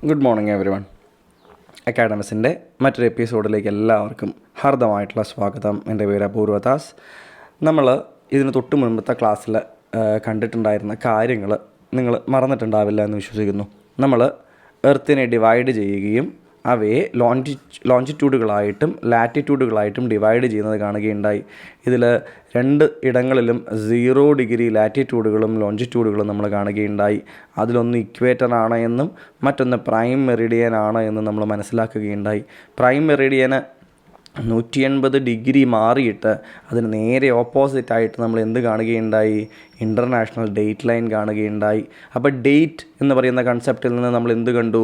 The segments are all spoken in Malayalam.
Good morning everyone. അക്കാഡമിക്സിൻ്റെ മറ്റൊരു എപ്പിസോഡിലേക്ക് എല്ലാവർക്കും ഹാർദമായിട്ടുള്ള സ്വാഗതം. എൻ്റെ പേര് അപൂർവദാസ്. നമ്മൾ ഇതിന് തൊട്ട് മുൻപത്തെ ക്ലാസ്സിൽ കണ്ടിട്ടുണ്ടായിരുന്ന കാര്യങ്ങൾ നിങ്ങൾ മറന്നിട്ടുണ്ടാവില്ല എന്ന് വിശ്വസിക്കുന്നു. നമ്മൾ എർത്തിനെ ഡിവൈഡ് ചെയ്യുകയും അവയെ ലോഞ്ചിറ്റ്യൂഡുകളായിട്ടും ലാറ്റിറ്റ്യൂഡുകളായിട്ടും ഡിവൈഡ് ചെയ്യുന്നത് കാണുകയുണ്ടായി. ഇതിൽ രണ്ട് ഇടങ്ങളിലും 0 ഡിഗ്രി ലാറ്റിറ്റ്യൂഡുകളും ലോഞ്ചിറ്റ്യൂഡുകളും നമ്മൾ കാണുകയുണ്ടായി. അതിലൊന്ന് ഇക്വേറ്റർ ആണ് എന്നും മറ്റൊന്ന് പ്രൈം മെറിഡിയൻ ആണ് എന്നും നമ്മൾ മനസ്സിലാക്കുകയുണ്ടായി. പ്രൈം മെറിഡിയന് 180 ഡിഗ്രി മാറിയിട്ട് അതിന് നേരെ ഓപ്പോസിറ്റായിട്ട് നമ്മൾ എന്ത് കാണുകയുണ്ടായി? ഇൻ്റർനാഷണൽ ഡേറ്റ് ലൈൻ കാണുകയുണ്ടായി. അപ്പോൾ ഡേറ്റ് എന്ന് പറയുന്ന കൺസെപ്റ്റിൽ നിന്ന് നമ്മൾ എന്ത് കണ്ടു?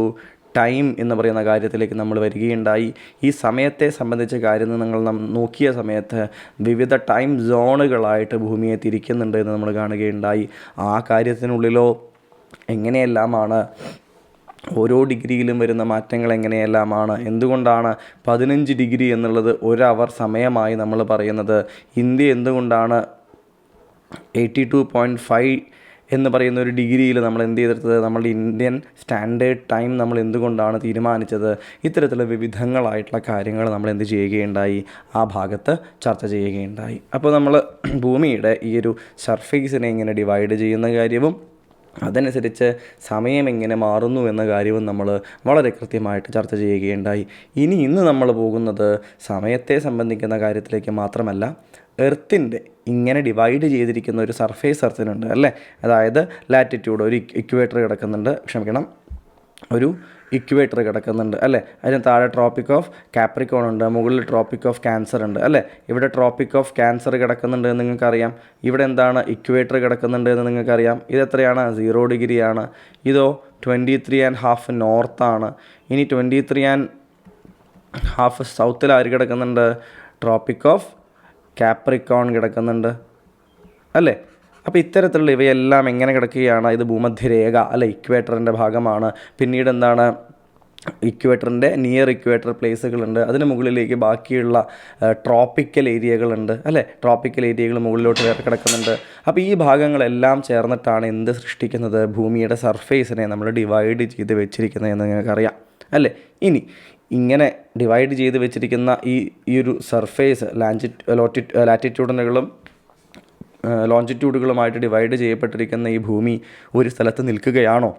ടൈം എന്ന് പറയുന്ന കാര്യത്തിലേക്ക് നമ്മൾ വരികയുണ്ടായി. ഈ സമയത്തെ സംബന്ധിച്ച കാര്യം നിങ്ങൾ നോക്കിയ സമയത്ത് വിവിധ ടൈം സോണുകളായിട്ട് ഭൂമിയെ തിരിക്കുന്നുണ്ട് എന്ന് നമ്മൾ കാണുകയുണ്ടായി. ആ കാര്യത്തിനുള്ളിലോ എങ്ങനെയെല്ലാമാണ് ഓരോ ഡിഗ്രിയിലും വരുന്ന മാറ്റങ്ങൾ എങ്ങനെയെല്ലാമാണ്? എന്തുകൊണ്ടാണ് 15 ഡിഗ്രി എന്നുള്ളത് 1 അവർ സമയമായി നമ്മൾ പറയുന്നത്? ഇന്ത്യ എന്തുകൊണ്ടാണ് 82.5 എന്ന് പറയുന്ന ഒരു ഡിഗ്രിയിൽ നമ്മൾ എന്ത് ചെയ്തെടുത്തത്? നമ്മളുടെ ഇന്ത്യൻ സ്റ്റാൻഡേർഡ് ടൈം നമ്മൾ എന്തുകൊണ്ടാണ് തീരുമാനിച്ചത്? ഇത്തരത്തിലുള്ള വിവിധങ്ങളായിട്ടുള്ള കാര്യങ്ങൾ നമ്മൾ എന്ത് ചെയ്യുകയുണ്ടായി? ആ ഭാഗത്ത് ചർച്ച ചെയ്യുകയുണ്ടായി. അപ്പോൾ നമ്മൾ ഭൂമിയുടെ ഈ ഒരു സർഫേസിനെ എങ്ങനെ ഡിവൈഡ് ചെയ്യുന്ന കാര്യവും അതനുസരിച്ച് സമയം എങ്ങനെ മാറുന്നു എന്ന കാര്യവും നമ്മൾ വളരെ കൃത്യമായിട്ട് ചർച്ച ചെയ്യുകയുണ്ടായി. ഇന്ന് നമ്മൾ പോകുന്നത് സമയത്തെ സംബന്ധിക്കുന്ന കാര്യത്തിലേക്ക് മാത്രമല്ല, എർത്തിൻ്റെ ഇങ്ങനെ ഡിവൈഡ് ചെയ്തിരിക്കുന്ന ഒരു സർഫേസ് എർത്തിനുണ്ട് അല്ലേ. അതായത് ലാറ്റിറ്റ്യൂഡ് ഒരു ഇക്വേറ്റർ കിടക്കുന്നുണ്ട്, ഒരു ഇക്വേറ്റർ കിടക്കുന്നുണ്ട് അല്ലേ. അതിന് താഴെ ട്രോപ്പിക് ഓഫ് കാപ്രിക്കോൺ ഉണ്ട്, മുകളിൽ ട്രോപ്പിക് ഓഫ് ക്യാൻസർ ഉണ്ട് അല്ലേ. ഇവിടെ ട്രോപ്പിക് ഓഫ് ക്യാൻസർ കിടക്കുന്നുണ്ട് എന്ന് നിങ്ങൾക്കറിയാം. ഇവിടെ എന്താണ്? ഇക്വേറ്റർ കിടക്കുന്നുണ്ട് എന്ന് നിങ്ങൾക്കറിയാം. ഇതെത്രയാണ്? 0 ഡിഗ്രിയാണ്. ഇതോ 23½ നോർത്താണ്. ഇനി 23½ സൗത്തിൽ ആര് കിടക്കുന്നുണ്ട്? ട്രോപ്പിക് ഓഫ് കാപ്രിക്കോൺ കിടക്കുന്നുണ്ട് അല്ലേ. അപ്പോൾ ഇത്തരത്തിലുള്ള ഇവയെല്ലാം എങ്ങനെ കിടക്കുകയാണ്? ഇത് ഭൂമധ്യരേഖ അല്ലെ, ഇക്വേറ്ററിൻ്റെ ഭാഗമാണ്. പിന്നീട് എന്താണ്? ഇക്വേറ്ററിൻ്റെ നിയർ ഇക്വേറ്റർ പ്ലേസുകളുണ്ട്. അതിന് മുകളിലേക്ക് ബാക്കിയുള്ള ട്രോപ്പിക്കൽ ഏരിയകളുണ്ട് അല്ലേ. ട്രോപ്പിക്കൽ ഏരിയകൾ മുകളിലോട്ട് വേറെ കിടക്കുന്നുണ്ട്. അപ്പോൾ ഈ ഭാഗങ്ങളെല്ലാം ചേർന്നിട്ടാണ് എന്ത് സൃഷ്ടിക്കുന്നത്? ഭൂമിയുടെ സർഫേസിനെ നമ്മൾ ഡിവൈഡ് ചെയ്ത് വെച്ചിരിക്കുന്നത് എന്ന് നിങ്ങൾക്കറിയാം അല്ലേ. ഇനി ഇങ്ങനെ ഡിവൈഡ് ചെയ്ത് വെച്ചിരിക്കുന്ന ഈ ഒരു സർഫേസ് ലാറ്റിറ്റ്യൂഡിനുകളും ലോഞ്ചിറ്റ്യൂഡുകളുമായിട്ട് ഡിവൈഡ് ചെയ്യപ്പെട്ടിരിക്കുന്ന ഈ ഭൂമി ഒരു സ്ഥലത്ത് നിൽക്കുകയാണോ?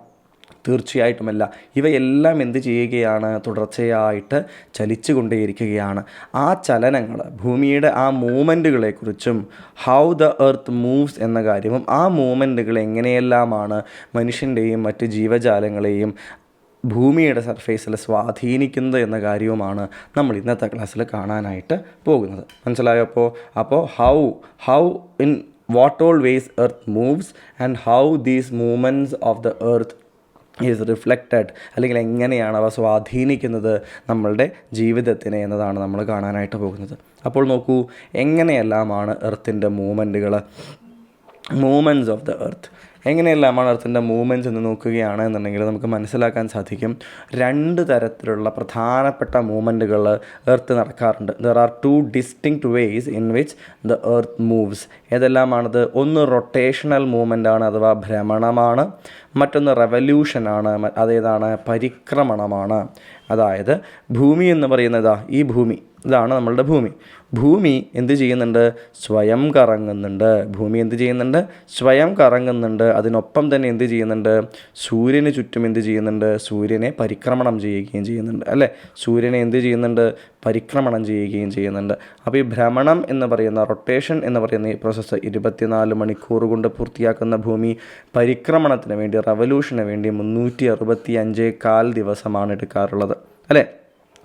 തീർച്ചയായിട്ടുമല്ല. ഇവയെല്ലാം എന്ത് ചെയ്യുകയാണ്? തുടർച്ചയായിട്ട് ചലിച്ചു കൊണ്ടേയിരിക്കുകയാണ്. ആ ചലനങ്ങൾ, ഭൂമിയുടെ ആ മൂവ്മെൻറ്റുകളെക്കുറിച്ചും ഹൗ ദ എർത്ത് മൂവ്സ് എന്ന കാര്യവും ആ മൂവ്മെൻറ്റുകൾ എങ്ങനെയെല്ലാമാണ് മനുഷ്യൻ്റെയും മറ്റ് ജീവജാലങ്ങളെയും ഭൂമിയുടെ സർഫേസിൽ സ്വാധീനിക്കുന്നത് എന്ന കാര്യവുമാണ് നമ്മൾ ഇന്നത്തെ ക്ലാസ്സിൽ കാണാനായിട്ട് പോകുന്നത്. മനസ്സിലായോ? അപ്പോൾ how in what all ways earth moves and how these movements of the earth is reflected, അല്ലെങ്കിൽ എങ്ങനെയാണ് അവ സ്വാധീനിക്കുന്നത് നമ്മളുടെ ജീവിതത്തിനെ എന്നതാണ് നമ്മൾ കാണാനായിട്ട് പോകുന്നത്. അപ്പോൾ നോക്കൂ, എങ്ങനെയെല്ലാമാണ് എർത്തിൻ്റെ മൂവ്മെൻറ്റ്സ് ഓഫ് ദ എർത്ത് എങ്ങനെയെല്ലാമാണ് എർത്തിൻ്റെ മൂവ്മെൻറ്റ്സ് എന്ന് നോക്കുകയാണെന്നുണ്ടെങ്കിൽ നമുക്ക് മനസ്സിലാക്കാൻ സാധിക്കും. 2 തരത്തിലുള്ള പ്രധാനപ്പെട്ട മൂവ്മെൻറ്റുകൾ എർത്ത് നടക്കാറുണ്ട്. There are 2 distinct ways in which the earth moves. ഏതെല്ലാമാണത്? ഒന്ന് റൊട്ടേഷണൽ മൂവ്മെൻ്റ് ആണ്, അഥവാ ഭ്രമണമാണ്. മറ്റൊന്ന് റെവല്യൂഷനാണ്, അതേതാണ്? പരിക്രമണമാണ്. അതായത് ഭൂമി എന്ന് പറയുന്നത് ഇതാണ് നമ്മളുടെ ഭൂമി എന്ത് ചെയ്യുന്നുണ്ട്? സ്വയം കറങ്ങുന്നുണ്ട്. അതിനൊപ്പം തന്നെ എന്ത് ചെയ്യുന്നുണ്ട്? സൂര്യന് ചുറ്റും എന്ത് ചെയ്യുന്നുണ്ട്? സൂര്യനെ പരിക്രമണം ചെയ്യുകയും ചെയ്യുന്നുണ്ട് അല്ലേ. സൂര്യനെ എന്ത് ചെയ്യുന്നുണ്ട്? പരിക്രമണം ചെയ്യുകയും ചെയ്യുന്നുണ്ട്. അപ്പോൾ ഈ ഭ്രമണം എന്ന് പറയുന്ന, റൊട്ടേഷൻ എന്ന് പറയുന്ന ഈ പ്രോസസ്സ് 24 മണിക്കൂർ കൊണ്ട് പൂർത്തിയാക്കുന്ന ഭൂമി പരിക്രമണത്തിന് വേണ്ടി, റവല്യൂഷന് വേണ്ടി 365.25 ദിവസമാണ് എടുക്കാറുള്ളത് അല്ലേ.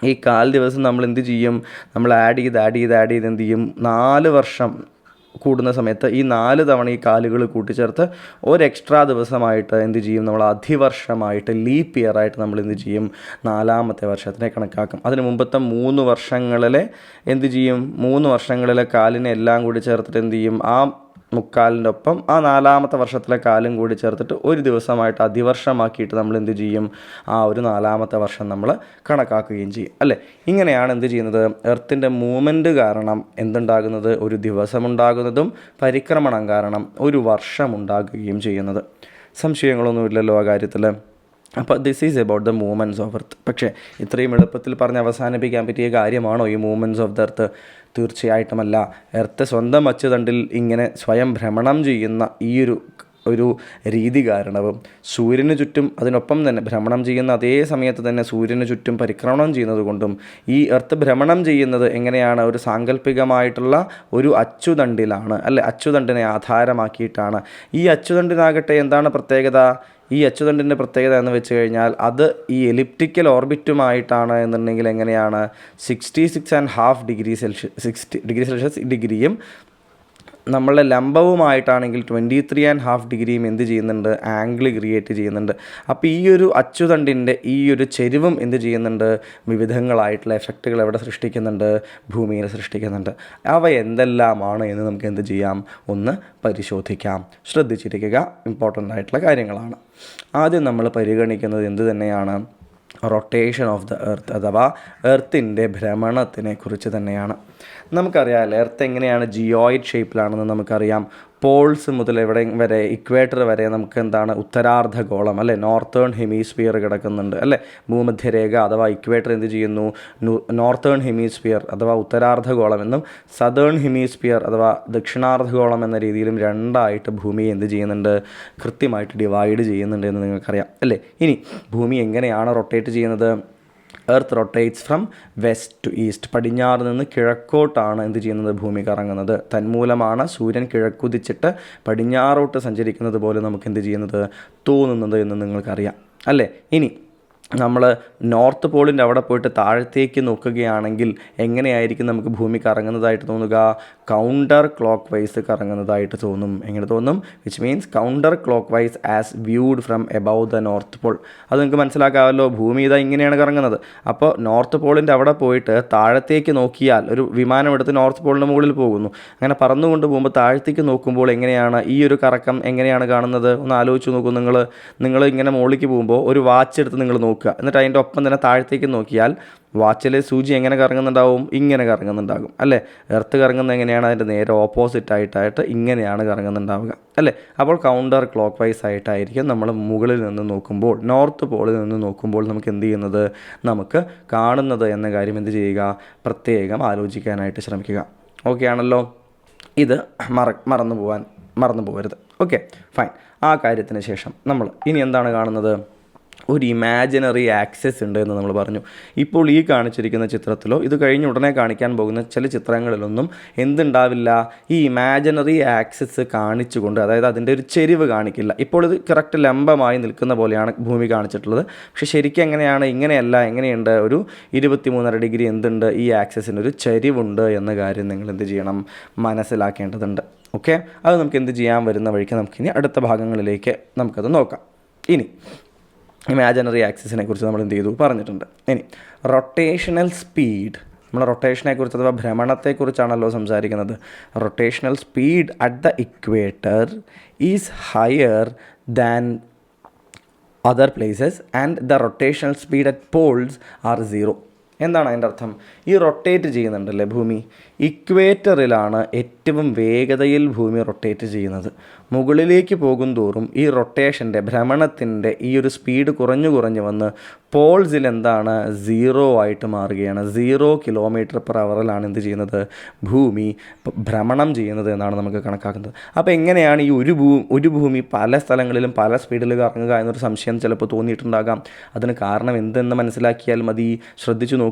ഈ 4 ദിവസം നമ്മൾ എന്ത് ചെയ്യും? നമ്മൾ ആഡ് ചെയ്ത് എന്ത് ചെയ്യും? 4 വർഷം കൂടുന്ന സമയത്ത് ഈ 4 തവണ ഈ കാലുകൾ കൂട്ടിച്ചേർത്ത് ഒരു എക്സ്ട്രാ ദിവസമായിട്ട് എന്ത് ചെയ്യും? നമ്മൾ അധിവർഷമായിട്ട്, ലീപ്പ് ഇയറായിട്ട് നമ്മൾ എന്ത് ചെയ്യും? 4ാമത്തെ വർഷത്തിനെ കണക്കാക്കും. അതിന് മുമ്പത്തെ 3 വർഷങ്ങളിലെ എന്ത് ചെയ്യും? 3 വർഷങ്ങളിലെ കാലിനെ എല്ലാം കൂടി ചേർത്തിട്ട് എന്ത് ചെയ്യും? ആ മുക്കാലിൻ്റെ ഒപ്പം ആ 4ാമത്തെ വർഷത്തിലെ കാലും കൂടി ചേർത്തിട്ട് ഒരു ദിവസമായിട്ട് അതിവർഷമാക്കിയിട്ട് നമ്മൾ എന്ത് ചെയ്യും? ആ ഒരു 4ാമത്തെ വർഷം നമ്മൾ കണക്കാക്കുകയും ചെയ്യും അല്ലേ. ഇങ്ങനെയാണ് എന്ത് ചെയ്യുന്നത്? എർത്തിൻ്റെ മൂവ്മെൻറ്റ് കാരണം എന്തുണ്ടാകുന്നത്? ഒരു ദിവസമുണ്ടാകുന്നതും പരിക്രമണം കാരണം ഒരു വർഷമുണ്ടാകുകയും ചെയ്യുന്നത്. സംശയങ്ങളൊന്നുമില്ലല്ലോ ആ കാര്യത്തിൽ. അപ്പോൾ this is about the movements of earth. പക്ഷേ ഇത്രയും എളുപ്പത്തിൽ പറഞ്ഞ് അവസാനിപ്പിക്കാൻ പറ്റിയ കാര്യമാണോ ഈ മൂവ്മെൻറ്റ്സ് ഓഫ് ദ എർത്ത്? തീർച്ചയായിട്ടുമല്ല. എർത്ത് സ്വന്തം അച്ചുതണ്ടിൽ ഇങ്ങനെ സ്വയം ഭ്രമണം ചെയ്യുന്ന ഈ ഒരു രീതി കാരണവും സൂര്യന് ചുറ്റും അതിനൊപ്പം തന്നെ ഭ്രമണം ചെയ്യുന്ന അതേ സമയത്ത് തന്നെ സൂര്യന് ചുറ്റും പരിക്രമണം ചെയ്യുന്നത് കൊണ്ടും ഈ എർത്ത് ഭ്രമണം ചെയ്യുന്നത് എങ്ങനെയാണ്? ഒരു സാങ്കല്പികമായിട്ടുള്ള ഒരു അച്ചുതണ്ടിലാണ്, അല്ലെ? അച്ചുതണ്ടിനെ ആധാരമാക്കിയിട്ടാണ്. ഈ അച്ചുതണ്ടിനാകട്ടെ എന്താണ് പ്രത്യേകത? ഈ അച്ചുതണ്ടിൻ്റെ പ്രത്യേകത എന്ന് വെച്ച് കഴിഞ്ഞാൽ അത് ഈ എലിപ്റ്റിക്കൽ ഓർബിറ്റുമായിട്ടാണ് എന്നുണ്ടെങ്കിൽ എങ്ങനെയാണ്? 66.5 ഡിഗ്രി സെൽഷ്യസ് ഡിഗ്രിയും നമ്മളുടെ ലംബവുമായിട്ടാണെങ്കിൽ 23.5 ഡിഗ്രിയും എന്ത് ചെയ്യുന്നുണ്ട്? ആംഗിൾ ക്രിയേറ്റ് ചെയ്യുന്നുണ്ട്. അപ്പോൾ ഈ ഒരു അച്ചുതണ്ടിൻ്റെ ഈ ഒരു ചെരിവും എന്ത് ചെയ്യുന്നുണ്ട്? വിവിധങ്ങളായിട്ടുള്ള എഫക്റ്റുകൾ എവിടെ സൃഷ്ടിക്കുന്നുണ്ട്? ഭൂമിയിൽ സൃഷ്ടിക്കുന്നുണ്ട്. അവ എന്തെല്ലാമാണ് എന്ന് നമുക്ക് എന്ത് ചെയ്യാം? ഒന്ന് പരിശോധിക്കാം. ശ്രദ്ധിച്ചിരിക്കുക, ഇമ്പോർട്ടൻ്റ് ആയിട്ടുള്ള കാര്യങ്ങളാണ്. ആദ്യം നമ്മൾ പരിഗണിക്കുന്നത് എന്ത് തന്നെയാണ്? റൊട്ടേഷൻ ഓഫ് ദ എർത്ത് അഥവാ എർത്തിൻ്റെ ഭ്രമണത്തിനെ കുറിച്ച് തന്നെയാണ്. നമുക്കറിയാമല്ലോ എർത്ത് എങ്ങനെയാണ് ജിയോയിഡ് ഷേപ്പിലാണെന്ന് നമുക്കറിയാം. പോൾസ് മുതൽ എവിടെ വരെ, ഇക്വേറ്റർ വരെ നമുക്ക് എന്താണ്? ഉത്തരാർദ്ധഗോളം, അല്ലേ? നോർത്തേൺ ഹെമിസ്ഫിയർ കിടക്കുന്നുണ്ട്, അല്ലേ? ഭൂമധ്യരേഖ അഥവാ ഇക്വേറ്റർ എന്ത് ചെയ്യുന്നു? നോർത്തേൺ ഹെമിസ്ഫിയർ അഥവാ ഉത്തരാർദ്ധഗോളം എന്നും സദേൺ ഹെമിസ്ഫിയർ അഥവാ ദക്ഷിണാർദ്ധഗോളം എന്ന രീതിയിലും രണ്ടായിട്ട് ഭൂമിയെ എന്ത് ചെയ്യുന്നുണ്ട്? കൃത്യമായിട്ട് ഡിവൈഡ് ചെയ്യുന്നുണ്ട് എന്ന് നിങ്ങൾക്കറിയാം, അല്ലേ? ഇനി ഭൂമി എങ്ങനെയാണ് റൊട്ടേറ്റ് ചെയ്യുന്നത്? Earth rotates from west to east. പടിഞ്ഞാറ് നിന്ന് കിഴക്കോട്ടാണ് എന്ത് ചെയ്യുന്നത്? ഭൂമി കറങ്ങുന്നത്. തന്മൂലമാണ് സൂര്യൻ കിഴക്കുതിച്ചിട്ട് പടിഞ്ഞാറോട്ട് സഞ്ചരിക്കുന്നത് പോലെ നമുക്ക് എന്ത് ചെയ്യുന്നത്? തോന്നുന്നത് എന്ന് നിങ്ങൾക്കറിയാം, അല്ലേ? ഇനി നമ്മൾ നോർത്ത് പോളിൻ്റെ അവിടെ പോയിട്ട് താഴത്തേക്ക് നോക്കുകയാണെങ്കിൽ എങ്ങനെയായിരിക്കും നമുക്ക് ഭൂമി കറങ്ങുന്നതായിട്ട് തോന്നുക? കൗണ്ടർ ക്ലോക്ക് വൈസ് കറങ്ങുന്നതായിട്ട് തോന്നും. എങ്ങനെ തോന്നും? Which means counter clock vice as viewed from above the north Paul. അത് നിങ്ങൾക്ക് മനസ്സിലാക്കാമല്ലോ. ഭൂമി ഇതാ ഇങ്ങനെയാണ് കറങ്ങുന്നത്. അപ്പോൾ നോർത്ത് പോളിൻ്റെ അവിടെ പോയിട്ട് താഴത്തേക്ക് നോക്കിയാൽ, ഒരു വിമാനം എടുത്ത് നോർത്ത് പോളിൻ്റെ മുകളിൽ പോകുന്നു, അങ്ങനെ പറന്നുകൊണ്ട് പോകുമ്പോൾ താഴത്തേക്ക് നോക്കുമ്പോൾ എങ്ങനെയാണ് ഈ ഒരു കറക്കം എങ്ങനെയാണ് കാണുന്നത്? ഒന്ന് ആലോചിച്ച് നോക്കൂ. നിങ്ങൾ ഇങ്ങനെ മുകളിലേക്ക് പോകുമ്പോൾ ഒരു വാച്ച് എടുത്ത് നിങ്ങൾ നോക്കുക, എന്നിട്ട് അതിൻ്റെ ഒപ്പം തന്നെ താഴത്തേക്ക് നോക്കിയാൽ വാച്ചിലെ സൂചി എങ്ങനെ കറങ്ങുന്നുണ്ടാവും? ഇങ്ങനെ കറങ്ങുന്നുണ്ടാകും, അല്ലേ? എർത്ത് കറങ്ങുന്നത് എങ്ങനെയാണ്? അതിൻ്റെ നേരെ ഓപ്പോസിറ്റ് ആയിട്ട് ഇങ്ങനെയാണ് കറങ്ങുന്നുണ്ടാവുക, അല്ലേ? അപ്പോൾ കൗണ്ടർ ക്ലോക്ക് വൈസ് ആയിട്ടായിരിക്കും നമ്മൾ മുകളിൽ നിന്ന് നോക്കുമ്പോൾ, നോർത്ത് പോളിൽ നിന്ന് നോക്കുമ്പോൾ നമുക്ക് എന്ത് ചെയ്യുന്നത്? നമുക്ക് കാണുന്നത് എന്ന കാര്യം എന്ത് ചെയ്യുക? പ്രത്യേകം ആലോചിക്കാനായിട്ട് ശ്രമിക്കുക. ഓക്കെ ആണല്ലോ? ഇത് മറന്നു പോകരുത്. Okay, fine. ആ കാര്യത്തിന് ശേഷം നമ്മൾ ഇനി എന്താണ് കാണുന്നത്? ഒരു ഇമാജിനറി ആക്സിസ് ഉണ്ട് എന്ന് നമ്മൾ പറഞ്ഞു. ഇപ്പോൾ ഈ കാണിച്ചിരിക്കുന്ന ചിത്രത്തിലോ ഇത് കഴിഞ്ഞ് ഉടനെ കാണിക്കാൻ പോകുന്ന ചില ചിത്രങ്ങളിലൊന്നും എന്തുണ്ടാവില്ല? ഈ ഇമാജിനറി ആക്സിസ് കാണിച്ചുകൊണ്ട്, അതായത് അതിൻ്റെ ഒരു ചെരിവ് കാണിക്കില്ല. ഇപ്പോൾ ഇത് കറക്റ്റ് ലംബമായി നിൽക്കുന്ന പോലെയാണ് ഭൂമി കാണിച്ചിട്ടുള്ളത്. പക്ഷേ ശരിക്കും എങ്ങനെയാണ്? ഇങ്ങനെയല്ല. എങ്ങനെയുണ്ട്? ഒരു 23.5 ഡിഗ്രി എന്തുണ്ട്? ഈ ആക്സിസിന് ഒരു ചെരിവുണ്ട് എന്ന കാര്യം നിങ്ങൾ എന്ത് ചെയ്യണം? മനസ്സിലാക്കേണ്ടതുണ്ട്. ഓക്കെ, അത് നമുക്ക് എന്ത് ചെയ്യാൻ വരുന്ന വഴിക്ക് നമുക്കിനി അടുത്ത ഭാഗങ്ങളിലേക്ക് നമുക്കത് നോക്കാം. ഇനി ഇമാജിനറി ആക്സിസിനെ കുറിച്ച് നമ്മൾ എന്ത് ചെയ്തു? പറഞ്ഞിട്ടുണ്ട്. ഇനി റൊട്ടേഷണൽ സ്പീഡ്. നമ്മൾ റൊട്ടേഷനെക്കുറിച്ച് അഥവാ ഭ്രമണത്തെക്കുറിച്ചാണല്ലോ സംസാരിക്കുന്നത്. Rotational speed at the equator is higher than other places and the rotational speed at Paul's R 0. എന്താണ് അതിൻ്റെ അർത്ഥം? ഈ റൊട്ടേറ്റ് ചെയ്യുന്നുണ്ടല്ലേ ഭൂമി, ഇക്വേറ്ററിലാണ് ഏറ്റവും വേഗതയിൽ ഭൂമി റൊട്ടേറ്റ് ചെയ്യുന്നത്. മുകളിലേക്ക് പോകും തോറും ഈ റൊട്ടേഷൻ്റെ, ഭ്രമണത്തിൻ്റെ ഈ ഒരു സ്പീഡ് കുറഞ്ഞു വന്ന് പോൾസിൽ എന്താണ്? 0 ആയിട്ട് മാറുകയാണ്. 0 km/h എന്ത് ചെയ്യുന്നത്? ഭൂമി ഭ്രമണം ചെയ്യുന്നത് എന്നാണ് നമുക്ക് കണക്കാക്കുന്നത്. അപ്പോൾ എങ്ങനെയാണ് ഈ ഒരു ഭൂമി പല സ്ഥലങ്ങളിലും പല സ്പീഡിൽ കറങ്ങുക എന്നൊരു സംശയം ചിലപ്പോൾ തോന്നിയിട്ടുണ്ടാകാം. അതിന് കാരണം എന്തെന്ന് മനസ്സിലാക്കിയാൽ മതി. ശ്രദ്ധിച്ചു നോക്കൂ.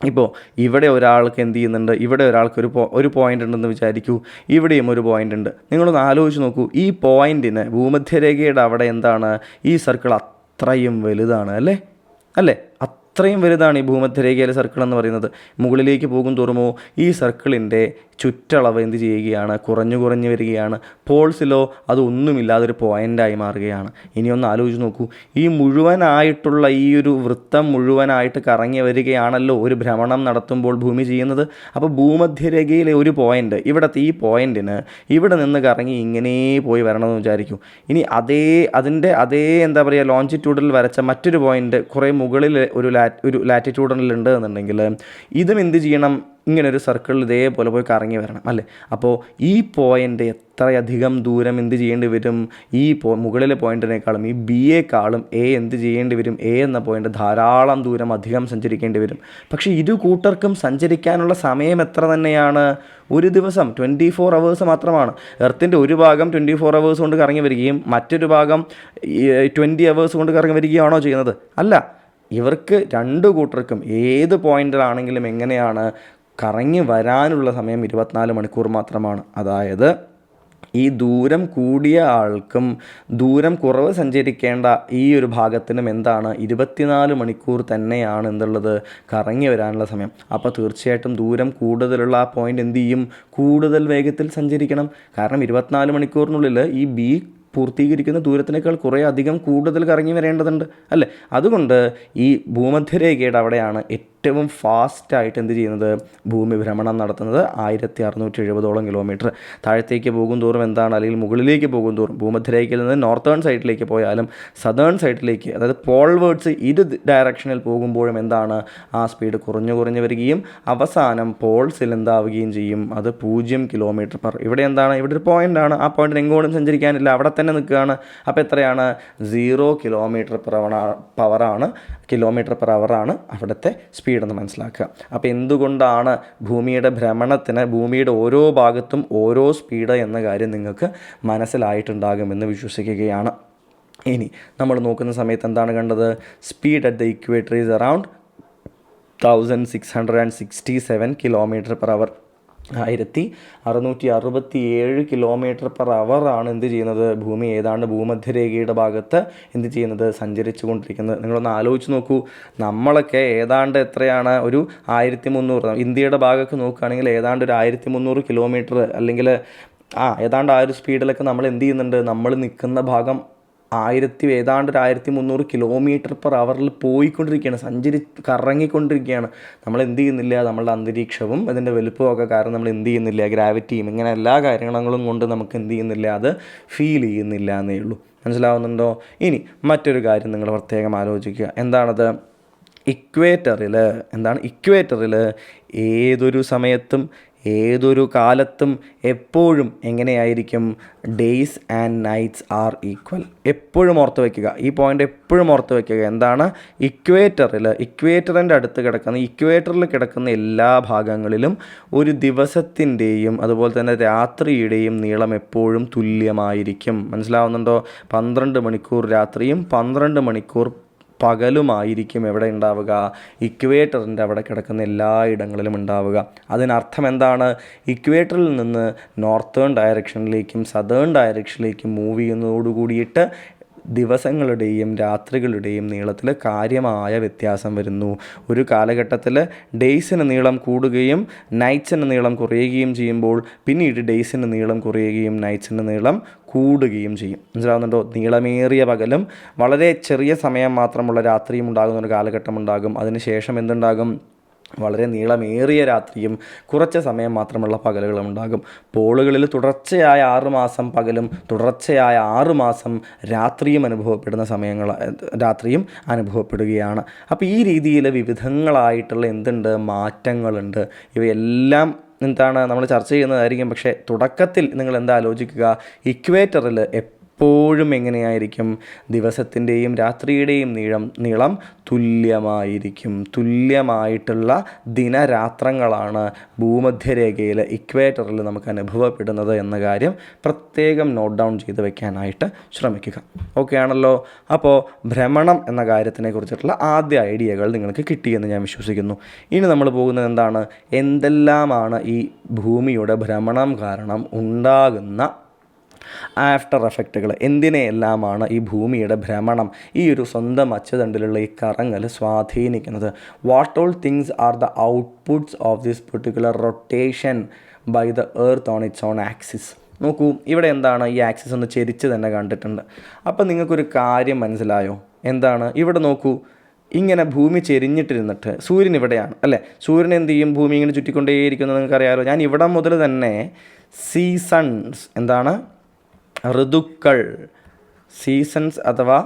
ഇപ്പോൾ ഇവിടെ ഒരാൾക്ക് എന്ത് ചെയ്യുന്നുണ്ട്? ഇവിടെ ഒരാൾക്ക് ഒരു പോയിൻ്റ് ഉണ്ടെന്ന് വിചാരിക്കൂ, ഇവിടെയും ഒരു പോയിൻ്റ് ഉണ്ട്. നിങ്ങളൊന്ന് ആലോചിച്ച് നോക്കൂ. ഈ പോയിൻറ്റിന് ഭൂമധ്യരേഖയുടെ അവിടെ എന്താണ്? ഈ സർക്കിൾ അത്രയും വലുതാണ്, അല്ലേ? അത്രയും വലുതാണ് ഈ ഭൂമധ്യരേഖയിലെ സർക്കിൾ എന്ന് പറയുന്നത്. മുകളിലേക്ക് പോകും തോറുമോ ഈ സർക്കിളിൻ്റെ ചുറ്റളവ് എന്ത് ചെയ്യുകയാണ്? കുറഞ്ഞു വരികയാണ്. പോൾസിലോ അതൊന്നുമില്ലാതൊരു പോയിൻ്റായി മാറുകയാണ്. ഇനി ഒന്ന് ആലോചിച്ച് നോക്കൂ. ഈ മുഴുവനായിട്ടുള്ള ഈ ഒരു വൃത്തം മുഴുവനായിട്ട് കറങ്ങി വരികയാണല്ലോ ഒരു ഭ്രമണം നടത്തുമ്പോൾ ഭൂമി ചെയ്യുന്നത്. അപ്പോൾ ഭൂമധ്യരേഖയിലെ ഒരു പോയിൻ്റ്, ഇവിടുത്തെ ഈ പോയിൻറ്റിന് ഇവിടെ നിന്ന് കറങ്ങി ഇങ്ങനെ പോയി വരണമെന്ന് വിചാരിക്കൂ. ഇനി അതിൻ്റെ അതേ എന്താ പറയുക, ലോഞ്ചിറ്റ്യൂഡിൽ വരച്ച മറ്റൊരു പോയിൻ്റ് കുറേ മുകളിൽ ഒരു ഒരു ലാറ്റിറ്റ്യൂഡിലുണ്ട് എന്നുണ്ടെങ്കിൽ ഇതും എന്ത് ചെയ്യണം, ഇങ്ങനൊരു സർക്കിളിൽ ഇതേപോലെ പോയി കറങ്ങി വരണം അല്ലേ. അപ്പോൾ ഈ പോയിൻ്റ് എത്രയധികം ദൂരം എന്ത് ചെയ്യേണ്ടി വരും, ഈ മുകളിലെ പോയിൻറ്റിനേക്കാളും ഈ ബിയേക്കാളും എ എന്ത് ചെയ്യേണ്ടി വരും, എ എന്ന പോയിൻ്റ് ധാരാളം ദൂരം അധികം സഞ്ചരിക്കേണ്ടി വരും. പക്ഷേ ഇരു കൂട്ടർക്കും സഞ്ചരിക്കാനുള്ള സമയം എത്ര തന്നെയാണ്, ഒരു ദിവസം 24 hours മാത്രമാണ്. എർത്തിൻ്റെ ഒരു ഭാഗം 24 hours കൊണ്ട് കറങ്ങി വരികയും മറ്റൊരു ഭാഗം 20 hours കൊണ്ട് കറങ്ങി വരികയാണോ ചെയ്യുന്നത്? അല്ല. ഇവർക്ക് രണ്ടു കൂട്ടർക്കും ഏത് പോയിൻ്റിലാണെങ്കിലും എങ്ങനെയാണ് കറങ്ങി വരാനുള്ള സമയം 24 മണിക്കൂർ മാത്രമാണ്. അതായത് ഈ ദൂരം കൂടിയ ആൾക്കും ദൂരം കുറവ് സഞ്ചരിക്കേണ്ട ഈ ഒരു ഭാഗത്തിനും എന്താണ് 24 മണിക്കൂർ തന്നെയാണ് എന്തുള്ളത്, കറങ്ങി വരാനുള്ള സമയം. അപ്പോൾ തീർച്ചയായിട്ടും ദൂരം കൂടുതലുള്ള ആ പോയിൻ്റ് എന്ത് ചെയ്യും, കൂടുതൽ വേഗത്തിൽ സഞ്ചരിക്കണം. കാരണം 24 മണിക്കൂറിനുള്ളിൽ ഈ ബി പൂർത്തീകരിക്കുന്ന ദൂരത്തിനേക്കാൾ കുറേ അധികം കൂടുതൽ കറങ്ങി വരേണ്ടതുണ്ട് അല്ലേ. അതുകൊണ്ട് ഈ ഭൂമധ്യരേഖയുടെ അവിടെയാണ് ഏറ്റവും ഫാസ്റ്റായിട്ട് എന്ത് ചെയ്യുന്നത്, ഭൂമി ഭ്രമണം നടത്തുന്നത്. 1670ഓളം കിലോമീറ്റർ താഴത്തേക്ക് പോകും തോറും എന്താണ്, അല്ലെങ്കിൽ മുകളിലേക്ക് പോകും തോറും ഭൂമധ്യരേഖയിൽ നിന്ന് നോർത്തേൺ സൈഡിലേക്ക് പോയാലും സദേൺ സൈഡിലേക്ക്, അതായത് പോൾവേർഡ്സ് ഇരു ഡയറക്ഷനിൽ പോകുമ്പോഴും എന്താണ്, ആ സ്പീഡ് കുറഞ്ഞു വരികയും അവസാനം പോൾസിൽ എന്താവുകയും ചെയ്യും, അത് 0 km/h. ഇവിടെ എന്താണ്, ഇവിടെ ഒരു പോയിൻ്റാണ്, ആ പോയിൻറ്റിന് എങ്ങോട്ടും സഞ്ചരിക്കാനില്ല, അവിടെ തന്നെ നിൽക്കുകയാണ്. അപ്പോൾ എത്രയാണ്, 0 km/h ആണ് അവിടുത്തെ സ്പീഡ് എന്ന് മനസ്സിലാക്കുക. അപ്പോൾ എന്തുകൊണ്ടാണ് ഭൂമിയുടെ ഭ്രമണത്തിന് ഭൂമിയുടെ ഓരോ ഭാഗത്തും ഓരോ സ്പീഡ് എന്ന കാര്യം നിങ്ങൾക്ക് മനസ്സിലായിട്ടുണ്ടാകുമെന്ന് വിശ്വസിക്കുകയാണ്. ഇനി നമ്മൾ നോക്കുന്ന സമയത്ത് എന്താണ് കണ്ടത്, speed at the equator is around 1667 km/h. 1667 km/h ആണ് എന്ത് ചെയ്യുന്നത്, ഭൂമി ഏതാണ്ട് ഭൂമധ്യരേഖയുടെ ഭാഗത്ത് എന്ത് ചെയ്യുന്നത്, സഞ്ചരിച്ചു കൊണ്ടിരിക്കുന്നത്. നിങ്ങളൊന്ന് ആലോചിച്ച് നോക്കൂ, നമ്മളൊക്കെ ഏതാണ്ട് എത്രയാണ്, ഒരു 1300, ഇന്ത്യയുടെ ഭാഗമൊക്കെ നോക്കുകയാണെങ്കിൽ ഏതാണ്ട് ഒരു 1300 കിലോമീറ്റർ അല്ലെങ്കിൽ ഏതാണ്ട് ആ ഒരു സ്പീഡിലൊക്കെ നമ്മൾ എന്ത് ചെയ്യുന്നുണ്ട്, നമ്മൾ നിൽക്കുന്ന ഭാഗം ഏതാണ്ട് 1300 km/h പോയിക്കൊണ്ടിരിക്കുകയാണ്, കറങ്ങിക്കൊണ്ടിരിക്കുകയാണ്. നമ്മൾ എന്ത് ചെയ്യുന്നില്ല, നമ്മളുടെ അന്തരീക്ഷവും അതിൻ്റെ വലുപ്പമൊക്കെ കാരണം നമ്മൾ എന്ത് ചെയ്യുന്നില്ല, ഗ്രാവിറ്റിയും ഇങ്ങനെ എല്ലാ കാര്യങ്ങളും കൊണ്ട് നമുക്ക് എന്ത് ചെയ്യുന്നില്ല, അത് ഫീൽ ചെയ്യുന്നില്ല എന്നേ ഉള്ളൂ. മനസ്സിലാവുന്നുണ്ടോ? ഇനി മറ്റൊരു കാര്യം നിങ്ങൾ പ്രത്യേകം ആലോചിക്കുക. എന്താണത്, ഇക്വേറ്ററിൽ ഏതൊരു സമയത്തും ഏതൊരു കാലത്തും എപ്പോഴും എങ്ങനെയായിരിക്കും, days and nights are equal. എപ്പോഴും ഓർത്ത് വയ്ക്കുക, ഈ പോയിൻ്റ് എപ്പോഴും ഓർത്ത് വയ്ക്കുക. എന്താണ്, ഇക്വേറ്ററിൻ്റെ അടുത്ത് കിടക്കുന്ന, ഇക്വേറ്ററിൽ കിടക്കുന്ന എല്ലാ ഭാഗങ്ങളിലും ഒരു ദിവസത്തിൻ്റെയും അതുപോലെ തന്നെ രാത്രിയുടെയും നീളം എപ്പോഴും തുല്യമായിരിക്കും. മനസ്സിലാവുന്നുണ്ടോ? 12 മണിക്കൂർ രാത്രിയും 12 മണിക്കൂർ പകലുമായിരിക്കും എവിടെ ഉണ്ടാവുക, ഇക്വേറ്ററിൻ്റെ അവിടെ കിടക്കുന്ന എല്ലാ ഇടങ്ങളിലും ഉണ്ടാവുക. അതിനർത്ഥം എന്താണ്, ഇക്വേറ്ററിൽ നിന്ന് നോർത്തേൺ ഡയറക്ഷനിലേക്കും സദേൺ ഡയറക്ഷനിലേക്കും മൂവ് ചെയ്യുന്നതോട് കൂടിയിട്ട് ദിവസങ്ങളുടെയും രാത്രികളുടെയും നീളത്തിൽ കാര്യമായ വ്യത്യാസം വരുന്നു. ഒരു കാലഘട്ടത്തിൽ ഡേയ്സിന് നീളം കൂടുകയും നൈറ്റ്സിന് നീളം കുറയുകയും ചെയ്യുമ്പോൾ പിന്നീട് ഡേയ്സിന് നീളം കുറയുകയും നൈറ്റ്സിന് നീളം കൂടുകയും ചെയ്യും. മനസ്സിലാവുന്നുണ്ടോ? നീളമേറിയ പകലും വളരെ ചെറിയ സമയം മാത്രമുള്ള രാത്രിയും ഉണ്ടാകുന്ന ഒരു കാലഘട്ടം ഉണ്ടാകും. അതിനുശേഷം എന്തുണ്ടാകും, വളരെ നീളമേറിയ രാത്രിയും കുറച്ച് സമയം മാത്രമുള്ള പകലുകളും ഉണ്ടാകും. പോളുകളിൽ തുടർച്ചയായ 6 മാസം പകലും തുടർച്ചയായ 6 മാസം രാത്രിയും അനുഭവപ്പെടുകയാണ്. അപ്പോൾ ഈ രീതിയിൽ വിവിധങ്ങളായിട്ടുള്ള മാറ്റങ്ങളുണ്ട്. ഇവയെല്ലാം എന്താണ് നമ്മൾ ചർച്ച ചെയ്യുന്നതായിരിക്കും. പക്ഷേ തുടക്കത്തിൽ നിങ്ങൾ എന്താ ആലോചിക്കുക, ഇക്വേറ്ററിൽ എപ്പോഴും എങ്ങനെയായിരിക്കും, ദിവസത്തിൻ്റെയും രാത്രിയുടെയും നീളം തുല്യമായിരിക്കും. തുല്യമായിട്ടുള്ള ദിനരാത്രങ്ങളാണ് ഭൂമധ്യരേഖയിൽ ഇക്വേറ്ററിൽ നമുക്ക് അനുഭവപ്പെടുന്നത് എന്ന കാര്യം പ്രത്യേകം നോട്ട് ഡൗൺ ചെയ്ത് വെക്കാനായിട്ട് ശ്രമിക്കുക. ഓക്കെ ആണല്ലോ? അപ്പോൾ ഭ്രമണം എന്ന കാര്യത്തിനെ കുറിച്ചിട്ടുള്ള ആദ്യ ഐഡിയകൾ നിങ്ങൾക്ക് കിട്ടിയെന്ന് ഞാൻ വിശ്വസിക്കുന്നു. ഇനി നമ്മൾ പോകുന്നത് എന്തെല്ലാമാണ് ഈ ഭൂമിയുടെ ഭ്രമണം കാരണം ഉണ്ടാകുന്ന ആഫ്റ്റർ എഫക്റ്റുകൾ, എന്തിനെയെല്ലാമാണ് ഈ ഭൂമിയുടെ ഭ്രമണം, ഈ ഒരു സ്വന്തം അച്ചുതണ്ടിലുള്ള ഈ കറങ്ങൽ സ്വാധീനിക്കുന്നത്. What all things are the outputs of this particular rotation by the earth on its own axis. നോക്കൂ, ഇവിടെ എന്താണ്, ഈ ആക്സിസ് ഒന്ന് ചെരിച്ച് തന്നെ കണ്ടിട്ടുണ്ട്. അപ്പോൾ നിങ്ങൾക്കൊരു കാര്യം മനസ്സിലായോ? എന്താണ്, ഇവിടെ നോക്കൂ, ഇങ്ങനെ ഭൂമി ചെരിഞ്ഞിട്ടിരുന്നിട്ട് സൂര്യൻ ഇവിടെയാണ് അല്ലേ, സൂര്യൻ എന്ത് ചെയ്യും, ഭൂമി ഇങ്ങനെ ചുറ്റിക്കൊണ്ടേയിരിക്കുന്നത് നിങ്ങൾക്കറിയാമല്ലോ. ഞാൻ ഇവിടെ മുതൽ തന്നെ സീസൺസ്, ഋതുക്കൾ, സീസൺസ് അഥവാ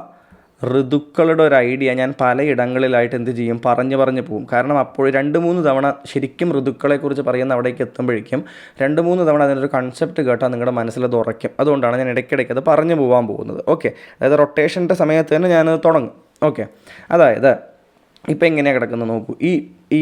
ഋതുക്കളുടെ ഒരു ഐഡിയ ഞാൻ പലയിടങ്ങളിലായിട്ട് എന്ത് ചെയ്യും പറഞ്ഞു പോകും. കാരണം അപ്പോൾ 2-3 തവണ ശരിക്കും ഋതുക്കളെക്കുറിച്ച് പറയുന്ന അവിടേക്ക് എത്തുമ്പോഴേക്കും 2-3 തവണ അതിനൊരു കൺസെപ്റ്റ് കേട്ടാൽ നിങ്ങളുടെ മനസ്സിലത് ഉറയ്ക്കും. അതുകൊണ്ടാണ് ഞാൻ ഇടയ്ക്കിടയ്ക്ക് അത് പറഞ്ഞു പോകാൻ പോകുന്നത്. ഓക്കെ, അതായത് റൊട്ടേഷൻ്റെ സമയത്ത് തന്നെ ഞാനത് തുടങ്ങും. ഓക്കെ, അതായത് ഇപ്പം എങ്ങനെയാണ് കിടക്കുന്നത് നോക്കൂ. ഈ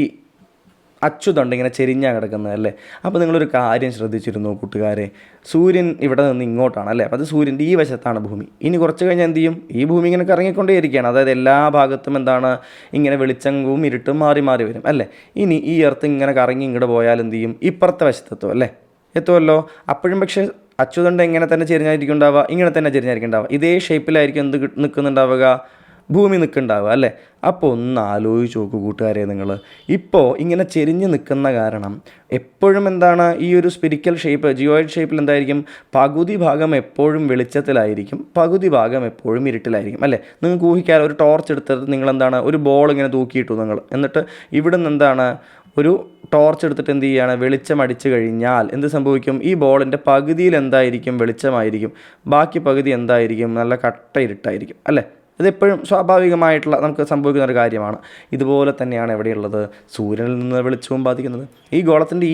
അച്ചുതണ്ട് ഇങ്ങനെ ചെരിഞ്ഞാണ് കിടക്കുന്നത് അല്ലേ. അപ്പോൾ നിങ്ങളൊരു കാര്യം ശ്രദ്ധിച്ചിരുന്നു കൂട്ടുകാരെ, സൂര്യൻ ഇവിടെ നിന്ന് ഇങ്ങോട്ടാണ് അല്ലേ. അപ്പോൾ അത് സൂര്യൻ്റെ ഈ വശത്താണ് ഭൂമി. ഇനി കുറച്ച് കഴിഞ്ഞാൽ എന്ത് ചെയ്യും, ഈ ഭൂമി ഇങ്ങനെ കറങ്ങിക്കൊണ്ടേയിരിക്കുകയാണ്. അതായത് എല്ലാ ഭാഗത്തും എന്താണ്, ഇങ്ങനെ വെളിച്ചവും ഇരുട്ടും മാറി മാറി വരും അല്ലേ. ഇനി ഈ എർത്ത് ഇങ്ങനെ കറങ്ങി ഇങ്ങോട്ട് പോയാൽ എന്ത് ചെയ്യും, ഇപ്പുറത്തെ വശത്തെത്തും അല്ലേ, എത്തുമല്ലോ. അപ്പോഴും പക്ഷേ അച്ചുതണ്ട് എങ്ങനെ തന്നെ ചെരിഞ്ഞായിരിക്കും ഉണ്ടാവുക, ഇങ്ങനെ തന്നെ ചെരിഞ്ഞായിരിക്കും ഉണ്ടാവുക. ഇതേ ഷേപ്പിലായിരിക്കും എന്ത് നിൽക്കുന്നുണ്ടാവുക, ഭൂമി നിൽക്കുന്നുണ്ടാവുക അല്ലേ. അപ്പോൾ ഒന്ന് ആലോചിച്ച് നോക്കൂ കൂട്ടുകാരെ, നിങ്ങൾ ഇപ്പോൾ ഇങ്ങനെ ചെരിഞ്ഞ് നിൽക്കുന്ന കാരണം എപ്പോഴും എന്താണ്, ഈ ഒരു സ്പിരിക്കൽ ഷേപ്പ് ജിയോയിഡ് ഷേപ്പിൽ എന്തായിരിക്കും, പകുതി ഭാഗം എപ്പോഴും വെളിച്ചത്തിലായിരിക്കും, പകുതി ഭാഗം എപ്പോഴും ഇരുട്ടിലായിരിക്കും അല്ലേ. നിങ്ങൾക്ക് ഊഹിക്കാൻ ഒരു ടോർച്ച് എടുത്തിട്ട് നിങ്ങളെന്താണ് ഒരു ബോൾ ഇങ്ങനെ തൂക്കിയിട്ടു നിങ്ങൾ, എന്നിട്ട് ഇവിടെ നിന്ന് എന്താണ് ഒരു ടോർച്ച് എടുത്തിട്ട് എന്ത് ചെയ്യുകയാണ്, വെളിച്ചം അടിച്ചു കഴിഞ്ഞാൽ എന്ത് സംഭവിക്കും, ഈ ബോളിൻ്റെ പകുതിയിൽ എന്തായിരിക്കും, വെളിച്ചമായിരിക്കും, ബാക്കി പകുതി എന്തായിരിക്കും, നല്ല കട്ട ഇരുട്ടായിരിക്കും അല്ലേ. അതെപ്പോഴും സ്വാഭാവികമായിട്ടുള്ള നമുക്ക് സംഭവിക്കുന്ന ഒരു കാര്യമാണ്. ഇതുപോലെ തന്നെയാണ് എവിടെയുള്ളത്, സൂര്യനിൽ നിന്ന് വെളിച്ചവും ബാധിക്കുന്നത്. ഈ ഗോളത്തിൻ്റെ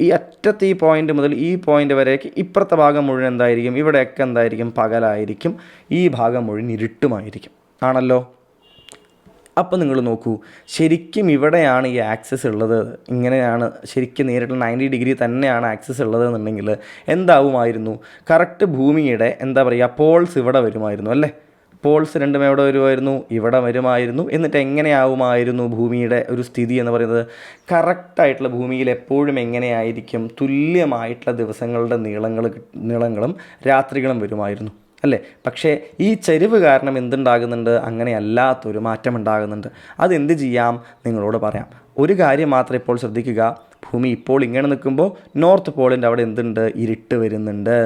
ഈ അറ്റത്തെ ഈ പോയിൻ്റ് മുതൽ ഈ പോയിൻ്റ് വരേക്ക് ഇപ്പുറത്തെ ഭാഗം മുഴുവൻ എന്തായിരിക്കും, ഇവിടെയൊക്കെ എന്തായിരിക്കും, പകലായിരിക്കും, ഈ ഭാഗം മുഴുവൻ ഇരുട്ടുമായിരിക്കും ആണല്ലോ. അപ്പോൾ നിങ്ങൾ നോക്കൂ, ശരിക്കും ഇവിടെയാണ് ഈ ആക്സിസ് ഉള്ളത്, ഇങ്ങനെയാണ് ശരിക്കും നേരിട്ട് 90 ഡിഗ്രി തന്നെയാണ് ആക്സിസ് ഉള്ളത് എന്നുണ്ടെങ്കിൽ എന്താവുമായിരുന്നു, കറക്റ്റ് ഭൂമിയുടെ എന്താ പറയുക, പോൾസ് ഇവിടെ വരുമായിരുന്നു അല്ലേ. പോൾസ് രണ്ടും എവിടെ വരുമായിരുന്നു, ഇവിടെ വരുമായിരുന്നു. എന്നിട്ട് എങ്ങനെയാവുമായിരുന്നു ഭൂമിയുടെ ഒരു സ്ഥിതി എന്ന് പറയുന്നത്, കറക്റ്റായിട്ടുള്ള ഭൂമിയിൽ എപ്പോഴും എങ്ങനെയായിരിക്കും, തുല്യമായിട്ടുള്ള ദിവസങ്ങളുടെ നീളങ്ങളും രാത്രികളും വരുമായിരുന്നു അല്ലേ. പക്ഷേ ഈ ചരിവ് കാരണം എന്തുണ്ടാകുന്നുണ്ട്, അങ്ങനെയല്ലാത്തൊരു മാറ്റം ഉണ്ടാകുന്നുണ്ട്. അതെന്ത് ചെയ്യാം, നിങ്ങളോട് പറയാം. ഒരു കാര്യം മാത്രം ഇപ്പോൾ ശ്രദ്ധിക്കുക, ഭൂമി ഇപ്പോൾ ഇങ്ങനെ നിൽക്കുമ്പോൾ നോർത്ത് പോളിൻ്റെ അവിടെ എന്തുണ്ട്, ഇരുട്ട് വരുന്നുണ്ട്.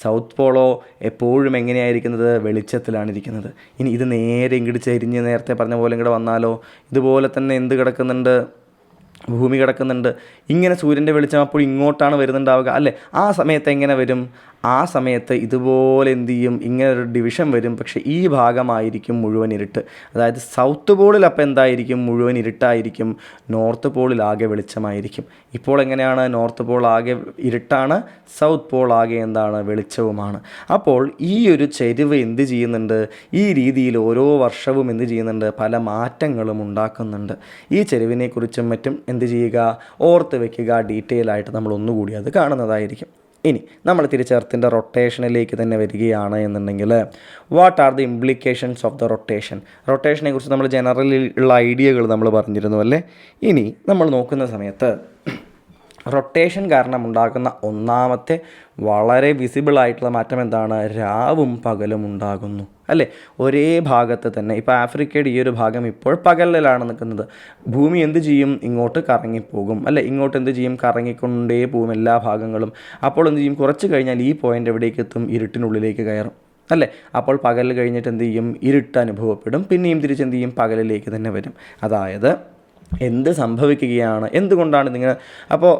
സൗത്ത് പോളോ എപ്പോഴും എങ്ങനെയായിരിക്കുന്നത്, വെളിച്ചത്തിലാണ് ഇരിക്കുന്നത്. ഇനി ഇത് നേരെ ഇങ്ങോട്ട് ചെരിഞ്ഞ് നേരത്തെ പറഞ്ഞ പോലെ ഇങ്ങോട്ട് വന്നാലോ, ഇതുപോലെ തന്നെ എന്ത് കിടക്കുന്നുണ്ട്, ഭൂമി കിടക്കുന്നുണ്ട്. ഇങ്ങനെ സൂര്യൻ്റെ വെളിച്ചം അപ്പോൾ ഇങ്ങോട്ടാണ് വരുന്നുണ്ടാവുക അല്ലേ. ആ സമയത്ത് എങ്ങനെ വരും, ആ സമയത്ത് ഇതുപോലെ എന്ത് ചെയ്യും, ഇങ്ങനെ ഒരു ഡിവിഷൻ വരും. പക്ഷേ ഈ ഭാഗമായിരിക്കും മുഴുവൻ ഇരുട്ട്. അതായത് സൗത്ത് പോളിൽ അപ്പോൾ എന്തായിരിക്കും, മുഴുവൻ ഇരുട്ടായിരിക്കും, നോർത്ത് പോളിൽ ആകെ വെളിച്ചമായിരിക്കും. ഇപ്പോൾ എങ്ങനെയാണ്, നോർത്ത് പോൾ ആകെ ഇരുട്ടാണ്, സൗത്ത് പോൾ ആകെ എന്താണ്, വെളിച്ചവുമാണ്. അപ്പോൾ ഈ ഒരു ചെരിവ് എന്ത് ചെയ്യുന്നുണ്ട്, ഈ രീതിയിൽ ഓരോ വർഷവും എന്ത് ചെയ്യുന്നുണ്ട്, പല മാറ്റങ്ങളും ഉണ്ടാക്കുന്നുണ്ട്. ഈ ചെരിവിനെക്കുറിച്ചും മറ്റും എന്ത് ചെയ്യുക, ഓർത്ത് വയ്ക്കുക. ഡീറ്റെയിൽ ആയിട്ട് നമ്മൾ ഒന്നുകൂടി അത് കാണുന്നതായിരിക്കും. ഇനി നമ്മൾ തിരിച്ച് എർത്തിൻ്റെ റൊട്ടേഷനിലേക്ക് തന്നെ വരികയാണ് എന്നുണ്ടെങ്കിൽ, what are the implications of the rotation. റൊട്ടേഷനെ കുറിച്ച് നമ്മൾ ജനറലി ഉള്ള ഐഡിയകൾ നമ്മൾ പറഞ്ഞിരുന്നു അല്ലേ. ഇനി നമ്മൾ നോക്കുന്ന സമയത്ത് റൊട്ടേഷൻ കാരണം ഉണ്ടാകുന്ന ഒന്നാമത്തെ വളരെ വിസിബിളായിട്ടുള്ള മാറ്റം എന്താണ്, രാവും പകലും ഉണ്ടാകുന്നു അല്ലേ. ഒരേ ഭാഗത്ത് തന്നെ, ഇപ്പോൾ ആഫ്രിക്കയുടെ ഈ ഒരു ഭാഗം ഇപ്പോൾ പകലിലാണ് നിൽക്കുന്നത്. ഭൂമി എന്ത് ചെയ്യും, ഇങ്ങോട്ട് കറങ്ങിപ്പോകും അല്ലേ. ഇങ്ങോട്ട് എന്ത് ചെയ്യും, കറങ്ങിക്കൊണ്ടേ പോകും എല്ലാ ഭാഗങ്ങളും. അപ്പോൾ എന്ത് ചെയ്യും, കുറച്ച് കഴിഞ്ഞാൽ ഈ പോയിൻ്റ് എവിടേക്ക് എത്തും, ഇരുട്ടിനുള്ളിലേക്ക് കയറും അല്ലേ. അപ്പോൾ പകൽ കഴിഞ്ഞിട്ട് എന്ത് ചെയ്യും, ഇരുട്ട് അനുഭവപ്പെടും. പിന്നെയും തിരിച്ചെന്ത് ചെയ്യും, പകലിലേക്ക് തന്നെ വരും. അതായത് എന്ത് സംഭവിക്കുകയാണ്, എന്തുകൊണ്ടാണ് നിങ്ങൾ, അപ്പോൾ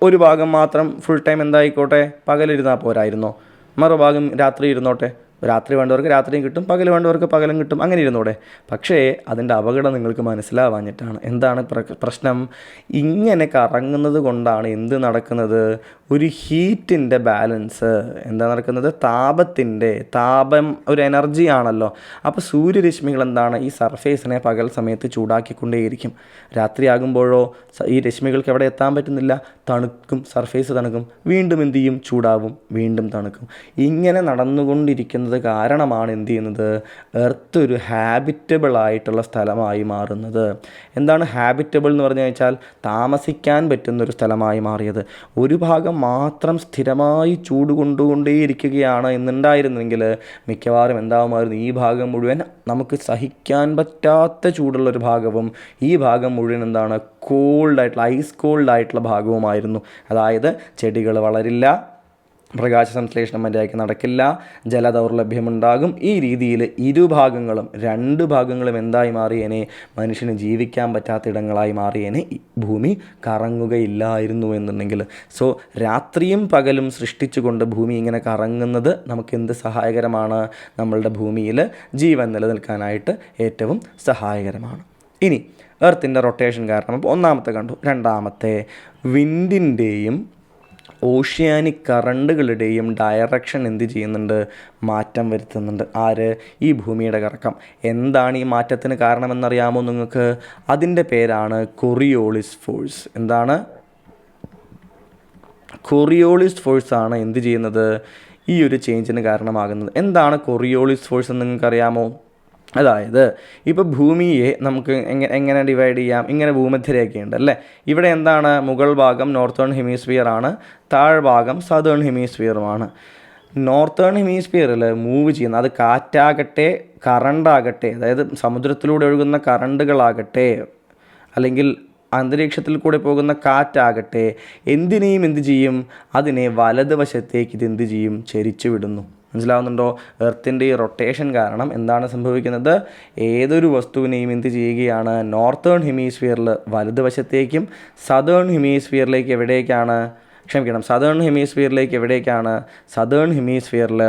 ഒരു ഭാഗം മാത്രം ഫുൾ ടൈം എന്തായിക്കോട്ടെ, പകലിരുന്നാൽ പോരായിരുന്നോ, മറുഭാഗം രാത്രി ഇരുന്നോട്ടെ. രാത്രി വേണ്ടവർക്ക് രാത്രിയും കിട്ടും, പകൽ വേണ്ടവർക്ക് പകലും കിട്ടും, അങ്ങനെ ഇരുന്നൂടെ. പക്ഷേ അതിൻ്റെ അപകടം നിങ്ങൾക്ക് മനസ്സിലാവാഞ്ഞിട്ടാണ്. എന്താണ് പ്രശ്നം, ഇങ്ങനെ കറങ്ങുന്നത് കൊണ്ടാണ് എന്ത് നടക്കുന്നത്, ഒരു ഹീറ്റിൻ്റെ ബാലൻസ് എന്താ നടക്കുന്നത്, താപം ഒരു എനർജി ആണല്ലോ. അപ്പോൾ സൂര്യരശ്മികൾ എന്താണ്, ഈ സർഫേസിനെ പകൽ സമയത്ത് ചൂടാക്കിക്കൊണ്ടേയിരിക്കും. രാത്രിയാകുമ്പോഴോ ഈ രശ്മികൾക്ക് എവിടെ എത്താൻ പറ്റുന്നില്ല, തണുക്കും, സർഫേസ് തണുക്കും, വീണ്ടും എന്ത് ചെയ്യും, ചൂടാവും, വീണ്ടും തണുക്കും. ഇങ്ങനെ നടന്നുകൊണ്ടിരിക്കുന്നത് കാരണമാണ് എന്ത് ചെയ്യുന്നത്, എർത്ത് ഒരു ഹാബിറ്റബിൾ ആയിട്ടുള്ള സ്ഥലമായി മാറുന്നത്. എന്താണ് ഹാബിറ്റബിൾ എന്ന് പറഞ്ഞു വെച്ചാൽ, താമസിക്കാൻ പറ്റുന്നൊരു സ്ഥലമായി മാറിയത്. ഒരു ഭാഗം മാത്രം സ്ഥിരമായി ചൂട് കൊണ്ടുകൊണ്ടേയിരിക്കുകയാണ് എന്നുണ്ടായിരുന്നെങ്കിൽ മിക്കവാറും എന്താവുമായിരുന്നു, ഈ ഭാഗം മുഴുവൻ നമുക്ക് സഹിക്കാൻ പറ്റാത്ത ചൂടുള്ളൊരു ഭാഗവും ഈ ഭാഗം മുഴുവൻ എന്താണ്, കോൾഡായിട്ടുള്ള ഐസ് കോൾഡായിട്ടുള്ള ഭാഗവുമായിരുന്നു. അതായത് ചെടികൾ വളരില്ല, പ്രകാശ സംശ്ലേഷണം മര്യാദയ്ക്ക് നടക്കില്ല, ജലദൗർലഭ്യമുണ്ടാകും. ഈ രീതിയിൽ ഇരുഭാഗങ്ങളും 2 ഭാഗങ്ങളും എന്തായി മാറിയേനെ? മനുഷ്യന് ജീവിക്കാൻ പറ്റാത്ത ഇടങ്ങളായി മാറിയേനെ. ഭൂമി കറങ്ങുകയില്ലായിരുന്നു എന്നുണ്ടെങ്കിൽ. സോ രാത്രിയും പകലും സൃഷ്ടിച്ചുകൊണ്ട് ഭൂമി ഇങ്ങനെ കറങ്ങുന്നത് നമുക്ക് എന്ത് സഹായകരമാണ്? നമ്മളുടെ ഭൂമിയിൽ ജീവൻ നിലനിൽക്കാനായിട്ട് ഏറ്റവും സഹായകരമാണ്. ഇനി എർത്തിൻ്റെ റൊട്ടേഷൻ കാരണം അപ്പോൾ ഒന്നാമത്തെ കണ്ടു. രണ്ടാമത്തെ, വിൻഡിൻ്റെയും ഓഷ്യാനിക് കറണ്ടുകളുടെയും ഡയറക്ഷൻ എന്ത് ചെയ്യുന്നുണ്ട്? മാറ്റം വരുത്തുന്നുണ്ട്. ആര്? ഈ ഭൂമിയുടെ കറക്കം. എന്താണ് ഈ മാറ്റത്തിന് കാരണമെന്നറിയാമോ നിങ്ങൾക്ക്? അതിൻ്റെ പേരാണ് കൊറിയോളിസ് ഫോഴ്സ്. എന്താണ്? കൊറിയോളിസ് ഫോഴ്സാണ് എന്ത് ചെയ്യുന്നത്? ഈ ഒരു ചേഞ്ചിന് കാരണമാകുന്നത്. എന്താണ് കൊറിയോളിസ് ഫോഴ്സ് എന്ന് നിങ്ങൾക്കറിയാമോ? അതായത് ഇപ്പോൾ ഭൂമിയെ നമുക്ക് എങ്ങനെ ഡിവൈഡ് ചെയ്യാം? ഇങ്ങനെ ഭൂമധ്യരേഖയുണ്ട് അല്ലേ? ഇവിടെ എന്താണ്? മുകൾ ഭാഗം നോർത്തേൺ ഹെമിസ്ഫിയർ ആണ്, താഴ്ഭാഗം സദേൺ ഹെമിസ്ഫിയറുമാണ്. നോർത്തേൺ ഹെമിസ്ഫിയറിൽ മൂവ് ചെയ്യുന്ന, അത് കാറ്റാകട്ടെ കറണ്ടാകട്ടെ, അതായത് സമുദ്രത്തിലൂടെ ഒഴുകുന്ന കറണ്ടുകളാകട്ടെ അല്ലെങ്കിൽ അന്തരീക്ഷത്തിൽ കൂടെ പോകുന്ന കാറ്റാകട്ടെ, എന്തിനേയും എന്ത് ചെയ്യും? അതിനെ വലതുവശത്തേക്ക് ഇതെന്ത് ചെയ്യും? ചരിച്ചു വിടുന്നു. മനസ്സിലാവുന്നുണ്ടോ? എർത്തിൻ്റെ ഈ റൊട്ടേഷൻ കാരണം എന്താണ് സംഭവിക്കുന്നത്? ഏതൊരു വസ്തുവിനെയും എന്ത് ചെയ്യുകയാണ്? നോർത്തേൺ ഹെമിസ്ഫിയറിൽ വലതുവശത്തേക്കും സദേൺ ഹെമിസ്ഫിയറിലേക്ക് എവിടേക്കാണ്? സദേൺ ഹെമിസ്ഫിയറിലേക്ക് എവിടേക്കാണ്? സദേൺ ഹെമിസ്ഫിയറിൽ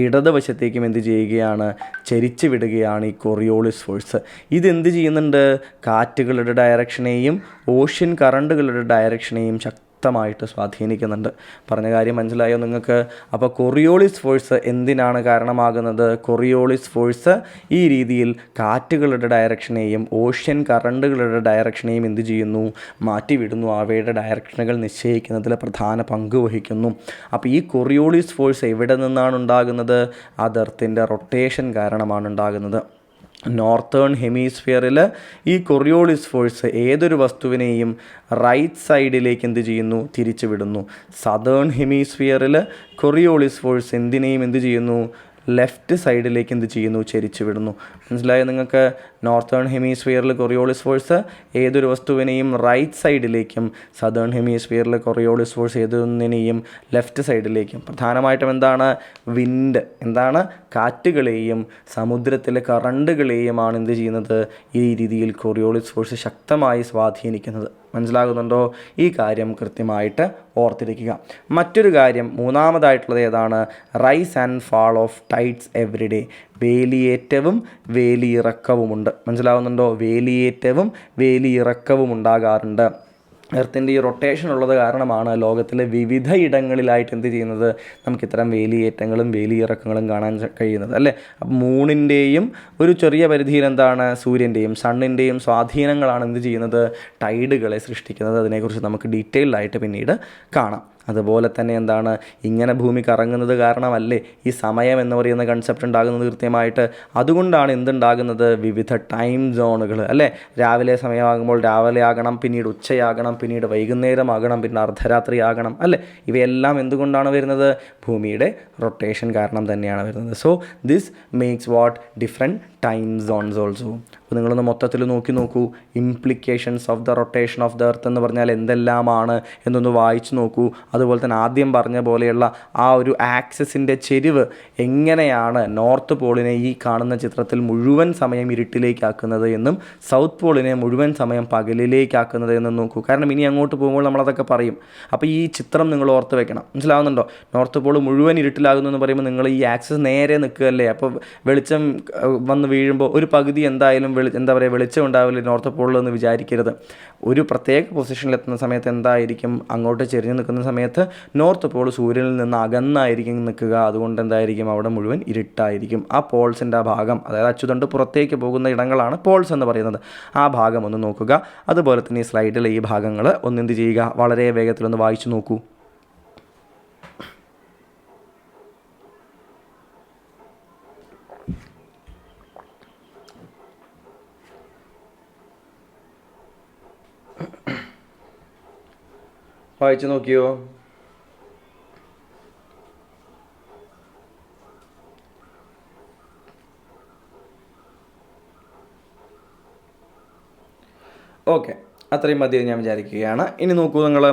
ഇടതുവശത്തേക്കും എന്ത് ചെയ്യുകയാണ്? ചരിച്ചു വിടുകയാണ് ഈ കൊറിയോളിസ് ഫോഴ്സ്. ഇതെന്ത് ചെയ്യുന്നുണ്ട്? കാറ്റുകളുടെ ഡയറക്ഷനെയും ഓഷ്യൻ കറണ്ടുകളുടെ ഡയറക്ഷനെയും ശക്തമായിട്ട് സ്വാധീനിക്കുന്നുണ്ട്. പറഞ്ഞ കാര്യം മനസ്സിലായോ നിങ്ങൾക്ക്? അപ്പോൾ കൊറിയോളിസ് ഫോഴ്സ് എന്തിനാണ് കാരണമാകുന്നത്? കൊറിയോളിസ് ഫോഴ്സ് ഈ രീതിയിൽ കാറ്റുകളുടെ ഡയറക്ഷനെയും ഓഷ്യൻ കറണ്ടുകളുടെ ഡയറക്ഷനെയും എന്ത് ചെയ്യുന്നു? മാറ്റിവിടുന്നു. അവയുടെ ഡയറക്ഷനുകൾ നിശ്ചയിക്കുന്നതിൽ പ്രധാന പങ്ക് വഹിക്കുന്നു. അപ്പോൾ ഈ കൊറിയോളിസ് ഫോഴ്സ് എവിടെ നിന്നാണ് ഉണ്ടാകുന്നത്? അത് എർത്തിൻ്റെ റൊട്ടേഷൻ കാരണമാണ് ഉണ്ടാകുന്നത്. നോർത്തേൺ ഹെമിസ്ഫിയറിൽ ഈ കൊറിയോളിസ് ഫോഴ്സ് ഏതൊരു വസ്തുവിനെയും റൈറ്റ് സൈഡിലേക്ക് എന്ത് ചെയ്യുന്നു? തിരിച്ചു വിടുന്നു. സദേൺ ഹെമിസ്ഫിയറിൽ കൊറിയോളിസ് ഫോഴ്സ് എന്തിനേയും എന്ത് ചെയ്യുന്നു? ലെഫ്റ്റ് സൈഡിലേക്ക് എന്ത് ചെയ്യുന്നു? ചരിച്ചു വിടുന്നു. മനസ്സിലായോ നിങ്ങൾക്ക്? നോർത്തേൺ ഹെമിസ്ഫിയറിൽ കൊറിയോളിസ് ഫോഴ്സ് ഏതൊരു വസ്തുവിനെയും റൈറ്റ് സൈഡിലേക്കും, സദേൺ ഹെമിസ്ഫിയറിൽ കൊറിയോളിസ് ഫോഴ്സ് ഏതൊന്നിനെയും ലെഫ്റ്റ് സൈഡിലേക്കും. പ്രധാനമായിട്ടും എന്താണ്? വിൻഡ്, എന്താണ്? കാറ്റുകളെയും സമുദ്രത്തിലെ കറണ്ടുകളെയുമാണ് എന്ത് ചെയ്യുന്നത്? ഈ രീതിയിൽ കൊറിയോളിസ് ഫോഴ്സ് ശക്തമായി സ്വാധീനിക്കുന്നത്. മനസ്സിലാകുന്നുണ്ടോ? ഈ കാര്യം കൃത്യമായിട്ട് ഓർത്തിരിക്കുക. മറ്റൊരു കാര്യം, മൂന്നാമതായിട്ടുള്ളത് ഏതാണ്? Rise and fall of tides everyday. വേലിയേറ്റവും വേലിയിറക്കവുമുണ്ട്. മനസ്സിലാവുന്നുണ്ടോ? വേലിയേറ്റവും വേലിയിറക്കവും ഉണ്ടാകാറുണ്ട്. എർത്തിൻ്റെ ഈ റൊട്ടേഷൻ ഉള്ളത് കാരണമാണ് ലോകത്തിലെ വിവിധ ഇടങ്ങളിലായിട്ട് എന്ത് ചെയ്യുന്നത്? നമുക്കിത്തരം വേലിയേറ്റങ്ങളും വേലിയിറക്കങ്ങളും കാണാൻ കഴിയുന്നത് അല്ലേ? അപ്പം മൂണിൻ്റെയും ഒരു ചെറിയ പരിധിയിൽ എന്താണ്? സൂര്യൻ്റെയും സണ്ണിൻ്റെയും സ്വാധീനങ്ങളാണ് എന്ത് ചെയ്യുന്നത്? ടൈഡുകളെ സൃഷ്ടിക്കുന്നത്. അതിനെക്കുറിച്ച് നമുക്ക് ഡീറ്റെയിൽഡ് ആയിട്ട് പിന്നീട് കാണാം. അതുപോലെ തന്നെ എന്താണ്? ഇങ്ങനെ ഭൂമി കറങ്ങുന്നത് കാരണമല്ലേ ഈ സമയം എന്ന് പറയുന്ന കൺസെപ്റ്റ് ഉണ്ടാകുന്നത് കൃത്യമായിട്ട്? അതുകൊണ്ടാണ് എന്തുണ്ടാകുന്നത്? വിവിധ ടൈം സോണുകൾ അല്ലേ? രാവിലെ സമയമാകുമ്പോൾ രാവിലെ ആകണം, പിന്നീട് ഉച്ചയാകണം, പിന്നീട് വൈകുന്നേരമാകണം, പിന്നെ അർദ്ധരാത്രി ആകണം അല്ലേ? ഇവയെല്ലാം എന്തുകൊണ്ടാണ് വരുന്നത്? ഭൂമിയുടെ റൊട്ടേഷൻ കാരണം തന്നെയാണ് വരുന്നത്. So this makes what? Different time zones also. അപ്പോൾ നിങ്ങളൊന്ന് മൊത്തത്തിൽ നോക്കൂ. Implications of the rotation of the earth എന്ന് പറഞ്ഞാൽ എന്തെല്ലാമാണ് എന്നൊന്ന് വായിച്ചു നോക്കൂ. അതുപോലെ തന്നെ ആദ്യം പറഞ്ഞ പോലെയുള്ള ആ ഒരു ആക്സിസിൻ്റെ ചെരിവ് എങ്ങനെയാണ് നോർത്ത് പോളിനെ ഈ കാണുന്ന ചിത്രത്തിൽ മുഴുവൻ സമയം ഇരുട്ടിലേക്കാക്കുന്നത് എന്നും സൗത്ത് പോളിനെ മുഴുവൻ സമയം പകലിലേക്കാക്കുന്നത് എന്നും നോക്കൂ. കാരണം ഇനി അങ്ങോട്ട് പോകുമ്പോൾ നമ്മളതൊക്കെ പറയും. അപ്പോൾ ഈ ചിത്രം നിങ്ങൾ ഓർത്ത് വെക്കണം. മനസ്സിലാവുന്നുണ്ടോ? നോർത്ത് പോൾ മുഴുവൻ ഇരുട്ടിലാകുന്നു എന്ന് പറയുമ്പോൾ നിങ്ങൾ ഈ ആക്സിസ് നേരെ നിൽക്കുകയല്ലേ? അപ്പോൾ വെളിച്ചം വന്ന് വീഴുമ്പോൾ ഒരു പകുതി എന്തായാലും വെളിച്ചം ഉണ്ടാവില്ല നോർത്ത് പോളിൽ എന്ന് വിചാരിക്കരുത്. ഒരു പ്രത്യേക പൊസിഷനിലെത്തുന്ന സമയത്ത് എന്തായിരിക്കും? അങ്ങോട്ട് ചെരിഞ്ഞ് നിൽക്കുന്ന സമയത്ത് നോർത്ത് പോൾ സൂര്യനിൽ നിന്ന് അകന്നായിരിക്കും നിൽക്കുക. അതുകൊണ്ട് എന്തായിരിക്കും? അവിടെ മുഴുവൻ ഇരുട്ടായിരിക്കും. ആ പോൾസിൻ്റെ ആ ഭാഗം, അതായത് അച്ചുതണ്ട് പുറത്തേക്ക് പോകുന്ന ഇടങ്ങളാണ് പോൾസ് എന്ന് പറയുന്നത്. ആ ഭാഗം ഒന്ന് നോക്കുക. അതുപോലെ തന്നെ ഈ സ്ലൈഡിലെ ഈ ഭാഗങ്ങൾ ഒന്നെന്ത് ചെയ്യുക? വളരെ വേഗത്തിലൊന്ന് വായിച്ചു നോക്കൂ. വായിച്ചു നോക്കിയോ? ഓക്കെ. അത്രയും മതി ഞാൻ വിചാരിക്കുകയാണ്. ഇനി നോക്കൂ, നിങ്ങൾ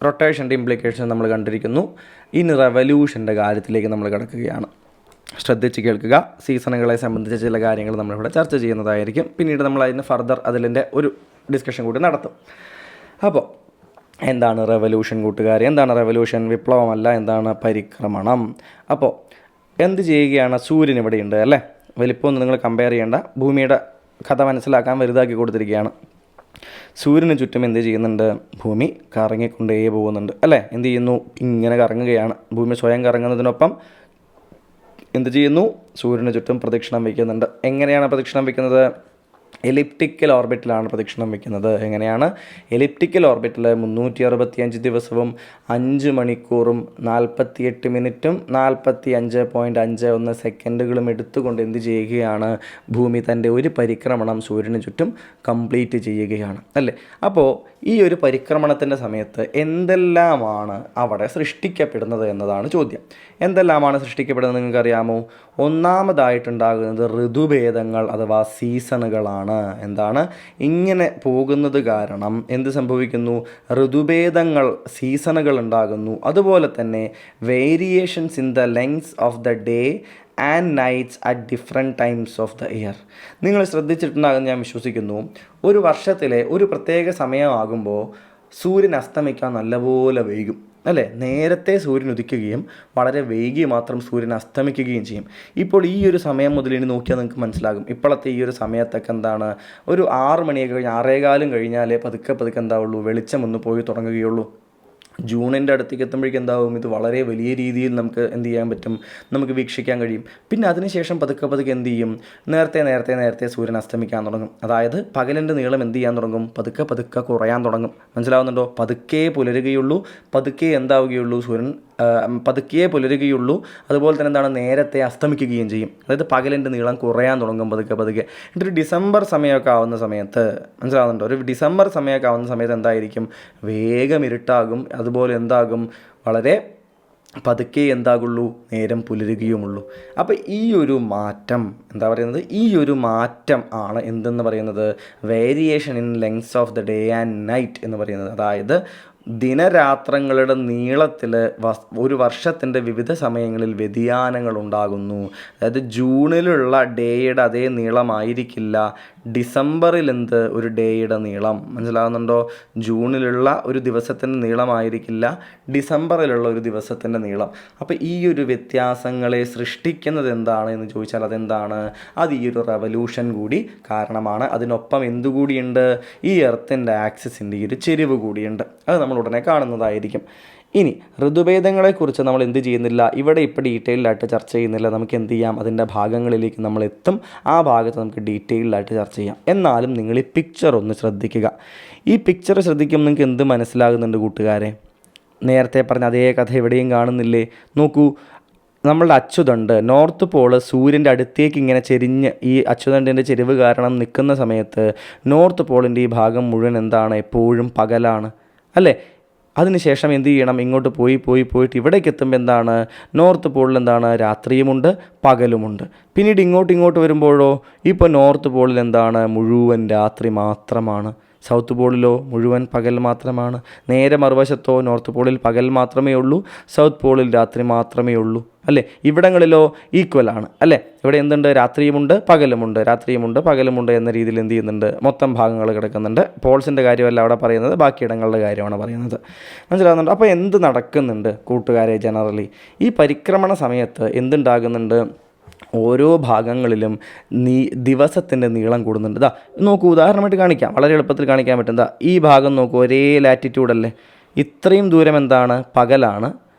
റൊട്ടേഷൻ്റെ ഇംപ്ലിക്കേഷൻ നമ്മൾ കണ്ടിരിക്കുന്നു. ഇനി റെവല്യൂഷൻ്റെ കാര്യത്തിലേക്ക് നമ്മൾ കിടക്കുകയാണ്. ശ്രദ്ധിച്ച് കേൾക്കുക. സീസണുകളെ സംബന്ധിച്ച ചില കാര്യങ്ങൾ നമ്മളിവിടെ ചർച്ച ചെയ്യുന്നതായിരിക്കും. പിന്നീട് നമ്മൾ അതിന് ഫർദർ അതിൻ്റെ ഒരു ഡിസ്കഷൻ കൂടി നടത്തും. അപ്പോൾ എന്താണ് റെവല്യൂഷൻ കൂട്ടുകാർ? എന്താണ് റെവല്യൂഷൻ? വിപ്ലവമല്ല, എന്താണ് പരിക്രമണം. അപ്പോൾ എന്ത് ചെയ്യുകയാണ്? സൂര്യൻ ഇവിടെയുണ്ട് അല്ലേ, വലിപ്പമൊന്നും നിങ്ങൾ കമ്പയർ ചെയ്യേണ്ട, ഭൂമിയുടെ കഥ മനസ്സിലാക്കാൻ വലുതാക്കി കൊടുത്തിരിക്കുകയാണ്. സൂര്യന് ചുറ്റും എന്ത് ചെയ്യുന്നുണ്ട്? ഭൂമി കറങ്ങിക്കൊണ്ടേ പോകുന്നുണ്ട് അല്ലേ. എന്ത് ചെയ്യുന്നു? ഇങ്ങനെ കറങ്ങുകയാണ്. ഭൂമി സ്വയം കറങ്ങുന്നതിനൊപ്പം എന്ത് ചെയ്യുന്നു? സൂര്യന് ചുറ്റും പ്രദക്ഷിണം വയ്ക്കുന്നുണ്ട്. എങ്ങനെയാണ് പ്രദക്ഷിണം വയ്ക്കുന്നത്? എലിപ്റ്റിക്കൽ ഓർബിറ്റിലാണ് പ്രദക്ഷിണം വയ്ക്കുന്നത്. എങ്ങനെയാണ്? എലിപ്റ്റിക്കൽ ഓർബിറ്റിൽ 365 ദിവസവും 5 മണിക്കൂറും 48 മിനിറ്റും 45.51 സെക്കൻഡുകളും എടുത്തുകൊണ്ട് എന്ത് ചെയ്യുകയാണ്? ഭൂമി തൻ്റെ ഒരു പരിക്രമണം സൂര്യന് ചുറ്റും കംപ്ലീറ്റ് ചെയ്യുകയാണ് അല്ലേ. അപ്പോൾ ഈ ഒരു പരിക്രമണത്തിൻ്റെ സമയത്ത് എന്തെല്ലാമാണ് അവിടെ സൃഷ്ടിക്കപ്പെടുന്നത് എന്നതാണ് ചോദ്യം. എന്തെല്ലാമാണ് സൃഷ്ടിക്കപ്പെടുന്നത് നിങ്ങൾക്കറിയാമോ? ഒന്നാമതായിട്ടുണ്ടാകുന്നത് ഋതുഭേദങ്ങൾ അഥവാ സീസണുകളാണ്. എന്താണ്? ഇങ്ങനെ പോകുന്നത് കാരണം എന്ത് സംഭവിക്കുന്നു? ഋതുഭേദങ്ങൾ, സീസണുകൾ ഉണ്ടാകുന്നു. അതുപോലെ തന്നെ variations in the lengths of the day and nights at different times of the year. നിങ്ങൾ ശ്രദ്ധിച്ചിട്ടുണ്ടാകുമെന്ന് ഞാൻ വിശ്വസിക്കുന്നു. ഒരു വർഷത്തിലെ ഒരു പ്രത്യേക സമയമാകുമ്പോൾ സൂര്യൻ അസ്തമിക്കാൻ നല്ലപോലെ വൈകും അല്ലേ. നേരത്തെ സൂര്യൻ ഉദിക്കുകയും വളരെ വൈകി മാത്രം സൂര്യൻ അസ്തമിക്കുകയും ചെയ്യും. ഇപ്പോൾ ഈ ഒരു സമയം മുതൽ ഇനി നോക്കിയാൽ നിങ്ങൾക്ക് മനസ്സിലാകും. ഇപ്പോഴത്തെ ഈ ഒരു സമയത്തൊക്കെ എന്താണ്, ഒരു 6 മണിയൊക്കെ കഴിഞ്ഞ് 6:15 കഴിഞ്ഞാലേ പതുക്കെ എന്താവുള്ളൂ, വെളിച്ചം ഒന്ന് പോയി തുടങ്ങുകയുള്ളൂ. ജൂണിൻ്റെ അടുത്തേക്ക് എത്തുമ്പോഴേക്കും എന്താവും, ഇത് വളരെ വലിയ രീതിയിൽ നമുക്ക് എന്ത് ചെയ്യാൻ പറ്റും, നമുക്ക് വീക്ഷിക്കാൻ കഴിയും. പിന്നെ അതിനുശേഷം പതുക്കെ എന്ത് ചെയ്യും, നേരത്തെ സൂര്യൻ അസ്തമിക്കാൻ തുടങ്ങും. അതായത് പകലിൻ്റെ നീളം എന്ത് ചെയ്യാൻ തുടങ്ങും, പതുക്കെ കുറയാൻ തുടങ്ങും. മനസ്സിലാവുന്നുണ്ടോ? പതുക്കെ പുലരുകയുള്ളൂ, പതുക്കെ എന്താവുകയുള്ളൂ, സൂര്യൻ പതുക്കെ പുലരുകയുള്ളൂ. അതുപോലെ തന്നെ എന്താണ്, നേരത്തെ അസ്തമിക്കുകയും ചെയ്യും. അതായത് പകലിൻ്റെ നീളം കുറയാൻ തുടങ്ങും പതുക്കെ. എന്നിട്ടൊരു ഡിസംബർ സമയമൊക്കെ ആവുന്ന സമയത്ത്, മനസ്സിലാവുന്നുണ്ടോ, ഒരു ഡിസംബർ സമയമൊക്കെ ആവുന്ന സമയത്ത് എന്തായിരിക്കും, വേഗം ഇരുട്ടാകും. അതുപോലെ എന്താകും, വളരെ പതുക്കെ എന്താകുള്ളൂ, നേരം പുലരുകയുമുള്ളൂ. അപ്പോൾ ഈ ഒരു മാറ്റം എന്താ പറയുന്നത്, ഈ ഒരു മാറ്റം ആണ് എന്തെന്ന് പറയുന്നത്, variation in lengths of the day and night എന്ന് പറയുന്നത്. അതായത് ദിനരാത്രങ്ങളുടെ നീളത്തിൽ ഒരു വർഷത്തിൻ്റെ വിവിധ സമയങ്ങളിൽ വ്യതിയാനങ്ങൾ ഉണ്ടാകുന്നു. അതായത് ജൂണിലുള്ള ഡേയുടെ അതേ നീളമായിരിക്കില്ല ഡിസംബറിൽ ഒരു ഡേയുടെ നീളം. മനസ്സിലാകുന്നുണ്ടോ? ജൂണിലുള്ള ഒരു ദിവസത്തിൻ്റെ നീളമായിരിക്കില്ല ഡിസംബറിലുള്ള ഒരു ദിവസത്തിൻ്റെ നീളം. അപ്പോൾ ഈ ഒരു വ്യത്യാസങ്ങളെ സൃഷ്ടിക്കുന്നത് എന്താണ് എന്ന് ചോദിച്ചാൽ അതെന്താണ്, അത് ഈ ഒരു റെവല്യൂഷൻ കൂടി കാരണമാണ്. അതിനൊപ്പം എന്തുകൂടിയുണ്ട്, ഈ എർത്തിൻ്റെ ആക്സിസിൻ്റെ ഈ ഒരു ചെരിവ് കൂടിയുണ്ട്. അത് നമ്മൾ ഉടനെ കാണുന്നതായിരിക്കും. ഇനി ഋതുഭേദങ്ങളെക്കുറിച്ച് നമ്മൾ എന്ത് ചെയ്യുന്നില്ല, ഇവിടെ ഇപ്പോൾ ഡീറ്റെയിൽഡായിട്ട് ചർച്ച ചെയ്യുന്നില്ല. നമുക്ക് എന്ത് ചെയ്യാം, അതിൻ്റെ ഭാഗങ്ങളിലേക്ക് നമ്മൾ എത്തും. ആ ഭാഗത്ത് നമുക്ക് ഡീറ്റെയിൽഡായിട്ട് ചർച്ച ചെയ്യാം. എന്നാലും നിങ്ങൾ ഈ പിക്ചർ ഒന്ന് ശ്രദ്ധിക്കുക. ഈ പിക്ചർ ശ്രദ്ധിക്കുമ്പോൾ നിങ്ങൾക്ക് എന്ത് മനസ്സിലാകുന്നുണ്ട് കൂട്ടുകാരെ? നേരത്തെ പറഞ്ഞ അതേ കഥ എവിടെയും കാണുന്നില്ലേ? നോക്കൂ, നമ്മളുടെ അച്യുതണ്ട് നോർത്ത് പോള് സൂര്യൻ്റെ അടുത്തേക്ക് ഇങ്ങനെ ചെരിഞ്ഞ്, ഈ അച്യുതണ്ടിൻ്റെ ചെരിവ് കാരണം നിൽക്കുന്ന സമയത്ത് നോർത്ത് പോളിൻ്റെ ഈ ഭാഗം മുഴുവൻ എന്താണ്, എപ്പോഴും പകലാണ് അല്ലേ. അതിനുശേഷം എന്ത് ചെയ്യണം, ഇങ്ങോട്ട് പോയിട്ട് ഇവിടേക്ക് എത്തുമ്പോൾ എന്താണ്, നോർത്ത് പോളിൽ എന്താണ്, രാത്രിയുമുണ്ട് പകലുമുണ്ട്. പിന്നീട് ഇങ്ങോട്ട് വരുമ്പോഴോ, ഇപ്പോൾ നോർത്ത് പോളിൽ എന്താണ്, മുഴുവൻ രാത്രി മാത്രമാണ്. സൗത്ത് പോളിലോ മുഴുവൻ പകൽ മാത്രമാണ്. നേരെ മറുവശത്തോ നോർത്ത് പോളിൽ പകൽ മാത്രമേ ഉള്ളൂ, സൗത്ത് പോളിൽ രാത്രി മാത്രമേ ഉള്ളൂ അല്ലേ. ഇവിടങ്ങളിലോ ഈക്വലാണ് അല്ലേ. ഇവിടെ എന്തുണ്ട്, രാത്രിയുമുണ്ട് പകലുമുണ്ട് എന്ന രീതിയിൽ എന്ത് ചെയ്യുന്നുണ്ട്, മൊത്തം ഭാഗങ്ങൾ കിടക്കുന്നുണ്ട്. പോൾസിൻ്റെ കാര്യമല്ല അവിടെ പറയുന്നത്, ബാക്കിയിടങ്ങളുടെ കാര്യമാണ് പറയുന്നത്. മനസ്സിലാകുന്നുണ്ട്? അപ്പോൾ എന്ത് നടക്കുന്നുണ്ട് കൂട്ടുകാരെ, ജനറലി ഈ പരിക്രമണ സമയത്ത് എന്തുണ്ടാകുന്നുണ്ട്, ഓരോ ഭാഗങ്ങളിലും ദിവസത്തിൻ്റെ നീളം കൂടുന്നുണ്ട്. ഇതാ നോക്കൂ, ഉദാഹരണമായിട്ട് കാണിക്കാം, വളരെ എളുപ്പത്തിൽ കാണിക്കാൻ പറ്റും. ഇതാ ഈ ഭാഗം നോക്കൂ, ഒരേ ലാറ്റിറ്റ്യൂഡല്ലേ. ഇത്രയും ദൂരം എന്താണ്, പകലാണ്.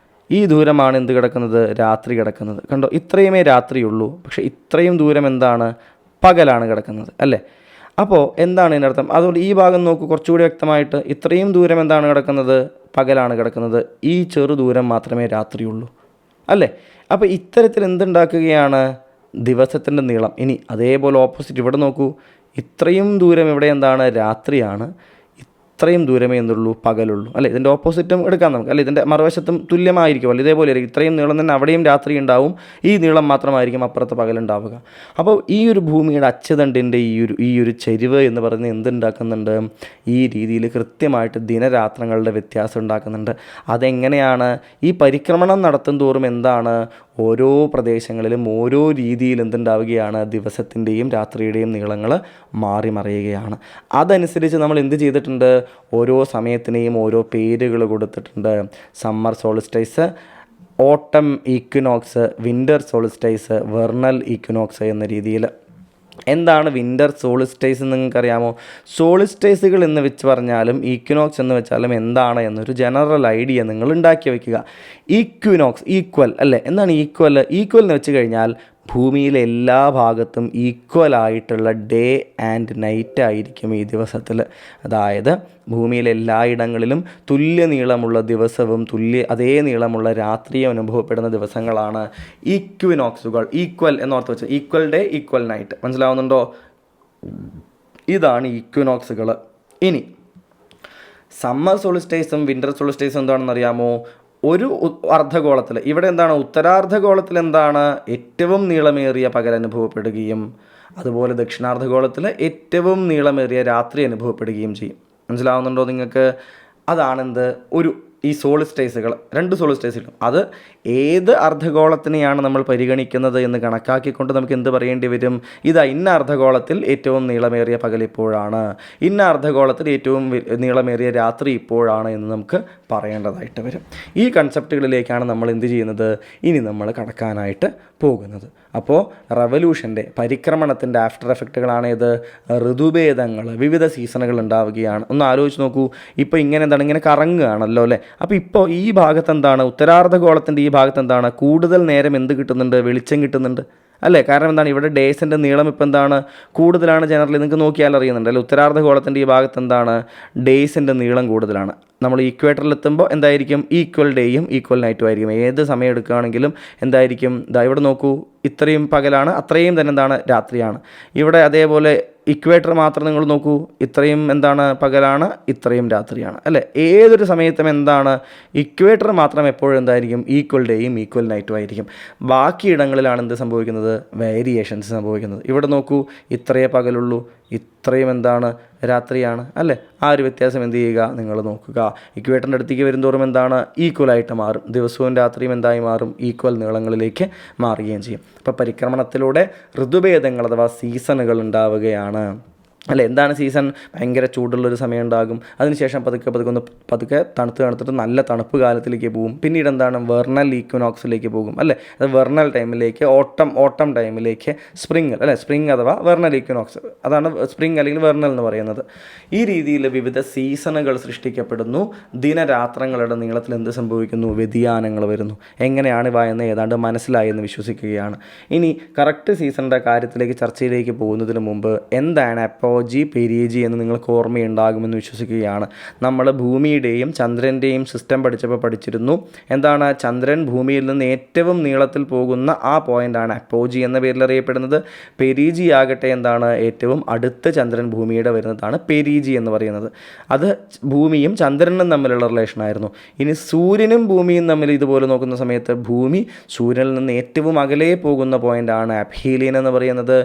ഈ ദൂരമാണ് എന്ത് കിടക്കുന്നത്, രാത്രി കിടക്കുന്നത്. കണ്ടോ, ഇത്രയുമേ രാത്രിയുള്ളൂ, പക്ഷേ ഇത്രയും ദൂരം എന്താണ്, പകലാണ് കിടക്കുന്നത് അല്ലേ. അപ്പോൾ എന്താണ് ഇതിൻ്റെ അർത്ഥം? അതുകൊണ്ട് ഈ ഭാഗം നോക്കൂ കുറച്ചുകൂടി വ്യക്തമായിട്ട്, ഇത്രയും ദൂരം എന്താണ് കിടക്കുന്നത്, പകലാണ് കിടക്കുന്നത്. ഈ ചെറു ദൂരം മാത്രമേ രാത്രിയുള്ളൂ അല്ലേ. അപ്പോൾ ഇത്തരത്തിൽ എന്തുണ്ടാക്കുകയാണ്, ദിവസത്തിൻ്റെ നീളം. ഇനി അതേപോലെ ഓപ്പോസിറ്റ് ഇവിടെ നോക്കൂ, ഇത്രയും ദൂരം ഇവിടെ എന്താണ്, രാത്രിയാണ്. അത്രയും ദൂരമേ എന്തുള്ളൂ പകലുള്ളൂ അല്ലേ. ഇതിൻ്റെ ഓപ്പോസിറ്റും എടുക്കാം നമുക്ക് അല്ലേ. ഇതിൻ്റെ മറുവശത്തും തുല്യമായിരിക്കും ഇതേപോലെ ആയിരിക്കും. ഇത്രയും നീളം തന്നെ അവിടെയും രാത്രി ഉണ്ടാവും, ഈ നീളം മാത്രമായിരിക്കും അപ്പുറത്ത് പകലുണ്ടാവുക. അപ്പോൾ ഈ ഒരു ഭൂമിയുടെ അച്ചുതണ്ടിൻ്റെ ഈ ഒരു ചെരിവ് എന്ന് പറയുന്നത് എന്തുണ്ടാക്കുന്നുണ്ട്, ഈ രീതിയിൽ കൃത്യമായിട്ട് ദിനരാത്രങ്ങളുടെ വ്യത്യാസം ഉണ്ടാക്കുന്നുണ്ട്. അതെങ്ങനെയാണ്? ഈ പരിക്രമണം നടത്തും തോറും എന്താണ്, ഓരോ പ്രദേശങ്ങളിലും ഓരോ രീതിയിൽ എന്തുണ്ടാവുകയാണ്, ദിവസത്തിൻ്റെയും രാത്രിയുടെയും നീളങ്ങൾ മാറി മറിയുകയാണ്. അതനുസരിച്ച് നമ്മൾ എന്ത് ചെയ്തിട്ടുണ്ട്, ഓരോ സമയത്തിനെയും ഓരോ പേരുകൾ കൊടുത്തിട്ടുണ്ട്. സമ്മർ സോളിസ്റ്റൈസ്, ഓട്ടം ഈക്വിനോക്സ്, വിൻ്റർ സോളിസ്റ്റൈസ്, വെർണൽ ഈക്വിനോക്സ് എന്ന രീതിയിൽ. എന്താണ് വിൻ്റർ സോളിസ്റ്റൈസ് എന്ന് നിങ്ങൾക്കറിയാമോ? സോളിസ്റ്റൈസുകൾ എന്ന് വെച്ച് പറഞ്ഞാലും ഈക്വിനോക്സ് എന്ന് വെച്ചാലും എന്താണ് എന്നൊരു ജനറൽ ഐഡിയ നിങ്ങൾ ഉണ്ടാക്കി വയ്ക്കുക. ഈക്വിനോക്സ് ഈക്വൽ അല്ലേ. എന്താണ് ഈക്വൽ? ഈക്വൽ എന്ന് വെച്ച് കഴിഞ്ഞാൽ ഭൂമിയിലെ എല്ലാ ഭാഗത്തും ഈക്വലായിട്ടുള്ള ഡേ ആൻഡ് നൈറ്റ് ആയിരിക്കും ഈ ദിവസത്തിൽ. അതായത് ഭൂമിയിലെ എല്ലായിടങ്ങളിലും തുല്യ നീളമുള്ള ദിവസവും അതേ നീളമുള്ള രാത്രിയും അനുഭവപ്പെടുന്ന ദിവസങ്ങളാണ് ഈക്വിനോക്സുകൾ. ഈക്വൽ എന്നോർത്ത് വെച്ചാൽ ഈക്വൽ ഡേ ഈക്വൽ നൈറ്റ്. മനസ്സിലാവുന്നുണ്ടോ? ഇതാണ് ഈക്വിനോക്സുകൾ. ഇനി സമ്മർ സോളിസ്റ്റൈസും വിൻ്റർ സോളിസ്റ്റൈസും എന്താണെന്ന് അറിയാമോ? ഒരു അർദ്ധഗോളത്തിൽ, ഇവിടെ എന്താണ്, ഉത്തരാർദ്ധഗോളത്തിൽ എന്താണ് ഏറ്റവും നീളമേറിയ പകൽ അനുഭവപ്പെടുകയും അതുപോലെ ദക്ഷിണാർദ്ധഗോളത്തിൽ ഏറ്റവും നീളമേറിയ രാത്രി അനുഭവപ്പെടുകയും ചെയ്യും. മനസ്സിലാവുന്നുണ്ടോ നിങ്ങൾക്ക്? അതാണെന്ത്, ഈ സോളിസ്റ്റൈസുകൾ, 2 സോളിസ്റ്റൈസുകളും. അത് ഏത് അർദ്ധഗോളത്തിനെയാണ് നമ്മൾ പരിഗണിക്കുന്നത് എന്ന് കണക്കാക്കിക്കൊണ്ട് നമുക്ക് എന്ത് പറയേണ്ടി വരും, ഇന്ന അർദ്ധഗോളത്തിൽ ഏറ്റവും നീളമേറിയ പകൽ ഇപ്പോഴാണ്, ഇന്ന അർദ്ധഗോളത്തിൽ ഏറ്റവും നീളമേറിയ രാത്രി ഇപ്പോഴാണ് എന്ന് നമുക്ക് പറയേണ്ടതായിട്ട് വരും. ഈ കൺസെപ്റ്റുകളിലേക്കാണ് നമ്മൾ എന്ത് ചെയ്യുന്നത്, ഇനി നമ്മൾ കടക്കാനായിട്ട് പോകുന്നത്. അപ്പോൾ റവല്യൂഷൻ്റെ പരിക്രമണത്തിൻ്റെ ആഫ്റ്റർ എഫക്റ്റുകളാണ് ഇത്, ഋതുഭേദങ്ങൾ, വിവിധ സീസണുകൾ ഉണ്ടാവുകയാണ്. ഒന്ന് ആലോചിച്ച് നോക്കൂ. ഇപ്പോൾ ഇങ്ങനെ കറങ്ങുകയാണല്ലോ അല്ലേ. അപ്പോൾ ഇപ്പോൾ ഈ ഭാഗത്ത് എന്താണ്, ഉത്തരാർദ്ധഗോളത്തിൻ്റെ ഈ ഭാഗത്ത് എന്താണ്, കൂടുതൽ നേരം എന്ത് കിട്ടുന്നുണ്ട്, വെളിച്ചം കിട്ടുന്നുണ്ട് അല്ലേ. കാരണം എന്താണ്, ഇവിടെ ഡേയ്സിൻ്റെ നീളം ഇപ്പോൾ എന്താണ്, കൂടുതലാണ്. ജനറലി നിങ്ങൾക്ക് നോക്കിയാൽ അറിയുന്നുണ്ട് അല്ലേ. ഉത്തരാർദ്ധഗോളത്തിൻ്റെ ഈ ഭാഗത്ത് എന്താണ്, ഡേയ്സിൻ്റെ നീളം കൂടുതലാണ്. നമ്മൾ ഈക്വേറ്ററിൽ എത്തുമ്പോൾ എന്തായിരിക്കും, ഈക്വൽ ഡേയും ഈക്വൽ നൈറ്റും ആയിരിക്കും. ഏത് സമയം എടുക്കുകയാണെങ്കിലും എന്തായിരിക്കും, ഇവിടെ നോക്കൂ, ഇത്രയും പകലാണ്, അത്രയും തന്നെ എന്താണ്, രാത്രിയാണ്. ഇവിടെ അതേപോലെ ഇക്വേറ്റർ മാത്രം നിങ്ങൾ നോക്കൂ, ഇത്രയും എന്താണ്, പകലാണ്, ഇത്രയും രാത്രിയാണ് അല്ലേ. ഏതൊരു സമയത്തും എന്താണ്, ഇക്വേറ്റർ മാത്രം എപ്പോഴും എന്തായിരിക്കും, ഈക്വൽ ഡേയും ഈക്വൽ നൈറ്റും ആയിരിക്കും. ബാക്കി ഇടങ്ങളിലാണ് എന്ത് സംഭവിക്കുന്നത്, വേരിയേഷൻസ് സംഭവിക്കുന്നത്. ഇവിടെ നോക്കൂ, ഇത്രയേ പകലുള്ളൂ, ഇത്രയും എന്താണ്, രാത്രിയാണ് അല്ലേ. ആ ഒരു വ്യത്യാസം എന്ത് ചെയ്യുക, നിങ്ങൾ നോക്കുക. ഇക്വേറ്ററിൻ്റെ അടുത്തേക്ക് വരുന്തോറും എന്താണ്, ഈക്വലായിട്ട് മാറും. ദിവസവും രാത്രിയും എന്തായി മാറും, ഈക്വൽ നീളങ്ങളിലേക്ക് മാറുകയും ചെയ്യും. അപ്പോൾ പരിക്രമണത്തിലൂടെ ഋതുഭേദങ്ങൾ അഥവാ സീസണുകൾ ഉണ്ടാവുകയാണ് അല്ലേ. എന്താണ് സീസൺ? ഭയങ്കര ചൂടുള്ളൊരു സമയം ഉണ്ടാകും. അതിനുശേഷം പതുക്കെ തണുത്തിട്ട് നല്ല തണുപ്പ് കാലത്തിലേക്ക് പോകും. പിന്നീട് എന്താണ്, വെർണൽ ഈക്വിനോക്സിലേക്ക് പോകും അല്ലേ. അത് വെർണൽ ടൈമിലേക്ക്, ഓട്ടം ടൈമിലേക്ക്, സ്പ്രിങ് അല്ലേ, സ്പ്രിങ് അഥവാ വെർണൽ ഈക്വിനോക്സ്, അതാണ് സ്പ്രിങ് അല്ലെങ്കിൽ വെർണൽ എന്ന് പറയുന്നത്. ഈ രീതിയിൽ വിവിധ സീസണുകൾ സൃഷ്ടിക്കപ്പെടുന്നു. ദിനരാത്രങ്ങളുടെ നീളത്തിൽ എന്ത് സംഭവിക്കുന്നു, വ്യതിയാനങ്ങൾ വരുന്നു. എങ്ങനെയാണ് ഇവ എന്ന് ഏതാണ്ട് മനസ്സിലായി എന്ന് വിശ്വസിക്കുകയാണ്. ഇനി കറക്റ്റ് സീസണിൻ്റെ കാര്യത്തിലേക്ക്, ചർച്ചയിലേക്ക് പോകുന്നതിന് മുമ്പ് എന്താണ് അപ്പോജി, പെരിജി എന്ന് നിങ്ങൾക്ക് ഓർമ്മയുണ്ടാകുമെന്ന് വിശ്വസിക്കുകയാണ്. നമ്മൾ ഭൂമിയുടെയും ചന്ദ്രൻ്റെയും സിസ്റ്റം പഠിച്ചിരുന്നു. എന്താണ്, ചന്ദ്രൻ ഭൂമിയിൽ നിന്ന് ഏറ്റവും നീളത്തിൽ പോകുന്ന ആ പോയിൻ്റാണ് അപ്പോജി എന്ന പേരിൽ അറിയപ്പെടുന്നത്. പെരിജി ആകട്ടെ എന്താണ്, ഏറ്റവും അടുത്ത് ചന്ദ്രൻ ഭൂമിയുടെ വരുന്നതാണ് പെരിജി എന്ന് പറയുന്നത്. അത് ഭൂമിയും ചന്ദ്രനും തമ്മിലുള്ള റിലേഷനായിരുന്നു. ഇനി സൂര്യനും ഭൂമിയും തമ്മിൽ ഇതുപോലെ നോക്കുന്ന സമയത്ത് ഭൂമി സൂര്യനിൽ നിന്ന് ഏറ്റവും അകലെ പോകുന്ന പോയിൻ്റാണ് അപ്ഹീലിയൻ എന്ന് പറയുന്നത്.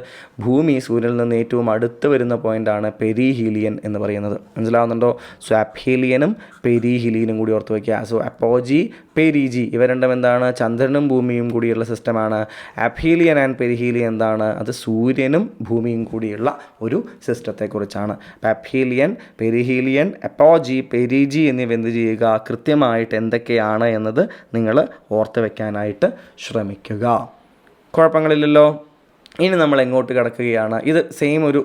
ഭൂമി സൂര്യനിൽ നിന്ന് ഏറ്റവും അടുത്ത് വരുന്ന പോയിൻ്റാണ് പെരിഹീലിയൻ എന്ന് പറയുന്നത്. മനസ്സിലാവുന്നുണ്ടോ? സോ അപ്ഹീലിയനും പെരിഹീലിയനും കൂടി ഓർത്ത് വയ്ക്കുക. സോ അപ്പോജി, പെരിജി ഇവ രണ്ടും എന്താണ്, ചന്ദ്രനും ഭൂമിയും കൂടിയുള്ള സിസ്റ്റമാണ്. അപ്ഹീലിയൻ ആൻഡ് പെരിഹീലിയൻ എന്താണ്, അത് സൂര്യനും ഭൂമിയും കൂടിയുള്ള ഒരു സിസ്റ്റത്തെക്കുറിച്ചാണ്. അപ്പോൾ അപ്ഹീലിയൻ, പെരിഹീലിയൻ, അപ്പോജി, പെരിജി എന്നിവ എന്ത് ചെയ്യുക, കൃത്യമായിട്ട് എന്തൊക്കെയാണ് എന്നത് നിങ്ങൾ ഓർത്ത് വയ്ക്കാനായിട്ട് ശ്രമിക്കുക. കുഴപ്പങ്ങളില്ലല്ലോ. ഇനി നമ്മൾ എങ്ങോട്ട് കിടക്കുകയാണ്, ഇത് സെയിം ഒരു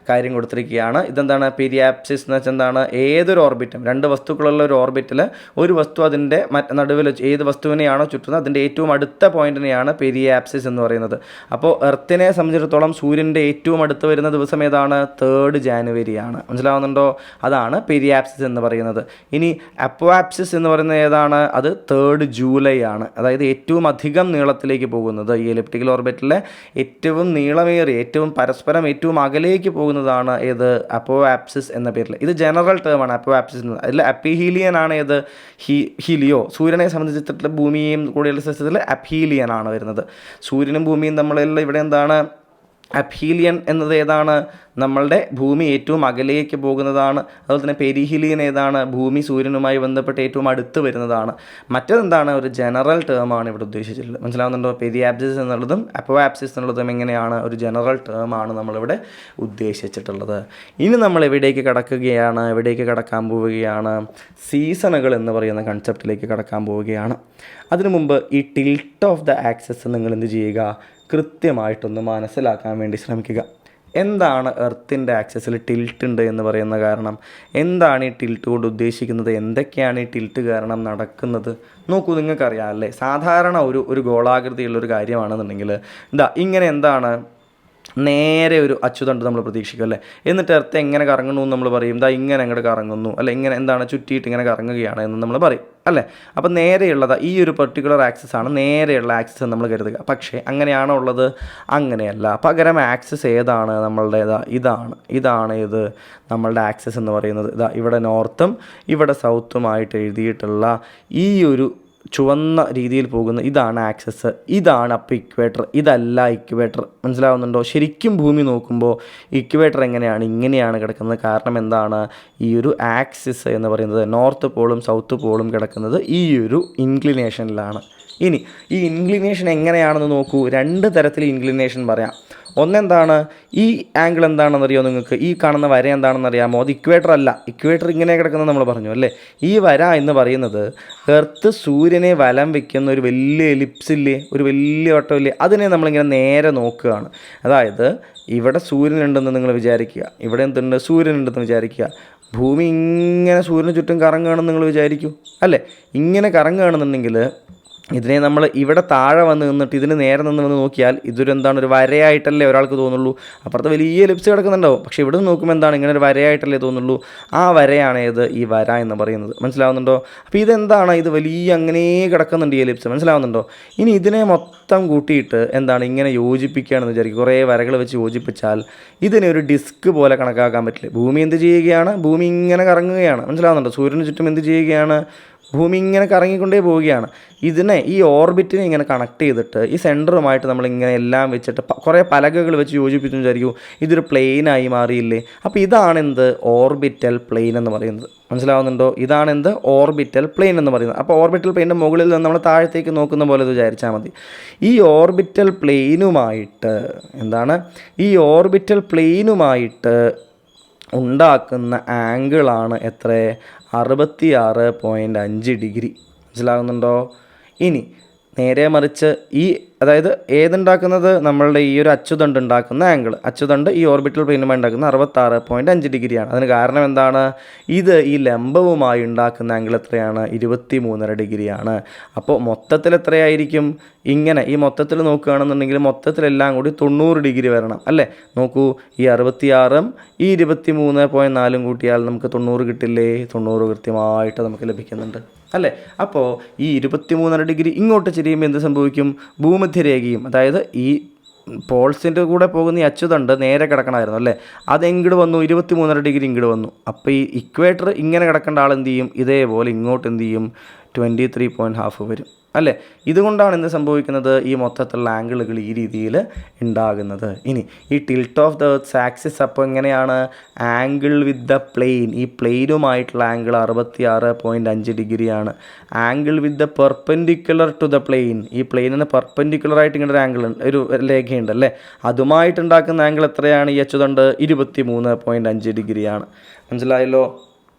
കാര്യം കൊടുത്തിരിക്കുകയാണ്. ഇതെന്താണ്, പെരിയാപ്സിസ് എന്ന് വെച്ചാൽ എന്താണ്, ഏതൊരു ഓർബിറ്റും, 2 വസ്തുക്കളുള്ള ഒരു ഓർബിറ്റിൽ ഒരു വസ്തു അതിൻ്റെ നടുവിൽ ഏത് വസ്തുവിനെയാണോ ചുറ്റുന്നത് അതിൻ്റെ ഏറ്റവും അടുത്ത പോയിന്റിനെയാണ് പെരിയാപ്സിസ് എന്ന് പറയുന്നത്. അപ്പോൾ എർത്തിനെ സംബന്ധിച്ചിടത്തോളം സൂര്യൻ്റെ ഏറ്റവും അടുത്ത് വരുന്ന ദിവസം ഏതാണ്, 3 ജാനുവരിയാണ്. മനസ്സിലാവുന്നുണ്ടോ? അതാണ് പെരിയാപ്സിസ് എന്ന് പറയുന്നത്. ഇനി അപ്പോആപ്സിസ് എന്ന് പറയുന്നത് ഏതാണ്, അത് 3 ജൂലൈ ആണ്. അതായത് ഏറ്റവും അധികം നീളത്തിലേക്ക് പോകുന്നത് ഈ എലിപ്റ്റിക്കൽ ഓർബിറ്റിലെ ഏറ്റവും നീളമേറിയ, ഏറ്റവും പരസ്പരം ഏറ്റവും അകലേക്ക് പോകുന്നതാണ് ഏത്? അപ്പോആപ്സിസ് എന്ന പേരിൽ. ഇത് ജനറൽ ടേമാണ് അപ്പോആപ്സിസ് എന്നത്. അതിൽ അപ്പിഹീലിയൻ ആണ് ഏത്? ഹീലിയോ. സൂര്യനെ സംബന്ധിച്ചിട്ടുള്ള ഭൂമിയെയും കൂടെയുള്ള സിസ്റ്റത്തിൽ അപ്ഹീലിയൻ ആണ് വരുന്നത്. സൂര്യനും ഭൂമിയും തമ്മിലുള്ള ഇവിടെ എന്താണ്? അപ്ഹീലിയൻ എന്നത് ഏതാണ്? നമ്മളുടെ ഭൂമി ഏറ്റവും അകലേക്ക് പോകുന്നതാണ്. അതുപോലെ തന്നെ പെരിഹീലിയൻ ഏതാണ്? ഭൂമി സൂര്യനുമായി ബന്ധപ്പെട്ട് ഏറ്റവും അടുത്ത് വരുന്നതാണ്. മറ്റേതെന്താണ്? ഒരു ജനറൽ ടേമാണ് ഇവിടെ ഉദ്ദേശിച്ചിട്ടുള്ളത്. മനസ്സിലാവുന്നുണ്ടോ? പെരിയാപ്സിസ് എന്നുള്ളതും അപ്പോആപ്സിസ് എന്നുള്ളതും എങ്ങനെയാണ്? ഒരു ജനറൽ ടേമാണ് നമ്മളിവിടെ ഉദ്ദേശിച്ചിട്ടുള്ളത്. ഇനി നമ്മൾ എവിടേക്ക് കടക്കുകയാണ്? എവിടേക്ക് കടക്കാൻ പോവുകയാണ്? സീസണുകൾ എന്ന് പറയുന്ന കൺസെപ്റ്റിലേക്ക് കടക്കാൻ പോവുകയാണ്. അതിനു മുമ്പ് ഈ ടിൽറ്റ് ഓഫ് ദ ആക്സിസ് നിങ്ങൾ എന്ത് ചെയ്യുക? കൃത്യമായിട്ടൊന്ന് മനസ്സിലാക്കാൻ വേണ്ടി ശ്രമിക്കുക. എന്താണ് എർത്തിൻ്റെ ആക്സിസിൽ ടിൽറ്റ് ഉണ്ട് എന്ന് പറയുന്ന കാരണം? എന്താണ് ഈ ടിൽറ്റ് കൊണ്ട് ഉദ്ദേശിക്കുന്നത്? എന്തൊക്കെയാണ് ഈ ടിൽറ്റ് കാരണം നടക്കുന്നത്? നോക്കൂ, നിങ്ങൾക്കറിയാം അല്ലേ, സാധാരണ ഒരു ഗോളാകൃതിയുള്ളൊരു കാര്യമാണെന്നുണ്ടെങ്കിൽ ഇങ്ങനെ എന്താണ്, നേരെ ഒരു അച്ചുതണ്ട് നമ്മൾ പ്രതീക്ഷിക്കും അല്ലേ. എന്നിട്ട് എർത്ത് എങ്ങനെ കറങ്ങുന്നു എന്ന് നമ്മൾ പറയും. ഇങ്ങനെ അങ്ങോട്ട് കറങ്ങുന്നു അല്ലെ, ഇങ്ങനെ എന്താണ് ചുറ്റിയിട്ട് ഇങ്ങനെ കറങ്ങുകയാണ് എന്ന് നമ്മൾ പറയും അല്ലേ. അപ്പം നേരെയുള്ളത് ഈ ഒരു പെർട്ടിക്കുലർ ആക്സിസ് ആണ് നേരെയുള്ള ആക്സിസ് എന്ന് നമ്മൾ കരുതുക. പക്ഷേ അങ്ങനെയാണോ ഉള്ളത്? അങ്ങനെയല്ല. പകരം ആക്സിസ് ഏതാണ്? നമ്മളുടെ ഇതാണ് ഇത് നമ്മളുടെ ആക്സിസ് എന്ന് പറയുന്നത്. ഇവിടെ നോർത്തും ഇവിടെ സൗത്തുമായിട്ട് എഴുതിയിട്ടുള്ള ഈ ഒരു ചുവന്ന രീതിയിൽ പോകുന്ന ഇതാണ് ആക്സസ്. ഇതാണ് അപ്പോൾ ഇക്വേറ്റർ. ഇതല്ല ഇക്വേറ്റർ. മനസ്സിലാവുന്നുണ്ടോ? ശരിക്കും ഭൂമി നോക്കുമ്പോൾ ഇക്വേറ്റർ ഇങ്ങനെയാണ് കിടക്കുന്നത്. കാരണം എന്താണ്? ഈ ഒരു ആക്സിസ് എന്ന് പറയുന്നത് നോർത്ത് പോളും സൗത്ത് പോളും കിടക്കുന്നത് ഈ ഒരു ഇൻക്ലിനേഷനിലാണ്. ഇനി ഈ ഇൻക്ലിനേഷൻ എങ്ങനെയാണെന്ന് നോക്കൂ. രണ്ട് തരത്തിൽ ഇൻക്ലിനേഷൻ പറയാം. ഒന്നെന്താണ്? ഈ ആംഗിൾ എന്താണെന്നറിയോ നിങ്ങൾക്ക്? ഈ കാണുന്ന വര എന്താണെന്നറിയാമോ? അത് ഇക്വേറ്റർ അല്ല. ഇക്വേറ്റർ ഇങ്ങനെ കിടക്കുന്നത് നമ്മൾ പറഞ്ഞു അല്ലേ. ഈ വര എന്ന് പറയുന്നത് എർത്ത് സൂര്യനെ വലം വയ്ക്കുന്ന ഒരു വലിയ എലിപ്സില്ലേ, ഒരു വലിയ വട്ടമില്ലേ, അതിനെ നമ്മളിങ്ങനെ നേരെ നോക്കുകയാണ്. അതായത് ഇവിടെ സൂര്യനുണ്ടെന്ന് നിങ്ങൾ വിചാരിക്കുക, ഇവിടെ എന്തുണ്ട്? സൂര്യനുണ്ടെന്ന് വിചാരിക്കുക. ഭൂമി ഇങ്ങനെ സൂര്യന് ചുറ്റും കറങ്ങുകയാണെന്ന് നിങ്ങൾ വിചാരിക്കൂ അല്ലേ. ഇങ്ങനെ കറങ്ങുകയാണെന്നുണ്ടെങ്കിൽ ഇതിനെ നമ്മൾ ഇവിടെ താഴെ വന്ന് നിന്നിട്ട് ഇതിന് നേരെ നിന്ന് നോക്കിയാൽ ഇതൊരു ഒരു വരയായിട്ടല്ലേ ഒരാൾക്ക് തോന്നുള്ളൂ. അപ്പുറത്ത് വലിയ എലിപ്സ് കിടക്കുന്നുണ്ടാവും. പക്ഷേ ഇവിടെ നിന്ന് നോക്കുമ്പോൾ എന്താണ്? ഇങ്ങനെ ഒരു വരയായിട്ടല്ലേ തോന്നുള്ളൂ. ആ വരയാണ് ഏത്? ഈ വര എന്ന് പറയുന്നത്. മനസ്സിലാവുന്നുണ്ടോ? അപ്പോൾ ഇതെന്താണ്? ഇത് വലിയ അങ്ങനെ കിടക്കുന്നുണ്ട് ഈ എലിപ്സ്. മനസ്സിലാവുന്നുണ്ടോ? ഇനി ഇതിനെ മൊത്തം കൂട്ടിയിട്ട് ഇങ്ങനെ യോജിപ്പിക്കുകയാണെന്ന് വിചാരിക്കും. കുറേ വരകൾ വെച്ച് യോജിപ്പിച്ചാൽ ഇതിനെ ഒരു ഡിസ്ക് പോലെ കണക്കാക്കാൻ പറ്റില്ല. ഭൂമി എന്ത് ചെയ്യുകയാണ്? ഭൂമി ഇങ്ങനെ കറങ്ങുകയാണ്. മനസ്സിലാവുന്നുണ്ടോ? സൂര്യന് ചുറ്റും എന്ത് ചെയ്യുകയാണ്? ഭൂമി ഇങ്ങനെ കറങ്ങിക്കൊണ്ടേ പോവുകയാണ്. ഈ ഓർബിറ്റിനെ ഇങ്ങനെ കണക്ട് ചെയ്തിട്ട് ഈ സെൻറ്ററുമായിട്ട് നമ്മളിങ്ങനെ എല്ലാം വെച്ചിട്ട് കുറേ പലകകൾ വെച്ച് യോജിപ്പിച്ചെന്ന് വിചാരിക്കും. ഇതൊരു പ്ലെയിനായി മാറിയില്ലേ. അപ്പോൾ ഇതാണെന്ത്? ഓർബിറ്റൽ പ്ലെയിൻ എന്ന് പറയുന്നത്. മനസ്സിലാവുന്നുണ്ടോ? ഇതാണെന്ത്? ഓർബിറ്റൽ പ്ലെയിൻ എന്ന് പറയുന്നത്. അപ്പോൾ ഓർബിറ്റൽ പ്ലെയിൻ്റെ മുകളിൽ നിന്ന് നമ്മൾ താഴത്തേക്ക് നോക്കുന്ന പോലെ ഇത് വിചാരിച്ചാൽ മതി. ഈ ഓർബിറ്റൽ പ്ലെയിനുമായിട്ട് ഈ ഓർബിറ്റൽ പ്ലെയിനുമായിട്ട് ഉണ്ടാക്കുന്ന ആംഗിളാണ് എത്ര? 66.5 ഡിഗ്രി. മനസ്സിലാകുന്നുണ്ടോ? ഇനി നേരെ മറിച്ച് അതായത് ഏതുണ്ടാക്കുന്നത്? നമ്മളുടെ ഈ ഒരു അച്ചുതണ്ട് ഉണ്ടാക്കുന്ന ആംഗിൾ, അച്ചുതണ്ട് ഈ ഓർബിറ്റൽ പ്ലെയിനുമായി ഉണ്ടാക്കുന്ന 66.5 ഡിഗ്രിയാണ്. അതിന് കാരണം എന്താണ്? ഇത് ഈ ലംബവുമായി ഉണ്ടാക്കുന്ന ആംഗിൾ എത്രയാണ്? 23.5 ഡിഗ്രിയാണ്. അപ്പോൾ മൊത്തത്തിൽ എത്രയായിരിക്കും? ഈ മൊത്തത്തിൽ നോക്കുകയാണെന്നുണ്ടെങ്കിൽ മൊത്തത്തിലെല്ലാം കൂടി 90 ഡിഗ്രി വരണം അല്ലേ. നോക്കൂ, ഈ 66ഉം ഈ 23.4 കൂട്ടിയാൽ നമുക്ക് 90 കിട്ടില്ലേ? 90 കൃത്യമായിട്ട് നമുക്ക് ലഭിക്കുന്നുണ്ട് അല്ലേ. അപ്പോൾ ഈ 23.5 ഡിഗ്രി ഇങ്ങോട്ട് ചെരിയുമ്പോൾ എന്ത് സംഭവിക്കും? ഭൂമധ്യരേഖയും അതായത് ഈ പോൾസിൻ്റെ കൂടെ പോകുന്ന ഈ അച്ചുതണ്ട് നേരെ കിടക്കണമായിരുന്നു അല്ലേ. അതെങ്ങോട്ട് വന്നു? 23.5 ഡിഗ്രി ഇങ്ങോട്ട് വന്നു. അപ്പോൾ ഈ ഇക്വേറ്റർ ഇങ്ങനെ കിടക്കേണ്ട ആൾ എന്ത് ചെയ്യും? ഇതേപോലെ ഇങ്ങോട്ട് എന്ത് ചെയ്യും? 23.5 വരും അല്ലേ. ഇതുകൊണ്ടാണ് എന്ത് സംഭവിക്കുന്നത്? ഈ മൊത്തത്തിലുള്ള ആംഗിളുകൾ ഈ രീതിയിൽ ഉണ്ടാകുന്നത്. ഇനി ഈ tilt of the earth's axis അപ്പോൾ എങ്ങനെയാണ്? ആംഗിൾ വിത്ത് ദ പ്ലെയിൻ, ഈ പ്ലെയിനുമായിട്ടുള്ള ആംഗിൾ 66.5 ഡിഗ്രിയാണ്. Angle with the perpendicular to the plane, ഈ പ്ലെയിനിന് പെർപെൻഡിക്കുലറായിട്ട് ഇങ്ങനെ ഒരു ആംഗിൾ ഉണ്ട്, ഒരു രേഖയുണ്ട് അല്ലേ. അതുമായിട്ടുണ്ടാക്കുന്ന ആംഗിൾ എത്രയാണ്? ഈ അച്ചുതണ്ട് 23.5 ഡിഗ്രിയാണ്. മനസ്സിലായല്ലോ?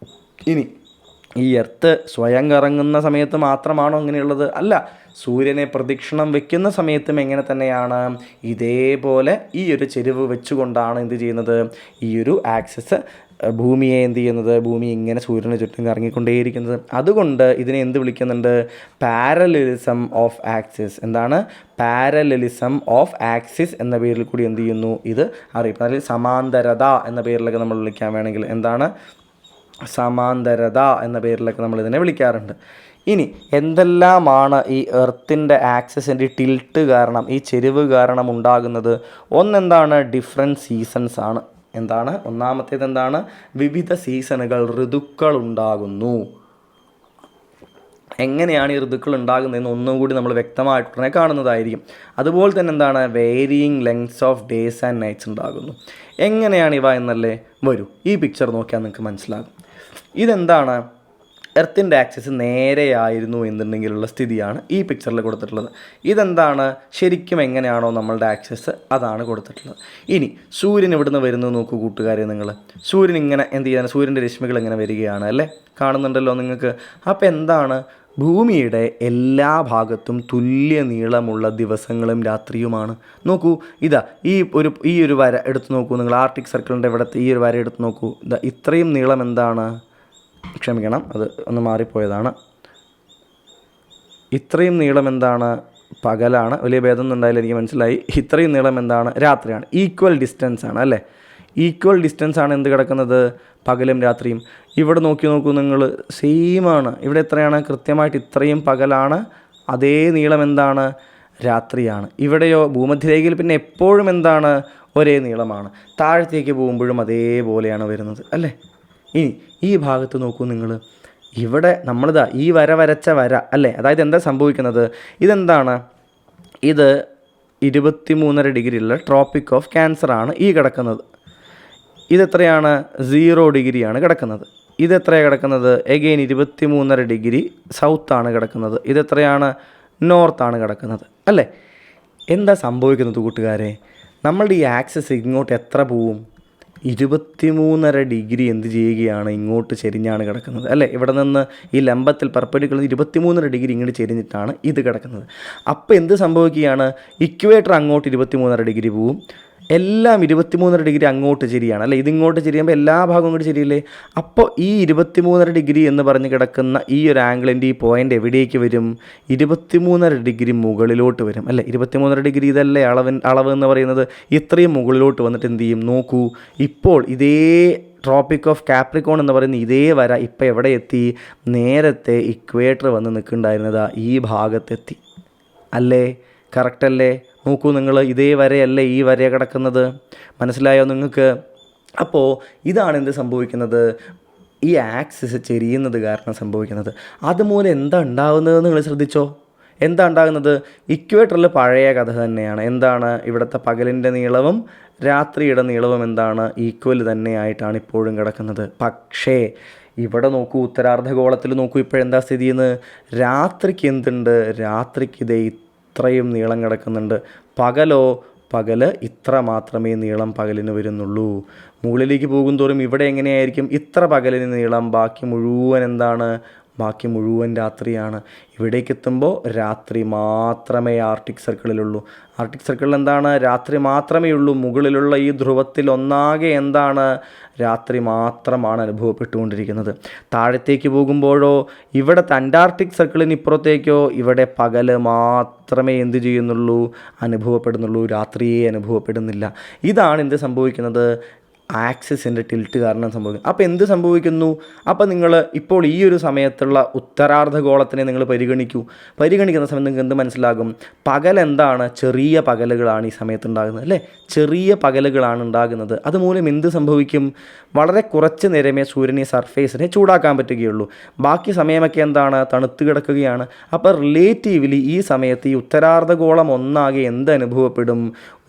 ഇനി ഈ എർത്ത് സ്വയം കറങ്ങുന്ന സമയത്ത് മാത്രമാണോ അങ്ങനെയുള്ളത്? അല്ല. സൂര്യനെ പ്രദക്ഷിണം വെക്കുന്ന സമയത്തും എങ്ങനെ തന്നെയാണ്? ഇതേപോലെ ഈ ഒരു ചെരിവ് വെച്ചുകൊണ്ടാണ് എന്ത് ചെയ്യുന്നത്? ഈ ഒരു ആക്സിസ് ഭൂമിയെ എന്ത് ചെയ്യുന്നത്? ഭൂമി ഇങ്ങനെ സൂര്യന് ചുറ്റും കറങ്ങിക്കൊണ്ടേയിരിക്കുന്നത്. അതുകൊണ്ട് ഇതിനെ എന്ത് വിളിക്കുന്നുണ്ട്? Parallelism of axis. Parallelism of axis എന്ന പേരിൽ കൂടി എന്ത് ചെയ്യുന്നു? ഇത് അറിയിപ്പ്. അതിൽ സമാന്തരത എന്ന പേരിലൊക്കെ നമ്മൾ വിളിക്കാൻ വേണമെങ്കിൽ സമാന്തരത എന്ന പേരിലൊക്കെ നമ്മൾ ഇതിനെ വിളിക്കാറുണ്ട്. ഇനി എന്തെല്ലാമാണ് ഈ എർത്തിൻ്റെ ആക്സിസിൻ്റെ ടിൽട്ട് കാരണം, ഈ ചെരിവ് കാരണം ഉണ്ടാകുന്നത്? ഒന്നെന്താണ്? ഡിഫറെൻറ്റ് സീസൺസ് ആണ്. എന്താണ്? ഒന്നാമത്തേത് എന്താണ്? വിവിധ സീസണുകൾ, ഋതുക്കൾ ഉണ്ടാകുന്നു. എങ്ങനെയാണ് ഈ ഋതുക്കൾ ഉണ്ടാകുന്നതെന്ന് ഒന്നും കൂടി നമ്മൾ വ്യക്തമായിട്ട് ഉടനെ കാണുന്നതായിരിക്കും. അതുപോലെ തന്നെ എന്താണ്? Varying lengths of days and nights ഉണ്ടാകുന്നു. എങ്ങനെയാണ് ഇവ എന്നല്ലേ? വരൂ, ഈ പിക്ചർ നോക്കിയാൽ നിങ്ങൾക്ക് മനസ്സിലാകും. ഇതെന്താണ്? എർത്തിൻ്റെ ആക്സിസ് നേരെയായിരുന്നു എന്നുണ്ടെങ്കിലുള്ള സ്ഥിതിയാണ് ഈ പിക്ചറിൽ കൊടുത്തിട്ടുള്ളത്. ഇതെന്താണ്? ശരിക്കും എങ്ങനെയാണോ നമ്മളുടെ ആക്സിസ്, അതാണ് കൊടുത്തിട്ടുള്ളത്. ഇനി സൂര്യൻ ഇവിടുന്ന് വരുന്നത് നോക്കൂ കൂട്ടുകാരെ നിങ്ങൾ. സൂര്യൻ ഇങ്ങനെ എന്ത് ചെയ്യാൻ, സൂര്യൻ്റെ രശ്മികൾ ഇങ്ങനെ വരികയാണ് അല്ലേ, കാണുന്നുണ്ടല്ലോ നിങ്ങൾക്ക്. അപ്പോൾ എന്താണ്? ഭൂമിയുടെ എല്ലാ ഭാഗത്തും തുല്യ നീളമുള്ള ദിവസങ്ങളും രാത്രിയുമാണ്. നോക്കൂ, ഇതാ ഈ ഒരു വര എടുത്ത് നോക്കൂ നിങ്ങൾ. ആർട്ടിക് സർക്കിളിൻ്റെ ഇവിടുത്തെ ഈ ഒരു വര എടുത്ത് നോക്കൂ. ഇതാ ഇത്രയും നീളം എന്താണ്? ക്ഷമിക്കണം, അത് ഒന്ന് മാറിപ്പോയതാണ്. ഇത്രയും നീളം എന്താണ്? പകലാണ്. വലിയ ഭേദമൊന്നും ഉണ്ടായില്ല, എനിക്ക് മനസ്സിലായി. ഇത്രയും നീളം എന്താണ്? രാത്രിയാണ്. ഈക്വൽ ഡിസ്റ്റൻസ് ആണ് അല്ലേ? ഈക്വൽ ഡിസ്റ്റൻസ് ആണ് എന്ത് കിടക്കുന്നത്? പകലും രാത്രിയും. ഇവിടെ നോക്കൂ നിങ്ങൾ, സെയിമാണ്. ഇവിടെ എത്രയാണ്? കൃത്യമായിട്ട് ഇത്രയും പകലാണ്. അതേ നീളം എന്താണ്? രാത്രിയാണ്. ഇവിടെയോ ഭൂമധ്യരേഖയിൽ പിന്നെ എപ്പോഴും എന്താണ്? ഒരേ നീളമാണ്. താഴത്തേക്ക് പോകുമ്പോഴും അതേപോലെയാണ് വരുന്നത് അല്ലേ? ഇനി ഈ ഭാഗത്ത് നോക്കൂ നിങ്ങൾ. ഇവിടെ നമ്മളിതാ ഈ വരച്ച വര അല്ലേ, അതായത് എന്താ സംഭവിക്കുന്നത്? ഇതെന്താണ്? ഇത് 23.5 ഡിഗ്രിയുള്ള ട്രോപ്പിക് ഓഫ് ക്യാൻസർ ആണ് ഈ കിടക്കുന്നത്. ഇതെത്രയാണ്? 0 ഡിഗ്രിയാണ് കിടക്കുന്നത്. ഇതെത്രയാണ് കിടക്കുന്നത്? എഗെയിൻ 23.5 ഡിഗ്രി സൗത്താണ് കിടക്കുന്നത്. ഇതെത്രയാണ്? നോർത്താണ് കിടക്കുന്നത് അല്ലേ? എന്താ സംഭവിക്കുന്നത് കൂട്ടുകാരെ? നമ്മളുടെ ഈ ആക്സിസ് ഇങ്ങോട്ട് എത്ര പോവും? 23.5 ഡിഗ്രി എന്ത് ചെയ്യുകയാണ്? ഇങ്ങോട്ട് ചെരിഞ്ഞാണ് കിടക്കുന്നത് അല്ലേ? ഇവിടെ നിന്ന് ഈ ലംബത്തിൽ പെർപെൻഡിക്കുലർ 23.5 ഡിഗ്രി ഇങ്ങോട്ട് ചെരിഞ്ഞിട്ടാണ് ഇത് കിടക്കുന്നത്. അപ്പോൾ എന്ത് സംഭവിക്കുകയാണ്? ഇക്വേറ്റർ അങ്ങോട്ട് 23.5 ഡിഗ്രി പോവും. എല്ലാം 23.5 ഡിഗ്രി അങ്ങോട്ട് ചെരിയാണ് അല്ലേ? ഇതിങ്ങോട്ട് ചെരിയുമ്പോൾ എല്ലാ ഭാഗവും ഇങ്ങോട്ട് ചെരിയില്ലേ? അപ്പോൾ ഈ 23.5 ഡിഗ്രി എന്ന് പറഞ്ഞ് കിടക്കുന്ന ഈ ഒരു ആംഗിളിൻ്റെ ഈ പോയിൻ്റ് എവിടേക്ക് വരും? 23.5 ഡിഗ്രി മുകളിലോട്ട് വരും അല്ലേ? 23.5 ഡിഗ്രി ഇതല്ലേ അളവ് എന്ന് പറയുന്നത്? ഇത്രയും മുകളിലോട്ട് വന്നിട്ട് എന്ത് ചെയ്യും? നോക്കൂ, ഇപ്പോൾ ഇതേ ട്രോപ്പിക് ഓഫ് കാപ്രിക്കോൺ എന്ന് പറയുന്ന ഇതേ വര ഇപ്പോൾ എവിടെ എത്തി? നേരത്തെ ഇക്വേറ്റർ വന്ന് നിൽക്കുന്നുണ്ടായിരുന്നത് ഈ ഭാഗത്തെത്തി അല്ലേ? കറക്റ്റല്ലേ? നോക്കൂ നിങ്ങൾ, ഇതേ വരയല്ലേ ഈ വര കിടക്കുന്നത്? മനസ്സിലായോ നിങ്ങൾക്ക്? അപ്പോൾ ഇതാണ് എന്ത് സംഭവിക്കുന്നത്? ഈ ആക്സിസ് ചെരിയുന്നത് കാരണം സംഭവിക്കുന്നത്. അതുമൂലം എന്താ ഉണ്ടാകുന്നതെന്ന് നിങ്ങൾ ശ്രദ്ധിച്ചോ? എന്താ ഉണ്ടാകുന്നത്? ഇക്വേറ്ററിൽ പഴയ കഥ തന്നെയാണ്. എന്താണ്? ഇവിടുത്തെ പകലിൻ്റെ നീളവും രാത്രിയുടെ നീളവും എന്താണ്? ഈക്വൽ തന്നെയായിട്ടാണ് ഇപ്പോഴും കിടക്കുന്നത്. പക്ഷേ ഇവിടെ നോക്കൂ, ഉത്തരാർദ്ധഗോളത്തിൽ നോക്കൂ, ഇപ്പോഴെന്താ സ്ഥിതി എന്ന്? രാത്രിക്ക് എന്തുണ്ട്? രാത്രിക്ക് ഇതേ ഇത്രയും നീളം കിടക്കുന്നുണ്ട്. പകൽ ഇത്ര മാത്രമേ നീളം പകലിന് വരുന്നുള്ളൂ. മുകളിലേക്ക് പോകും തോറും ഇവിടെ എങ്ങനെയായിരിക്കും? ഇത്ര പകലിന് നീളം, ബാക്കി മുഴുവൻ എന്താണ്? ബാക്കി മുഴുവൻ രാത്രിയാണ്. ഇവിടേക്ക് എത്തുമ്പോൾ രാത്രി മാത്രമേ ആർട്ടിക് സർക്കിളിലുള്ളൂ. ആർട്ടിക് സർക്കിളിൽ എന്താണ്? രാത്രി മാത്രമേ ഉള്ളൂ. മുകളിലുള്ള ഈ ധ്രുവത്തിൽ ഒന്നാകെ എന്താണ്? രാത്രി മാത്രമാണ് അനുഭവപ്പെട്ടുകൊണ്ടിരിക്കുന്നത്. താഴത്തേക്ക് പോകുമ്പോഴോ ഇവിടുത്തെ അന്റാർട്ടിക് സർക്കിളിന് ഇപ്പുറത്തേക്കോ ഇവിടെ പകൽ മാത്രമേ എന്ത് ചെയ്യുന്നുള്ളൂ? അനുഭവപ്പെടുന്നുള്ളൂ. രാത്രിയെ അനുഭവപ്പെടുന്നില്ല. ഇതാണ് എന്ത് സംഭവിക്കുന്നത്? ആക്സിസിൻ്റെ ടിൽറ്റ് കാരണം സംഭവിക്കും. അപ്പോൾ എന്ത് സംഭവിക്കുന്നു? അപ്പോൾ നിങ്ങൾ ഇപ്പോൾ ഈ ഒരു സമയത്തുള്ള ഉത്തരാർദ്ധഗോളത്തിനെ നിങ്ങൾ പരിഗണിക്കുന്ന സമയത്ത് നിങ്ങൾക്ക് എന്ത് മനസ്സിലാകും? പകൽ എന്താണ്? ചെറിയ പകലുകളാണ് ഈ സമയത്ത് ഉണ്ടാകുന്നത് അല്ലേ? ചെറിയ പകലുകളാണ് ഉണ്ടാകുന്നത്. അതുമൂലം എന്ത് സംഭവിക്കും? വളരെ കുറച്ച് നേരമേ സൂര്യൻ ഈ സർഫേസിനെ ചൂടാക്കാൻ പറ്റുകയുള്ളൂ. ബാക്കി സമയമൊക്കെ എന്താണ്? തണുത്ത് കിടക്കുകയാണ്. അപ്പോൾ റിലേറ്റീവ്ലി ഈ സമയത്ത് ഈ ഉത്തരാർദ്ധഗോളം ഒന്നാകെ എന്ത് അനുഭവപ്പെടും?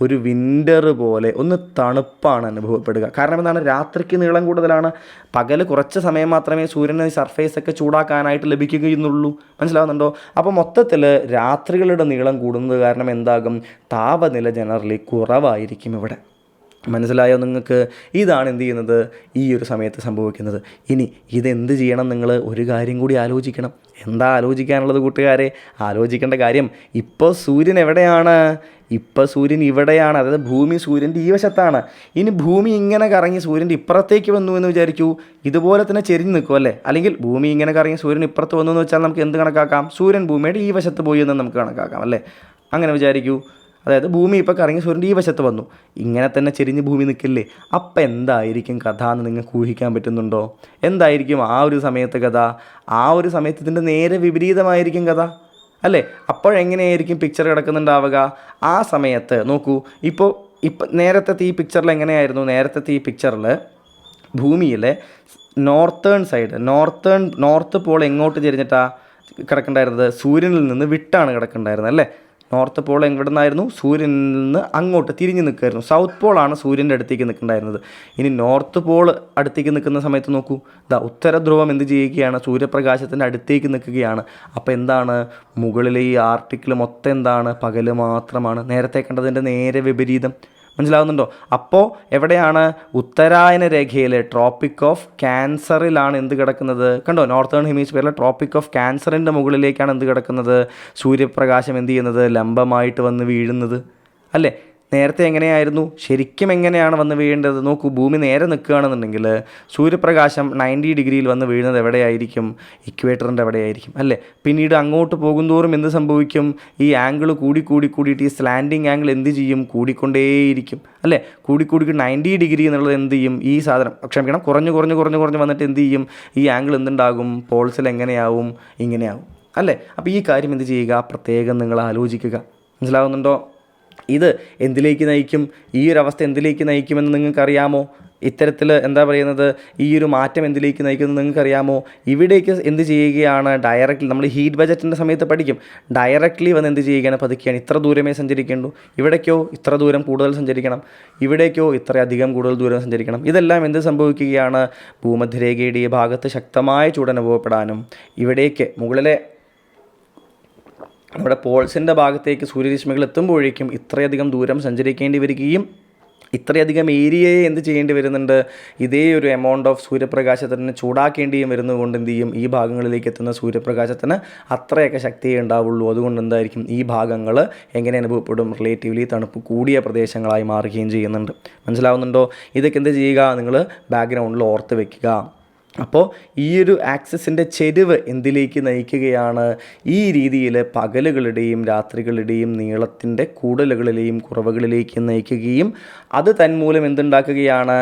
ഒരു വിൻ്റർ പോലെ ഒന്ന് തണുപ്പാണ് അനുഭവപ്പെടുക. കാരണം എന്താണ്? രാത്രിക്ക് നീളം കൂടുതലാണ്. പകൽ കുറച്ച് സമയം മാത്രമേ സൂര്യന് സർഫേസൊക്കെ ചൂടാക്കാനായിട്ട് ലഭിക്കുകയുള്ളൂ. മനസ്സിലാകുന്നുണ്ടോ? അപ്പോൾ മൊത്തത്തിൽ രാത്രികളുടെ നീളം കൂടുന്നത് കാരണം എന്താകും? താപനില ജനറലി കുറവായിരിക്കും ഇവിടെ. മനസ്സിലായോ നിങ്ങൾക്ക്? ഇതാണ് എന്ത് ചെയ്യുന്നത്? ഈ ഒരു സമയത്ത് സംഭവിക്കുന്നത്. ഇനി ഇതെന്ത് ചെയ്യണം? നിങ്ങൾ ഒരു കാര്യം കൂടി ആലോചിക്കണം. എന്താ ആലോചിക്കാനുള്ളത് കൂട്ടുകാരെ? ആലോചിക്കേണ്ട കാര്യം, ഇപ്പോൾ സൂര്യൻ എവിടെയാണ്? ഇപ്പോൾ സൂര്യൻ ഇവിടെയാണ്. അതായത് ഭൂമി സൂര്യൻ്റെ ഈ വശത്താണ്. ഇനി ഭൂമി ഇങ്ങനെ കറങ്ങി സൂര്യൻ്റെ ഇപ്പുറത്തേക്ക് വന്നു എന്ന് വിചാരിക്കൂ. ഇതുപോലെ തന്നെ ചെരിഞ്ഞ് നിൽക്കും അല്ലേ? അല്ലെങ്കിൽ ഭൂമി ഇങ്ങനെ കറങ്ങി സൂര്യൻ ഇപ്പുറത്ത് വന്നു എന്ന് വെച്ചാൽ നമുക്ക് എന്ത് കണക്കാക്കാം? സൂര്യൻ ഭൂമിയുടെ ഈ വശത്ത് പോയി എന്ന് നമുക്ക് കണക്കാക്കാം അല്ലേ? അങ്ങനെ വിചാരിക്കൂ. അതായത് ഭൂമി ഇപ്പോൾ കറങ്ങി സൂര്യൻ്റെ ഈ വശത്ത് വന്നു, ഇങ്ങനെ തന്നെ ചെരിഞ്ഞ് ഭൂമി നിൽക്കില്ലേ? അപ്പം എന്തായിരിക്കും കഥ എന്ന് നിങ്ങൾക്ക് ഊഹിക്കാൻ പറ്റുന്നുണ്ടോ? എന്തായിരിക്കും ആ ഒരു സമയത്ത് കഥ? ആ ഒരു സമയത്ത് ഇതിൻ്റെ നേരെ വിപരീതമായിരിക്കും കഥ, അല്ലേ? അപ്പോഴെങ്ങനെയായിരിക്കും പിക്ചർ കിടക്കുന്നുണ്ടാവുക? ആ സമയത്ത് നോക്കൂ, ഇപ്പോൾ നേരത്തെ ഈ പിക്ചറിൽ എങ്ങനെയായിരുന്നു? നേരത്തെ ഈ പിക്ചറിൽ ഭൂമിയിലെ നോർത്തേൺ സൈഡ്, നോർത്ത് പോൾ എങ്ങോട്ട് ചെരിഞ്ഞിട്ടാണ് കിടക്കണ്ടായിരുന്നത്? സൂര്യനിൽ നിന്ന് വിട്ടാണ് കിടക്കണ്ടായിരുന്നത്, അല്ലേ? നോർത്ത് പോൾ എവിടെ നിന്നായിരുന്നു? സൂര്യനിൽ നിന്ന് അങ്ങോട്ട് തിരിഞ്ഞ് നിൽക്കുമായിരുന്നു. സൗത്ത് പോളാണ് സൂര്യൻ്റെ അടുത്തേക്ക് നിൽക്കുന്നുണ്ടായിരുന്നത്. ഇനി നോർത്ത് പോൾ അടുത്തേക്ക് നിൽക്കുന്ന സമയത്ത് നോക്കൂ, ഉത്തര ധ്രുവം എന്ത് ചെയ്യുകയാണ്? സൂര്യപ്രകാശത്തിൻ്റെ അടുത്തേക്ക് നിൽക്കുകയാണ്. അപ്പോൾ എന്താണ്? മുകളിലെ ഈ ആർട്ടിക്കിൾ മൊത്തം എന്താണ്? പകൽ മാത്രമാണ്. നേരത്തെ കണ്ടതിൻ്റെ നേരെ വിപരീതം. മനസ്സിലാവുന്നുണ്ടോ? അപ്പോൾ എവിടെയാണ്? ഉത്തരായന രേഖയിൽ ട്രോപ്പിക് ഓഫ് ക്യാൻസറിലാണ് എന്ത് കിടക്കുന്നത്? കണ്ടോ, നോർത്തേൺ ഹെമിസ്ഫിയറിലെ ട്രോപ്പിക് ഓഫ് ക്യാൻസറിൻ്റെ മുകളിലേക്കാണ് എന്ത് കിടക്കുന്നത്? സൂര്യപ്രകാശം എന്ത് ചെയ്യുന്നത്? ലംബമായിട്ട് വന്ന് വീഴുന്നത്, അല്ലേ? നേരത്തെ എങ്ങനെയായിരുന്നു? ശരിക്കും എങ്ങനെയാണ് വന്ന് വീഴേണ്ടത്? നോക്കൂ, ഭൂമി നേരെ നിൽക്കുകയാണെന്നുണ്ടെങ്കിൽ സൂര്യപ്രകാശം 90 ഡിഗ്രിയിൽ വന്ന് വീഴുന്നത് എവിടെയായിരിക്കും? ഇക്വേറ്ററിൻ്റെ എവിടെയായിരിക്കും, അല്ലേ? പിന്നീട് അങ്ങോട്ട് പോകുന്തോറും എന്ത് സംഭവിക്കും? ഈ ആംഗിൾ കൂടിയിട്ട് ഈ സ്ലാൻഡിങ് ആംഗിൾ എന്ത് ചെയ്യും? കൂടിക്കൊണ്ടേയിരിക്കും, അല്ലേ? കൂടി 90 ഡിഗ്രി എന്നുള്ളത് എന്ത് ചെയ്യും? ഈ സാധനം കുറഞ്ഞ് വന്നിട്ട് എന്ത് ചെയ്യും? ഈ ആംഗിൾ എന്തുണ്ടാകും? പോൾസിൽ എങ്ങനെയാവും? ഇങ്ങനെയാവും, അല്ലേ? അപ്പോൾ ഈ കാര്യം എന്ത് ചെയ്യുക? പ്രത്യേകം നിങ്ങൾ ആലോചിക്കുക. മനസ്സിലാവുന്നുണ്ടോ? ഇത് എന്തിലേക്ക് നയിക്കും? ഈ ഒരു അവസ്ഥ എന്തിലേക്ക് നയിക്കുമെന്ന് നിങ്ങൾക്കറിയാമോ? ഇത്തരത്തിൽ എന്താ പറയുന്നത്, ഈ ഒരു മാറ്റം എന്തിലേക്ക് നയിക്കുന്നത് നിങ്ങൾക്കറിയാമോ? ഇവിടേക്ക് എന്ത് ചെയ്യുകയാണ്? ഡയറക്റ്റ്ലി നമ്മൾ ഹീറ്റ് ബജറ്റിൻ്റെ സമയത്ത് പഠിക്കും. ഡയറക്റ്റ്ലി വന്ന് എന്ത് ചെയ്യുകയാണ്? പതുക്കുകയാണ്. ഇത്ര ദൂരമേ സഞ്ചരിക്കേണ്ടൂ. ഇവിടേക്കോ ഇത്ര ദൂരം കൂടുതൽ സഞ്ചരിക്കണം, ഇവിടേക്കോ ഇത്രയധികം കൂടുതൽ ദൂരം സഞ്ചരിക്കണം. ഇതെല്ലാം എന്ത് സംഭവിക്കുകയാണ്? ഭൂമധ്യരേഖയുടെ ഈ ഭാഗത്ത് ശക്തമായ ചൂട് അനുഭവപ്പെടാനും ഇവിടേക്ക് മുകളിലെ നമ്മുടെ പോൾസിൻ്റെ ഭാഗത്തേക്ക് സൂര്യരശ്മികൾ എത്തുമ്പോഴേക്കും ഇത്രയധികം ദൂരം സഞ്ചരിക്കേണ്ടി വരികയും ഇത്രയധികം ഏരിയയെ എന്ത് ചെയ്യേണ്ടി വരുന്നുണ്ട്? ഇതേ ഒരു എമൗണ്ട് ഓഫ് സൂര്യപ്രകാശത്തിന് ചൂടാക്കേണ്ടിയും വരുന്നതുകൊണ്ട് എന്ത് ചെയ്യും? ഈ ഭാഗങ്ങളിലേക്ക് എത്തുന്ന സൂര്യപ്രകാശത്തിന് അത്രയൊക്കെ ശക്തിയേ ഉണ്ടാവുള്ളൂ. അതുകൊണ്ട് എന്തായിരിക്കും? ഈ ഭാഗങ്ങൾ എങ്ങനെ അനുഭവപ്പെടും? റിലേറ്റീവ്ലി തണുപ്പ് കൂടിയ പ്രദേശങ്ങളായി മാറുകയും ചെയ്യുന്നുണ്ട്. മനസ്സിലാവുന്നുണ്ടോ? ഇതൊക്കെ എന്ത് ചെയ്യുക? നിങ്ങൾ ബാക്ക്ഗ്രൗണ്ടിൽ ഓർത്ത് വെക്കുക. അപ്പോൾ ഈ ഒരു ആക്സിസിൻ്റെ ചെരിവ് എന്തിലേക്ക് നയിക്കുകയാണ്? ഈ രീതിയിൽ പകലുകളുടെയും രാത്രികളുടെയും നീളത്തിൻ്റെ കൂടുതലുകളിലെയും കുറവുകളിലേക്ക് നയിക്കുകയും അത് തന്മൂലം എന്തുണ്ടാക്കുകയാണ്?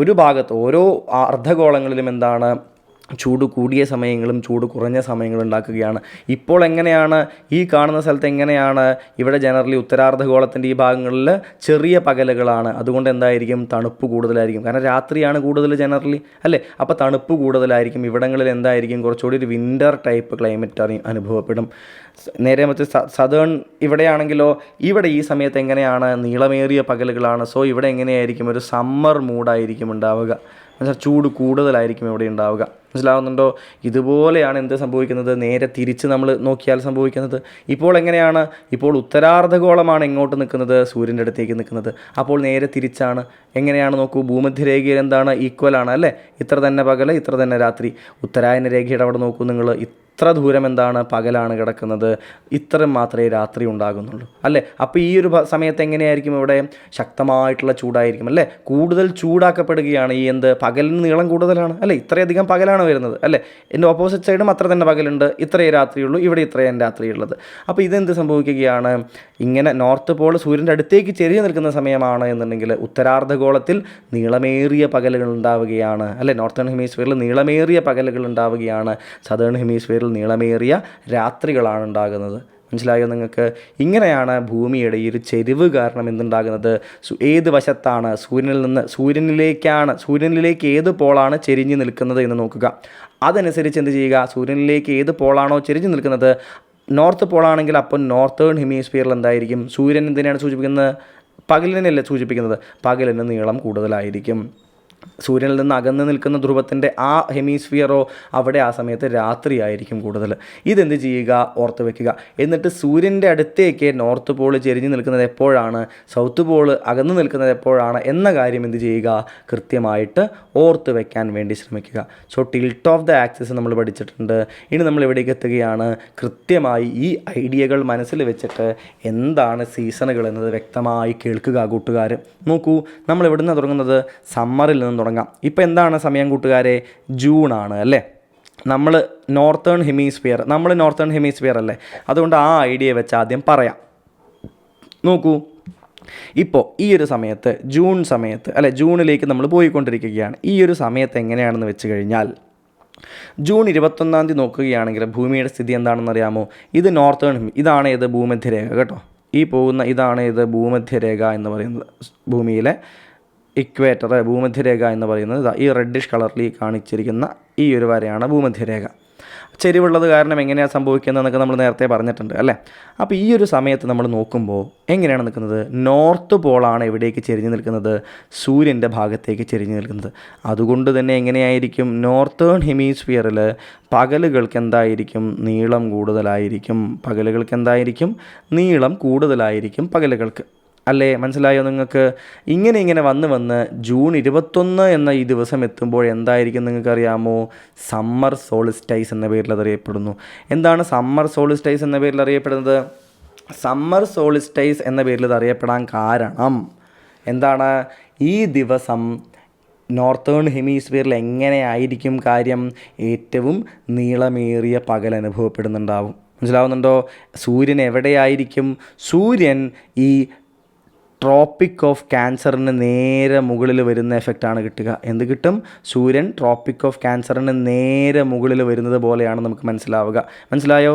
ഒരു ഭാഗത്ത് ഓരോ അർദ്ധഗോളങ്ങളിലും എന്താണ്? ചൂട് കൂടിയ സമയങ്ങളും ചൂട് കുറഞ്ഞ സമയങ്ങളും ഉണ്ടാക്കുകയാണ്. ഇപ്പോൾ എങ്ങനെയാണ് ഈ കാണുന്ന സ്ഥലത്ത് എങ്ങനെയാണ്? ഇവിടെ ജനറലി ഉത്തരാർദ്ധഗോളത്തിൻ്റെ ഈ ഭാഗങ്ങളിൽ ചെറിയ പകലുകളാണ്. അതുകൊണ്ട് എന്തായിരിക്കും? തണുപ്പ് കൂടുതലായിരിക്കും. കാരണം രാത്രിയാണ് കൂടുതൽ ജനറലി, അല്ലേ? അപ്പോൾ തണുപ്പ് കൂടുതലായിരിക്കും. ഇവിടങ്ങളിൽ എന്തായിരിക്കും? കുറച്ചുകൂടി ഒരു വിൻ്റർ ടൈപ്പ് ക്ലൈമറ്റ് അനുഭവപ്പെടും. നേരെ മറിച്ച് സദേൺ ഇവിടെയാണെങ്കിലോ, ഇവിടെ ഈ സമയത്ത് എങ്ങനെയാണ്? നീളമേറിയ പകലുകളാണ്. സോ ഇവിടെ എങ്ങനെയായിരിക്കും? ഒരു സമ്മർ മൂഡായിരിക്കും ഉണ്ടാവുക. എന്നുവെച്ചാൽ ചൂട് കൂടുതലായിരിക്കും ഇവിടെ ഉണ്ടാവുക. മനസ്സിലാവുന്നുണ്ടോ? ഇതുപോലെയാണ് എന്ത് സംഭവിക്കുന്നത്? നേരെ തിരിച്ച് നമ്മൾ നോക്കിയാൽ സംഭവിക്കുന്നത്. ഇപ്പോൾ എങ്ങനെയാണ്? ഇപ്പോൾ ഉത്തരാർദ്ധഗോളമാണ് എങ്ങോട്ട് നിൽക്കുന്നത്? സൂര്യൻ്റെ അടുത്തേക്ക് നിൽക്കുന്നത്. അപ്പോൾ നേരെ തിരിച്ചാണ്. എങ്ങനെയാണ്? നോക്കൂ, ഭൂമധ്യരേഖയിൽ എന്താണ്? ഈക്വലാണ്, അല്ലേ? ഇത്ര തന്നെ പകൽ, ഇത്ര തന്നെ രാത്രി. ഉത്തരായന രേഖയുടെ അവിടെ നോക്കൂ നിങ്ങൾ, ഇത്ര ദൂരം എന്താണ്? പകലാണ് കിടക്കുന്നത്, ഇത്ര മാത്രമേ രാത്രി ഉണ്ടാകുന്നുള്ളൂ, അല്ലേ? അപ്പോൾ ഈ ഒരു സമയത്ത് എങ്ങനെയായിരിക്കും? ഇവിടെ ശക്തമായിട്ടുള്ള ചൂടായിരിക്കും, അല്ലേ? കൂടുതൽ ചൂടാക്കപ്പെടുകയാണ്. ഈ എന്ത്? പകലിന് നീളം കൂടുതലാണ്, അല്ലേ? ഇത്രയധികം പകലാണ് വരുന്നത്, അല്ലേ? എൻ്റെ ഓപ്പോസിറ്റ് സൈഡും അത്ര തന്നെ പകലുണ്ട്, ഇത്രയേ രാത്രിയുള്ളൂ, ഇവിടെ ഇത്രയും രാത്രിയുള്ളത്. അപ്പോൾ ഇതെന്ത് സംഭവിക്കുകയാണ്? ഇങ്ങനെ നോർത്ത് പോൾ സൂര്യൻ്റെ അടുത്തേക്ക് ചെരിഞ്ഞ് നിൽക്കുന്ന സമയമാണ് എന്നുണ്ടെങ്കിൽ ഉത്തരാർദ്ധഗോളത്തിൽ നീളമേറിയ പകലുകൾ ഉണ്ടാവുകയാണ്, അല്ലേ? നോർത്തേൺ ഹെമിസ്ഫിയറിൽ നീളമേറിയ പകലുകൾ ഉണ്ടാവുകയാണ്. സദേൺ ഹെമിസ്ഫിയറിൽ നീളമേറിയ രാത്രികളാണ് ഉണ്ടാകുന്നത്. മനസ്സിലായോ നിങ്ങൾക്ക്? ഇങ്ങനെയാണ് ഭൂമിയുടെ ഈ ഒരു ചെരിവ് കാരണം എന്തുണ്ടാകുന്നത്? ഏത് വശത്താണ്? സൂര്യനിലേക്ക് ഏത് പോളാണ് ചെരിഞ്ഞ് നിൽക്കുന്നത് എന്ന് നോക്കുക. അതനുസരിച്ച് എന്ത് ചെയ്യുക? സൂര്യനിലേക്ക് ഏത് പോളാണോ ചെരിഞ്ഞ് നിൽക്കുന്നത്, നോർത്ത് പോളാണെങ്കിൽ അപ്പോൾ നോർത്തേൺ ഹെമിസ്ഫിയറിൽ എന്തായിരിക്കും? സൂര്യൻ എന്തിനാണ് സൂചിപ്പിക്കുന്നത്? പകലിനല്ലേ സൂചിപ്പിക്കുന്നത്? പകലിന് നീളം കൂടുതലായിരിക്കും. സൂര്യനിൽ നിന്ന് അകന്ന് നിൽക്കുന്ന ധ്രുവത്തിൻ്റെ ആ ഹെമിസ്ഫിയറോ അവിടെ ആ സമയത്ത് രാത്രിയായിരിക്കും കൂടുതൽ. ഇതെന്ത് ചെയ്യുക? ഓർത്ത് വെക്കുക. എന്നിട്ട് സൂര്യൻ്റെ അടുത്തേക്ക് നോർത്ത് പോൾ ചെരിഞ്ഞ് നിൽക്കുന്നത് എപ്പോഴാണ്, സൗത്ത് പോൾ അകന്ന് നിൽക്കുന്നത് എപ്പോഴാണ് എന്ന കാര്യം എന്ത് ചെയ്യുക? കൃത്യമായിട്ട് ഓർത്ത് വെക്കാൻ വേണ്ടി ശ്രമിക്കുക. So tilt of the axis നമ്മൾ പഠിച്ചിട്ടുണ്ട്. ഇനി നമ്മൾ എവിടേക്ക് എത്തുകയാണ്? കൃത്യമായി ഈ ഐഡിയകൾ മനസ്സിൽ വെച്ചിട്ട് എന്താണ് സീസണുകൾ എന്നത് വ്യക്തമായി കേൾക്കുക കൂട്ടുകാർ. നോക്കൂ, നമ്മൾ എവിടെ നിന്നാണ് തുടങ്ങുന്നത്? സമ്മറിൽ നിന്ന് തുടങ്ങാം. ഇപ്പോൾ എന്താണ് സമയം കൂട്ടുകാരെ? ജൂണാണ്, അല്ലേ? നമ്മൾ നോർത്തേൺ ഹെമിസ്ഫിയർ അല്ലേ? അതുകൊണ്ട് ആ ഐഡിയ വെച്ച് ആദ്യം പറയാം. നോക്കൂ, ഇപ്പോൾ ഈ ഒരു സമയത്ത് ജൂൺ സമയത്ത് അല്ലെ, ജൂണിലേക്ക് നമ്മൾ പോയിക്കൊണ്ടിരിക്കുകയാണ്. ഈ ഒരു സമയത്ത് എങ്ങനെയാണെന്ന് വെച്ച് കഴിഞ്ഞാൽ ജൂൺ 21 നോക്കുകയാണെങ്കിൽ ഭൂമിയുടെ സ്ഥിതി എന്താണെന്ന് അറിയാമോ? ഇത് നോർത്തേൺ, ഇതാണ് ഏത് ഭൂമധ്യരേഖ കേട്ടോ. ഈ പോകുന്ന ഇതാണ് ഏത് ഭൂമധ്യരേഖ എന്ന് പറയുന്നത്, ഭൂമിയിലെ ഇക്വേറ്റർ ഭൂമധ്യരേഖ എന്ന് പറയുന്നത് ഈ റെഡിഷ് കളറിൽ കാണിച്ചിരിക്കുന്ന ഈ ഒരു വരെയാണ് ഭൂമധ്യരേഖ. ചെരിവുള്ളത് കാരണം എങ്ങനെയാണ് സംഭവിക്കുന്നതെന്നൊക്കെ നമ്മൾ നേരത്തെ പറഞ്ഞിട്ടുണ്ട് അല്ലേ. അപ്പോൾ ഈ ഒരു സമയത്ത് നമ്മൾ നോക്കുമ്പോൾ എങ്ങനെയാണ് നിൽക്കുന്നത്? നോർത്ത് പോളാണ് എവിടേക്ക് ചെരിഞ്ഞ് നിൽക്കുന്നത്? സൂര്യൻ്റെ ഭാഗത്തേക്ക് ചെരിഞ്ഞ് നിൽക്കുന്നത്. അതുകൊണ്ട് തന്നെ എങ്ങനെയായിരിക്കും? നോർത്തേൺ ഹെമിസ്ഫിയറിൽ പകലുകൾക്ക് എന്തായിരിക്കും? നീളം കൂടുതലായിരിക്കും. പകലുകൾക്ക് എന്തായിരിക്കും? നീളം കൂടുതലായിരിക്കും പകലുകൾക്ക്. അല്ലേ, മനസ്സിലായോ നിങ്ങൾക്ക്? ഇങ്ങനെ വന്ന് ജൂൺ 21 എന്ന ഈ ദിവസം എത്തുമ്പോൾ എന്തായിരിക്കും നിങ്ങൾക്കറിയാമോ? സമ്മർ സോളിസ്റ്റൈസ് എന്ന പേരിൽ അതറിയപ്പെടുന്നു. എന്താണ് സമ്മർ സോളിസ്റ്റൈസ് എന്ന പേരിൽ അറിയപ്പെടുന്നത്? സമ്മർ സോളിസ്റ്റൈസ് എന്ന പേരിൽ ഇത് അറിയപ്പെടാൻ കാരണം എന്താണ്? ഈ ദിവസം നോർത്തേൺ ഹെമിസ്ഫിയറിൽ എങ്ങനെയായിരിക്കും കാര്യം? ഏറ്റവും നീളമേറിയ പകൽ അനുഭവപ്പെടുന്നുണ്ടാവും. മനസ്സിലാവുന്നുണ്ടോ? സൂര്യൻ എവിടെയായിരിക്കും? സൂര്യൻ ഈ ട്രോപ്പിക് ഓഫ് ക്യാൻസറിന് നേരെ മുകളിൽ വരുന്ന എഫക്റ്റാണ് കിട്ടുക. എന്ത് കിട്ടും? സൂര്യൻ ട്രോപ്പിക് ഓഫ് ക്യാൻസറിന് നേരെ മുകളിൽ വരുന്നത് പോലെയാണ് നമുക്ക് മനസ്സിലാവുക. മനസ്സിലായോ?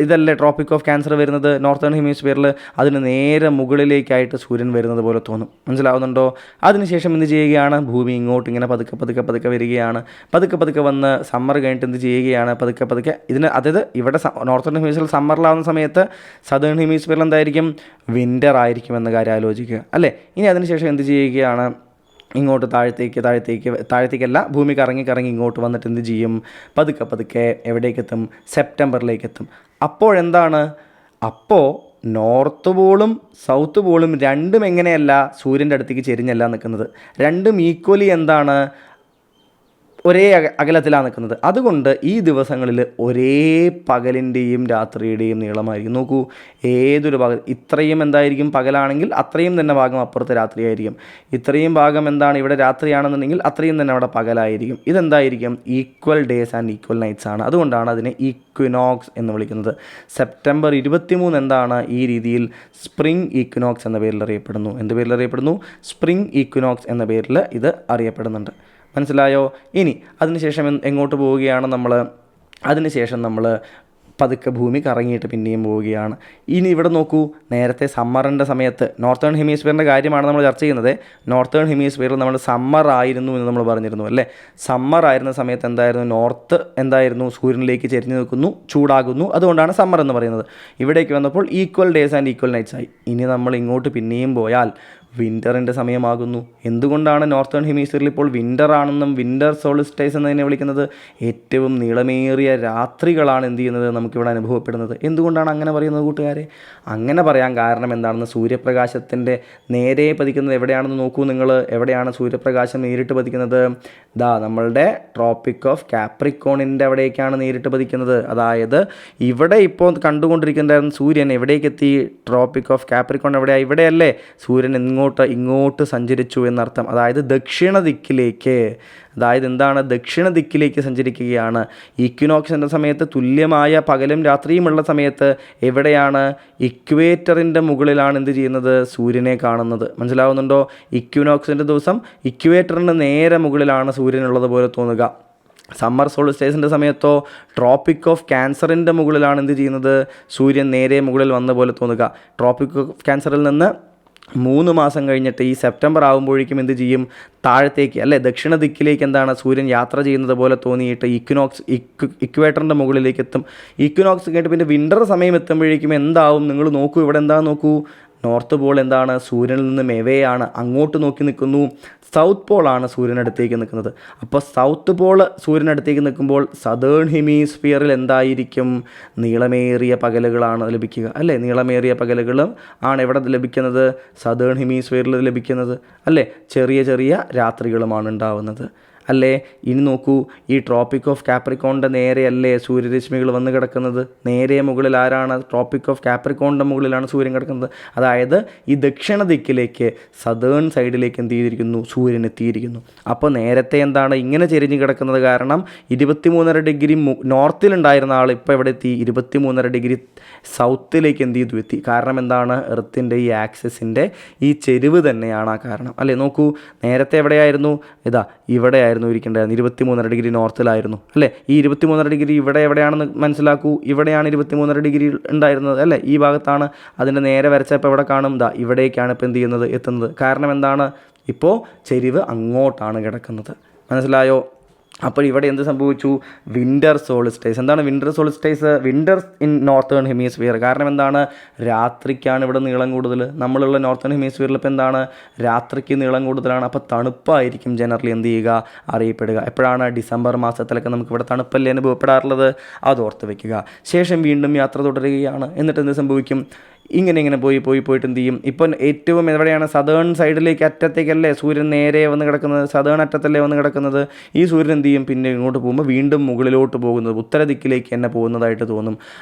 ഇതല്ലേ ട്രോപ്പിക് ഓഫ് ക്യാൻസർ വരുന്നത് നോർത്തേൺ ഹെമിസ്ഫിയറിൽ? അതിന് നേരെ മുകളിലേക്കായിട്ട് സൂര്യൻ വരുന്നത് പോലെ തോന്നും. മനസ്സിലാവുന്നുണ്ടോ? അതിനുശേഷം എന്ത് ചെയ്യുകയാണ്? ഭൂമി ഇങ്ങോട്ട് ഇങ്ങനെ പതുക്കെ വരികയാണ്. പതുക്കെ വന്ന് സമ്മർ കഴിഞ്ഞിട്ട് എന്ത് ചെയ്യുകയാണ്? പതുക്കെ ഇതിന്, അതായത് ഇവിടെ നോർത്തേൺ ഹെമിസ്ഫിയറിൽ സമ്മറിലാവുന്ന സമയത്ത് സദേൺ ഹെമിസ്ഫിയറിൽ എന്തായിരിക്കും? വിൻ്റർ ആയിരിക്കും എന്ന കാര്യം ആലോചിക്കുക അല്ലേ. ഇനി അതിനുശേഷം എന്ത് ചെയ്യുകയാണ്? ഇങ്ങോട്ട് താഴത്തേക്കല്ല, ഭൂമി കറങ്ങി ഇങ്ങോട്ട് വന്നിട്ട് എന്ത് ചെയ്യും? പതുക്കെ എവിടേക്കെത്തും? സെപ്റ്റംബറിലേക്ക് എത്തും. അപ്പോഴെന്താണ്? അപ്പോൾ നോർത്ത് പോളും സൗത്ത് പോളും രണ്ടും എങ്ങനെയല്ല? സൂര്യൻ്റെ അടുത്തേക്ക് ചെരിഞ്ഞല്ല നിൽക്കുന്നത്. രണ്ടും ഈക്വലി എന്താണ്? ഒരേ അകലത്തിലാണ് നിൽക്കുന്നത്. അതുകൊണ്ട് ഈ ദിവസങ്ങളിൽ ഒരേ പകലിൻ്റെയും രാത്രിയുടെയും നീളമായിരിക്കും. നോക്കൂ, ഏതൊരു ഭാഗം ഇത്രയും എന്തായിരിക്കും? പകലാണെങ്കിൽ അത്രയും തന്നെ ഭാഗം അപ്പുറത്ത് രാത്രിയായിരിക്കും. ഇത്രയും ഭാഗം എന്താണ്? ഇവിടെ രാത്രിയാണെന്നുണ്ടെങ്കിൽ അത്രയും തന്നെ അവിടെ പകലായിരിക്കും. ഇതെന്തായിരിക്കും? Equal days and equal nights ആണ്. അതുകൊണ്ടാണ് അതിനെ ഈക്വിനോക്സ് എന്ന് വിളിക്കുന്നത്. സെപ്റ്റംബർ 23 എന്താണ്? ഈ രീതിയിൽ സ്പ്രിംഗ് ഈക്വിനോക്സ് എന്ന പേരിൽ അറിയപ്പെടുന്നു. എന്ത് പേരിൽ അറിയപ്പെടുന്നു? സ്പ്രിംഗ് ഈക്വിനോക്സ് എന്ന പേരിൽ ഇത് അറിയപ്പെടുന്നുണ്ട്. മനസ്സിലായോ? ഇനി അതിനുശേഷം എങ്ങോട്ട് പോവുകയാണ് നമ്മൾ? അതിനുശേഷം നമ്മൾ പതുക്കെ ഭൂമി കറങ്ങിയിട്ട് പിന്നെയും പോവുകയാണ്. ഇനി ഇവിടെ നോക്കൂ, നേരത്തെ സമ്മറിൻ്റെ സമയത്ത് നോർത്തേൺ ഹെമിസ്ഫിയറിൻ്റെ കാര്യമാണ് നമ്മൾ ചർച്ച ചെയ്യുന്നത്. നോർത്തേൺ ഹെമിസ്ഫിയറിൽ നമ്മൾ സമ്മർ ആയിരുന്നു എന്ന് നമ്മൾ പറഞ്ഞിരുന്നു അല്ലേ. സമ്മർ ആയിരുന്ന സമയത്ത് എന്തായിരുന്നു? നോർത്ത് എന്തായിരുന്നു? സൂര്യനിലേക്ക് ചെരിഞ്ഞു നിൽക്കുന്നു, ചൂടാകുന്നു. അതുകൊണ്ടാണ് സമ്മർ എന്ന് പറയുന്നത്. ഇവിടേക്ക് വന്നപ്പോൾ equal days and equal nights ആയി. ഇനി നമ്മൾ ഇങ്ങോട്ട് പിന്നെയും പോയാൽ വിൻ്ററിൻ്റെ സമയമാകുന്നു. എന്തുകൊണ്ടാണ് നോർത്തേൺ ഹെമിസ്ഫിയറിൽ ഇപ്പോൾ വിൻ്റർ ആണെന്നും വിൻ്റർ സോളിസ്റ്റൈസ് എന്നതിനെ വിളിക്കുന്നത്? ഏറ്റവും നീളമേറിയ രാത്രികളാണ് എന്ത് ചെയ്യുന്നത്? നമുക്കിവിടെ അനുഭവപ്പെടുന്നത്. എന്തുകൊണ്ടാണ് അങ്ങനെ പറയുന്നത് കൂട്ടുകാരെ? അങ്ങനെ പറയാൻ കാരണം എന്താണെന്ന്, സൂര്യപ്രകാശത്തിൻ്റെ നേരെ പതിക്കുന്നത് എവിടെയാണെന്ന് നോക്കൂ നിങ്ങൾ. എവിടെയാണ് സൂര്യപ്രകാശം നേരിട്ട് പതിക്കുന്നത്? നമ്മളുടെ ട്രോപ്പിക് ഓഫ് കാപ്രിക്കോണിൻ്റെ അവിടേക്കാണ് നേരിട്ട് പതിക്കുന്നത്. അതായത് ഇവിടെ ഇപ്പോൾ കണ്ടുകൊണ്ടിരിക്കുന്ന സൂര്യൻ എവിടേക്കെത്തി? ട്രോപ്പിക് ഓഫ് കാപ്രിക്കോൺ എവിടെയാണ്? ഇവിടെയല്ലേ. സൂര്യൻ ഇങ്ങോട്ട് സഞ്ചരിച്ചു എന്നർത്ഥം. അതായത് ദക്ഷിണ ദിക്കിലേക്ക്. അതായത് എന്താണ്? ദക്ഷിണ ദിക്കിലേക്ക് സഞ്ചരിക്കുകയാണ്. ഈക്വിനോക്സിൻ്റെ സമയത്ത് തുല്യമായ പകലും രാത്രിയുമുള്ള സമയത്ത് എവിടെയാണ്? ഇക്വേറ്ററിൻ്റെ മുകളിലാണ് എന്ത് ചെയ്യുന്നത്? സൂര്യനെ കാണുന്നത്. മനസ്സിലാവുന്നുണ്ടോ? ഇക്വിനോക്സിൻ്റെ ദിവസം ഇക്വേറ്ററിൻ്റെ നേരെ മുകളിലാണ് സൂര്യനുള്ളത് പോലെ തോന്നുക. സമ്മർ സോളിസ്റ്റൈസിൻ്റെ സമയത്തോ ട്രോപ്പിക് ഓഫ് ക്യാൻസറിൻ്റെ മുകളിലാണ് എന്ത് ചെയ്യുന്നത്? സൂര്യൻ നേരെ മുകളിൽ വന്ന പോലെ തോന്നുക. ട്രോപ്പിക് ഓഫ് ക്യാൻസറിൽ നിന്ന് 3 മാസം കഴിഞ്ഞിട്ട് ഈ സെപ്റ്റംബർ ആകുമ്പോഴേക്കും എന്ത് ചെയ്യും? താഴത്തേക്ക് അല്ലേ, ദക്ഷിണ ദിക്കിലേക്ക് എന്താണ്? സൂര്യൻ യാത്ര ചെയ്യുന്നത് പോലെ തോന്നിയിട്ട് ഇക്വേറ്ററിൻ്റെ മുകളിലേക്ക് എത്തും. ഇക്വിനോക്സ് കഴിഞ്ഞിട്ട് പിന്നെ വിൻ്റർ സമയം എത്തുമ്പോഴേക്കും എന്താവും? നിങ്ങൾ നോക്കൂ, ഇവിടെ എന്താ നോക്കൂ. നോർത്ത് പോൾ എന്താണ്? സൂര്യനിൽ നിന്നും എവേയാണ്, അങ്ങോട്ട് നോക്കി നിൽക്കുന്നു. സൗത്ത് പോളാണ് സൂര്യനടുത്തേക്ക് നിൽക്കുന്നത്. അപ്പോൾ സൗത്ത് പോൾ സൂര്യനടുത്തേക്ക് നിൽക്കുമ്പോൾ സദേൺ ഹെമിസ്ഫിയറിൽ എന്തായിരിക്കും? നീളമേറിയ പകലുകളാണ് ലഭിക്കുക അല്ലേ. നീളമേറിയ പകലുകളും ആണ് എവിടെ ലഭിക്കുന്നത്? സദേൺ ഹെമിസ്ഫിയറിൽ ലഭിക്കുന്നത് അല്ലേ. ചെറിയ രാത്രികളുമാണ് ഉണ്ടാവുന്നത്. അല്ലേ? ഇനി നോക്കൂ, ഈ ട്രോപ്പിക് ഓഫ് കാപ്രിക്കോണിൻ്റെ നേരെയല്ലേ സൂര്യരശ്മികൾ വന്ന് കിടക്കുന്നത്? നേരെ മുകളിൽ ആരാണ്? ട്രോപ്പിക് ഓഫ് കാപ്രിക്കോണിൻ്റെ മുകളിലാണ് സൂര്യൻ കിടക്കുന്നത്. അതായത് ഈ ദക്ഷിണ ദിക്കിലേക്ക്, സദേൺ സൈഡിലേക്ക് എന്ത് ചെയ്തിരിക്കുന്നു? സൂര്യൻ എത്തിയിരിക്കുന്നു. അപ്പോൾ നേരത്തെ എന്താണ് ഇങ്ങനെ ചെരിഞ്ഞ് കിടക്കുന്നത്? കാരണം 23.5 നോർത്തിലുണ്ടായിരുന്ന ആൾ ഇപ്പോൾ എവിടെ എത്തി? 23.5 സൗത്തിലേക്ക് എന്ത് ചെയ്തു? എത്തി. കാരണം എന്താണ്? എർത്തിൻ്റെ ഈ ആക്സിസിൻ്റെ ഈ ചെരിവ് തന്നെയാണ് ആ കാരണം, അല്ലേ? നോക്കൂ, നേരത്തെ എവിടെയായിരുന്നു? ഇവിടെയായിരുന്നു ഇരിക്കേണ്ടത്. 23.5 നോർത്തിലായിരുന്നു, അല്ലേ? ഈ 23.5 എവിടെയാണെന്ന് മനസ്സിലാക്കൂ. ഇവിടെയാണ് 23.5 ഉണ്ടായിരുന്നത്, അല്ലേ? ഈ ഭാഗത്താണ്. അതിൻ്റെ നേരെ വരച്ചപ്പോൾ എവിടെ കാണും? ഇവിടേക്കാണ് ഇപ്പോൾ എന്ത് ചെയ്യുന്നത്? എത്തുന്നത്. കാരണം എന്താണ്? ഇപ്പോൾ ചെരിവ് അങ്ങോട്ടാണ് കിടക്കുന്നത്. മനസ്സിലായോ? അപ്പോൾ ഇവിടെ എന്ത് സംഭവിച്ചു? Winter solstice. എന്താണ് winter solstice? Winter in northern hemisphere. കാരണം എന്താണ്? രാത്രിക്കാണ് ഇവിടെ നീളം കൂടുതൽ. നമ്മളുള്ള നോർത്തേൺ ഹെമിസ്ഫിയറിൽ ഇപ്പോൾ എന്താണ്? രാത്രിക്ക് നീളം കൂടുതലാണ്. അപ്പോൾ തണുപ്പായിരിക്കും ജനറലി എന്ത് ചെയ്യുക? അറിയപ്പെടുക. എപ്പോഴാണ്? ഡിസംബർ മാസത്തിലൊക്കെ നമുക്ക് ഇവിടെ തണുപ്പല്ലേ അനുഭവപ്പെടാറുള്ളത്? അത് ഓർത്ത് വയ്ക്കുക. ശേഷം വീണ്ടും യാത്ര തുടരുകയാണ്. എന്നിട്ട് എന്ത് സംഭവിക്കും? ഇങ്ങനെ പോയിട്ട് എന്ത് ചെയ്യും? ഇപ്പം ഏറ്റവും എവിടെയാണ്? സദേൺ സൈഡിലേക്ക്, അറ്റത്തേക്കല്ലേ സൂര്യൻ നേരെ വന്ന് കിടക്കുന്നത്? സദേൺ അറ്റത്തല്ലേ വന്ന് കിടക്കുന്നത്? ഈ സൂര്യൻ എന്ത് ചെയ്യും? പിന്നെ ഇങ്ങോട്ട് പോകുമ്പോൾ വീണ്ടും മുകളിലോട്ട് പോകുന്നത്, ഉത്തര ദിക്കിലേക്ക് തന്നെ പോകുന്നതായിട്ട് തോന്നും.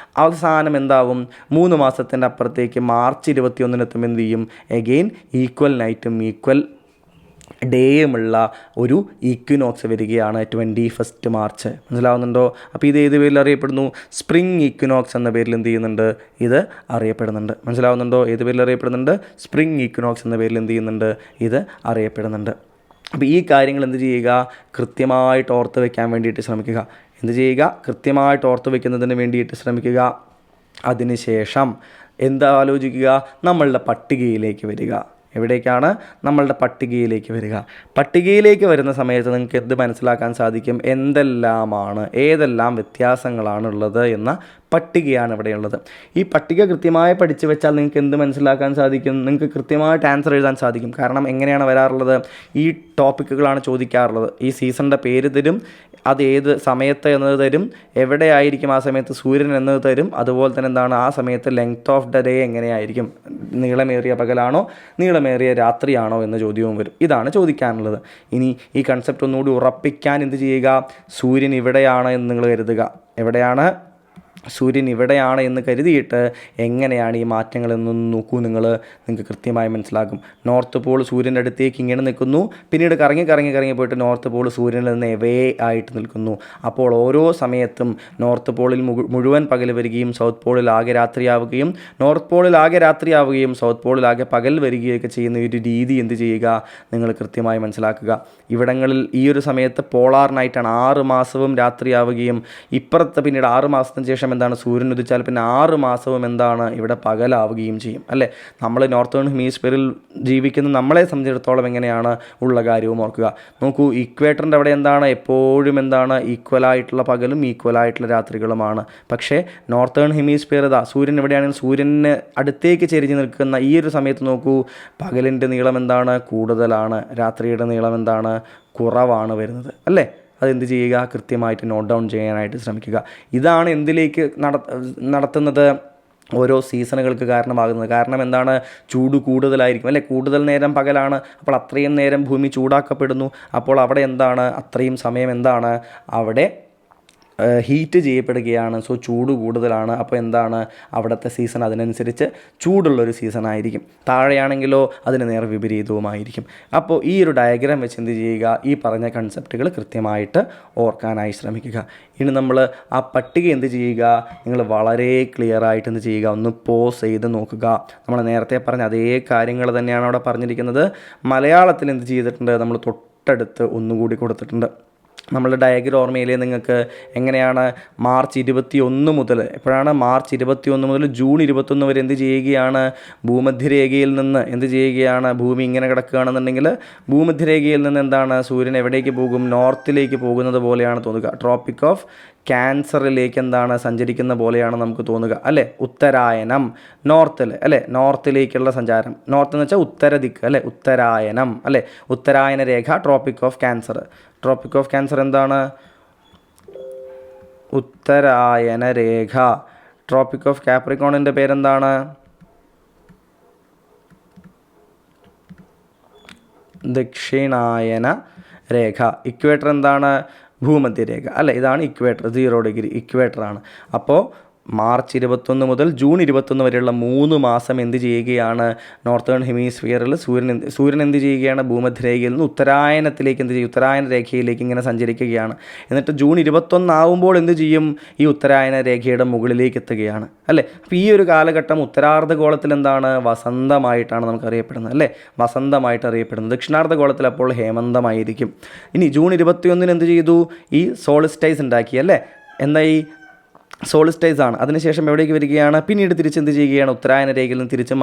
അവസാനം എന്താവും? 3 മാസത്തിൻ്റെ അപ്പുറത്തേക്ക് മാർച്ച് 21 എന്ത് ചെയ്യും? എഗെയിൻ ഈക്വൽ നൈറ്റും ഈക്വൽ ഡേയുമുള്ള ഒരു ഈക്വിനോക്സ് വരികയാണ് 21 മാർച്ച്. മനസ്സിലാവുന്നുണ്ടോ? അപ്പോൾ ഇത് ഏത് പേരിൽ അറിയപ്പെടുന്നു? സ്പ്രിംഗ് ഈക്വിനോക്സ് എന്ന പേരിൽ എന്ത് ചെയ്യുന്നുണ്ട്? ഇത് അറിയപ്പെടുന്നുണ്ട്. മനസ്സിലാവുന്നുണ്ടോ? ഏത് പേരിൽ അറിയപ്പെടുന്നുണ്ട്? സ്പ്രിംഗ് ഈക്വിനോക്സ് എന്ന പേരിൽ എന്ത് ചെയ്യുന്നുണ്ട്? ഇത് അറിയപ്പെടുന്നുണ്ട്. അപ്പോൾ ഈ കാര്യങ്ങൾ എന്ത് ചെയ്യുക? കൃത്യമായിട്ട് ഓർത്ത് വയ്ക്കാൻ വേണ്ടിയിട്ട് ശ്രമിക്കുക. എന്ത് ചെയ്യുക? കൃത്യമായിട്ട് ഓർത്ത് വയ്ക്കുന്നതിന് വേണ്ടിയിട്ട് ശ്രമിക്കുക. അതിനുശേഷം എന്താ ആലോചിക്കുക? നമ്മളുടെ പട്ടികയിലേക്ക് വരിക. എവിടേക്കാണ്? നമ്മളുടെ പട്ടികയിലേക്ക് വരിക. പട്ടികയിലേക്ക് വരുന്ന സമയത്ത് നിങ്ങൾക്ക് എന്ത് മനസ്സിലാക്കാൻ സാധിക്കും? ഏതെല്ലാം വ്യത്യാസങ്ങളാണുള്ളത് എന്ന പട്ടികയാണ് ഇവിടെയുള്ളത്. ഈ പട്ടിക കൃത്യമായി പഠിച്ചു വെച്ചാൽ നിങ്ങൾക്ക് എന്ത് മനസ്സിലാക്കാൻ സാധിക്കും? നിങ്ങൾക്ക് കൃത്യമായിട്ട് ആൻസർ എഴുതാൻ സാധിക്കും. കാരണം എങ്ങനെയാണ് വരാറുള്ളത്? ഈ ടോപ്പിക്കുകളാണ് ചോദിക്കാറുള്ളത്. ഈ സീസണിൻ്റെ പേര് തരും, അത് ഏത് സമയത്ത് എന്നത് തരും, എവിടെയായിരിക്കും ആ സമയത്ത് സൂര്യൻ എന്നത് തരും, അതുപോലെ തന്നെ എന്താണ് ആ സമയത്ത് ലെങ്ത് ഓഫ് ദ ഡേ എങ്ങനെയായിരിക്കും, നീളമേറിയ പകലാണോ നീളമേറിയ രാത്രിയാണോ എന്ന ചോദ്യവും വരും. ഇതാണ് ചോദിക്കാനുള്ളത്. ഇനി ഈ കൺസെപ്റ്റ് ഒന്നുകൂടി ഉറപ്പിക്കാൻ എന്ത് ചെയ്യുക? സൂര്യൻ ഇവിടെയാണ് എന്ന് നിങ്ങൾ കരുതുക. എവിടെയാണ്? സൂര്യൻ ഇവിടെയാണ് എന്ന് കരുതിയിട്ട് എങ്ങനെയാണ് ഈ മാറ്റങ്ങളെന്നൊന്ന് നോക്കൂ. നിങ്ങൾക്ക് കൃത്യമായി മനസ്സിലാകും. നോർത്ത് പോൾ സൂര്യൻ്റെ അടുത്തേക്ക് ഇങ്ങനെ നിൽക്കുന്നു, പിന്നീട് കറങ്ങി പോയിട്ട് നോർത്ത് പോൾ സൂര്യനിൽ നിന്ന് എവേ ആയിട്ട് നിൽക്കുന്നു. അപ്പോൾ ഓരോ സമയത്തും നോർത്ത് പോളിൽ മുഴുവൻ പകൽ വരികയും സൗത്ത് പോളിൽ ആകെ രാത്രിയാവുകയും, നോർത്ത് പോളിൽ ആകെ രാത്രിയാവുകയും സൗത്ത് പോളിൽ ആകെ പകൽ വരികയൊക്കെ ചെയ്യുന്ന ഒരു രീതി എന്ത് ചെയ്യുക? നിങ്ങൾ കൃത്യമായി മനസ്സിലാക്കുക. ഇവിടങ്ങളിൽ ഈ ഒരു സമയത്ത് പോളാർ നൈറ്റാണ്. 6 മാസവും രാത്രിയാവുകയും, ഇപ്പുറത്ത് പിന്നീട് 6 മാസത്തിന് ശേഷം എന്താണ്? സൂര്യൻ ഉദിച്ചാൽ പിന്നെ 6 മാസവും എന്താണ്? ഇവിടെ പകലാവുകയും ചെയ്യും, അല്ലേ? നമ്മൾ നോർത്തേൺ ഹെമിസ്ഫിയറിൽ ജീവിക്കുന്ന നമ്മളെ സംബന്ധിച്ചിടത്തോളം എങ്ങനെയാണ് ഉള്ള കാര്യവും ഓർക്കുക. നോക്കൂ, ഇക്വേറ്ററിൻ്റെ അവിടെ എന്താണ്? എപ്പോഴും എന്താണ്? ഈക്വലായിട്ടുള്ള പകലും ഈക്വലായിട്ടുള്ള രാത്രികളുമാണ്. പക്ഷേ നോർത്തേൺ ഹെമിസ്ഫിയർ സൂര്യൻ എവിടെയാണെങ്കിൽ സൂര്യന് അടുത്തേക്ക് ചെരിഞ്ഞ് നിൽക്കുന്ന ഈ ഒരു സമയത്ത് നോക്കൂ, പകലിൻ്റെ നീളം എന്താണ്? കൂടുതലാണ്, രാത്രിയുടെ നീളം എന്താണ്? കുറവാണ് വരുന്നത്, അല്ലേ? അതെന്ത് ചെയ്യുക? കൃത്യമായിട്ട് നോട്ട് ഡൗൺ ചെയ്യാനായിട്ട് ശ്രമിക്കുക. ഇതാണ് എന്തിലേക്ക് നടത്തുന്നത്? ഓരോ സീസണുകൾക്ക് കാരണമാകുന്നത്. കാരണം എന്താണ്? ചൂട് കൂടുതലായിരിക്കും, അല്ലേ? കൂടുതൽ നേരം പകലാണ്. അപ്പോൾ അത്രയും നേരം ഭൂമി ചൂടാക്കപ്പെടുന്നു. അപ്പോൾ അവിടെ എന്താണ്? അത്രയും സമയം എന്താണ്? അവിടെ ഹീറ്റ് ചെയ്യപ്പെടുകയാണ്. സോ ചൂട് കൂടുതലാണ്. അപ്പോൾ എന്താണ്? അവിടുത്തെ സീസൺ അതിനനുസരിച്ച് ചൂടുള്ളൊരു സീസണായിരിക്കും. താഴെയാണെങ്കിലോ അതിന് നേരെ വിപരീതവുമായിരിക്കും. അപ്പോൾ ഈ ഒരു ഡയഗ്രാം വെച്ച് എന്ത് ചെയ്യുക? ഈ പറഞ്ഞ കൺസെപ്റ്റുകൾ കൃത്യമായിട്ട് ഓർക്കാനായി ശ്രമിക്കുക. ഇനി നമ്മൾ ആ പട്ടിക എന്ത് ചെയ്യുക? നിങ്ങൾ വളരെ ക്ലിയർ ആയിട്ട് എന്ത് ചെയ്യുക? ഒന്ന് പോസ് ചെയ്ത് നോക്കുക. നമ്മൾ നേരത്തെ പറഞ്ഞ അതേ കാര്യങ്ങൾ തന്നെയാണ് അവിടെ പറഞ്ഞിരിക്കുന്നത്. മലയാളത്തിൽ എന്ത് ചെയ്തിട്ടുണ്ട്? നമ്മൾ തൊട്ടടുത്ത് ഒന്നുകൂടി കൊടുത്തിട്ടുണ്ട്. നമ്മളുടെ ഡയഗ്രം ഓർമ്മയിലെ നിങ്ങൾക്ക് എങ്ങനെയാണ്? മാർച്ച് 21 മുതൽ, എപ്പോഴാണ്? മാർച്ച് 21 മുതൽ ജൂൺ 21 വരെ എന്ത് ചെയ്യുകയാണ്? ഭൂമധ്യരേഖയിൽ നിന്ന് എന്ത് ചെയ്യുകയാണ്? ഭൂമി ഇങ്ങനെ കിടക്കുകയാണെന്നുണ്ടെങ്കിൽ ഭൂമധ്യരേഖയിൽ നിന്ന് എന്താണ്? സൂര്യൻ എവിടേക്ക് പോകും? നോർത്തിലേക്ക് പോകുന്നത് പോലെയാണ് തോന്നുക. ട്രോപ്പിക് ഓഫ് ക്യാൻസറിലേക്ക് എന്താണ്? സഞ്ചരിക്കുന്ന പോലെയാണ് നമുക്ക് തോന്നുക, അല്ലേ? ഉത്തരായനം നോർത്തിൽ, അല്ലേ? നോർത്തിലേക്കുള്ള സഞ്ചാരം. നോർത്ത് എന്ന് വെച്ചാൽ ഉത്തര ദിക്ക്, അല്ലേ? ഉത്തരായനം, അല്ലേ? ഉത്തരായന രേഖ tropic of cancer. Tropic of cancer എന്താണ്? ഉത്തരായന രേഖ. ട്രോപ്പിക് ഓഫ് കാപ്രിക്കോണിൻ്റെ പേരെന്താണ്? ദക്ഷിണായന രേഖ. ഇക്വേറ്റർ എന്താണ്? ഭൂമധ്യരേഖ അല്ലേ. ഇതാണ് ഇക്വേറ്റർ, 0 ഡിഗ്രി ഇക്വേറ്ററാണ്. അപ്പോൾ മാർച്ച് 21 മുതൽ ജൂൺ 21 വരെയുള്ള 3 മാസം എന്ത് ചെയ്യുകയാണ്? നോർത്തേൺ ഹെമിസ്ഫിയറിൽ സൂര്യൻ എന്ത് ചെയ്യുകയാണ്? ഭൂമധ്യരേഖയിൽ നിന്ന് ഉത്തരായനത്തിലേക്ക് എന്ത് ചെയ്യും? ഉത്തരായന രേഖയിലേക്ക് ഇങ്ങനെ സഞ്ചരിക്കുകയാണ്. എന്നിട്ട് ജൂൺ 21 ആവുമ്പോൾ എന്ത് ചെയ്യും? ഈ ഉത്തരായന രേഖയുടെ മുകളിലേക്ക് എത്തുകയാണ് അല്ലേ. അപ്പോൾ ഈ ഒരു കാലഘട്ടം ഉത്തരാർദ്ധഗോളത്തിൽ എന്താണ്? വസന്തമായിട്ടാണ് നമുക്കറിയപ്പെടുന്നത് അല്ലേ. വസന്തമായിട്ട് അറിയപ്പെടുന്നത്. ദക്ഷിണാർദ്ധഗോളത്തിൽ അപ്പോൾ ഹേമന്തമായിരിക്കും. ഇനി ജൂൺ 21 എന്ത് ചെയ്തു? ഈ സോളിസ്റ്റൈസ് ഉണ്ടാക്കി അല്ലേ. എന്താ ഈ സോളിസ്റ്റൈസ് ആണ്. അതിനുശേഷം എവിടേക്ക് വരികയാണ്? പിന്നീട് തിരിച്ചെന്ത് ചെയ്യുകയാണ്? ഉത്തരായന രേഖയിൽ നിന്ന് തിരിച്ച്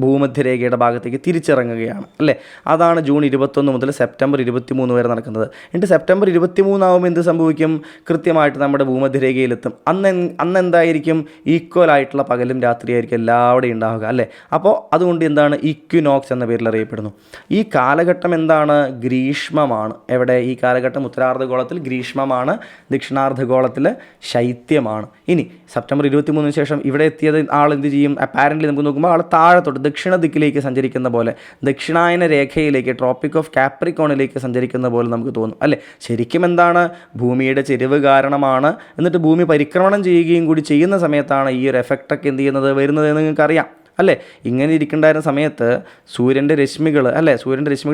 ഭൂമധ്യരേഖയുടെ ഭാഗത്തേക്ക് തിരിച്ചിറങ്ങുകയാണ് അല്ലേ. അതാണ് ജൂൺ 21 മുതൽ സെപ്റ്റംബർ 23 വരെ നടക്കുന്നത്. എന്നിട്ട് സെപ്റ്റംബർ 23 ആകുമ്പോൾ എന്ത് സംഭവിക്കും? കൃത്യമായിട്ട് നമ്മുടെ ഭൂമധ്യരേഖയിലെത്തും. അന്ന് എന്തായിരിക്കും? ഈക്വൽ ആയിട്ടുള്ള പകലും രാത്രിയായിരിക്കും എല്ലാവിടെയും ഉണ്ടാവുക അല്ലേ. അപ്പോൾ അതുകൊണ്ട് എന്താണ്? ഇക്വിനോക്സ് എന്ന പേരിൽ അറിയപ്പെടുന്നു. ഈ കാലഘട്ടം എന്താണ്? ഗ്രീഷ്മമാണ്. എവിടെ? ഈ കാലഘട്ടം ഉത്തരാർദ്ധഗോളത്തിൽ ഗ്രീഷ്മമാണ്, ദക്ഷിണാർദ്ധഗോളത്തിൽ ശൈത്യമാണ്. ഇനി സെപ്റ്റംബർ 23 ശേഷം ഇവിടെ എത്തിയത് ആൾ എന്ത് ചെയ്യും? അപ്പാരൻ്റ്ലി നമുക്ക് നോക്കുമ്പോൾ ആൾ താഴത്തോട്ട് ദക്ഷിണ ദിക്കിലേക്ക് സഞ്ചരിക്കുന്ന പോലെ, ദക്ഷിണായന രേഖയിലേക്ക്, ട്രോപ്പിക് ഓഫ് കാപ്രിക്കോണിലേക്ക് സഞ്ചരിക്കുന്ന പോലെ നമുക്ക് തോന്നും അല്ലേ. ശരിക്കും എന്താണ്? ഭൂമിയുടെ ചെരിവ് കാരണമാണ്. എന്നിട്ട് ഭൂമി പരിക്രമണം ചെയ്യുകയും കൂടി ചെയ്യുന്ന സമയത്താണ് ഈ ഒരു എഫക്റ്റൊക്കെ എന്ത് ചെയ്യുന്നത്? വരുന്നത് എന്ന് നിങ്ങൾക്കറിയാം അല്ലേ. ഇങ്ങനെ ഇരിക്കേണ്ടായിരുന്ന സമയത്ത് സൂര്യൻ്റെ രശ്മികൾ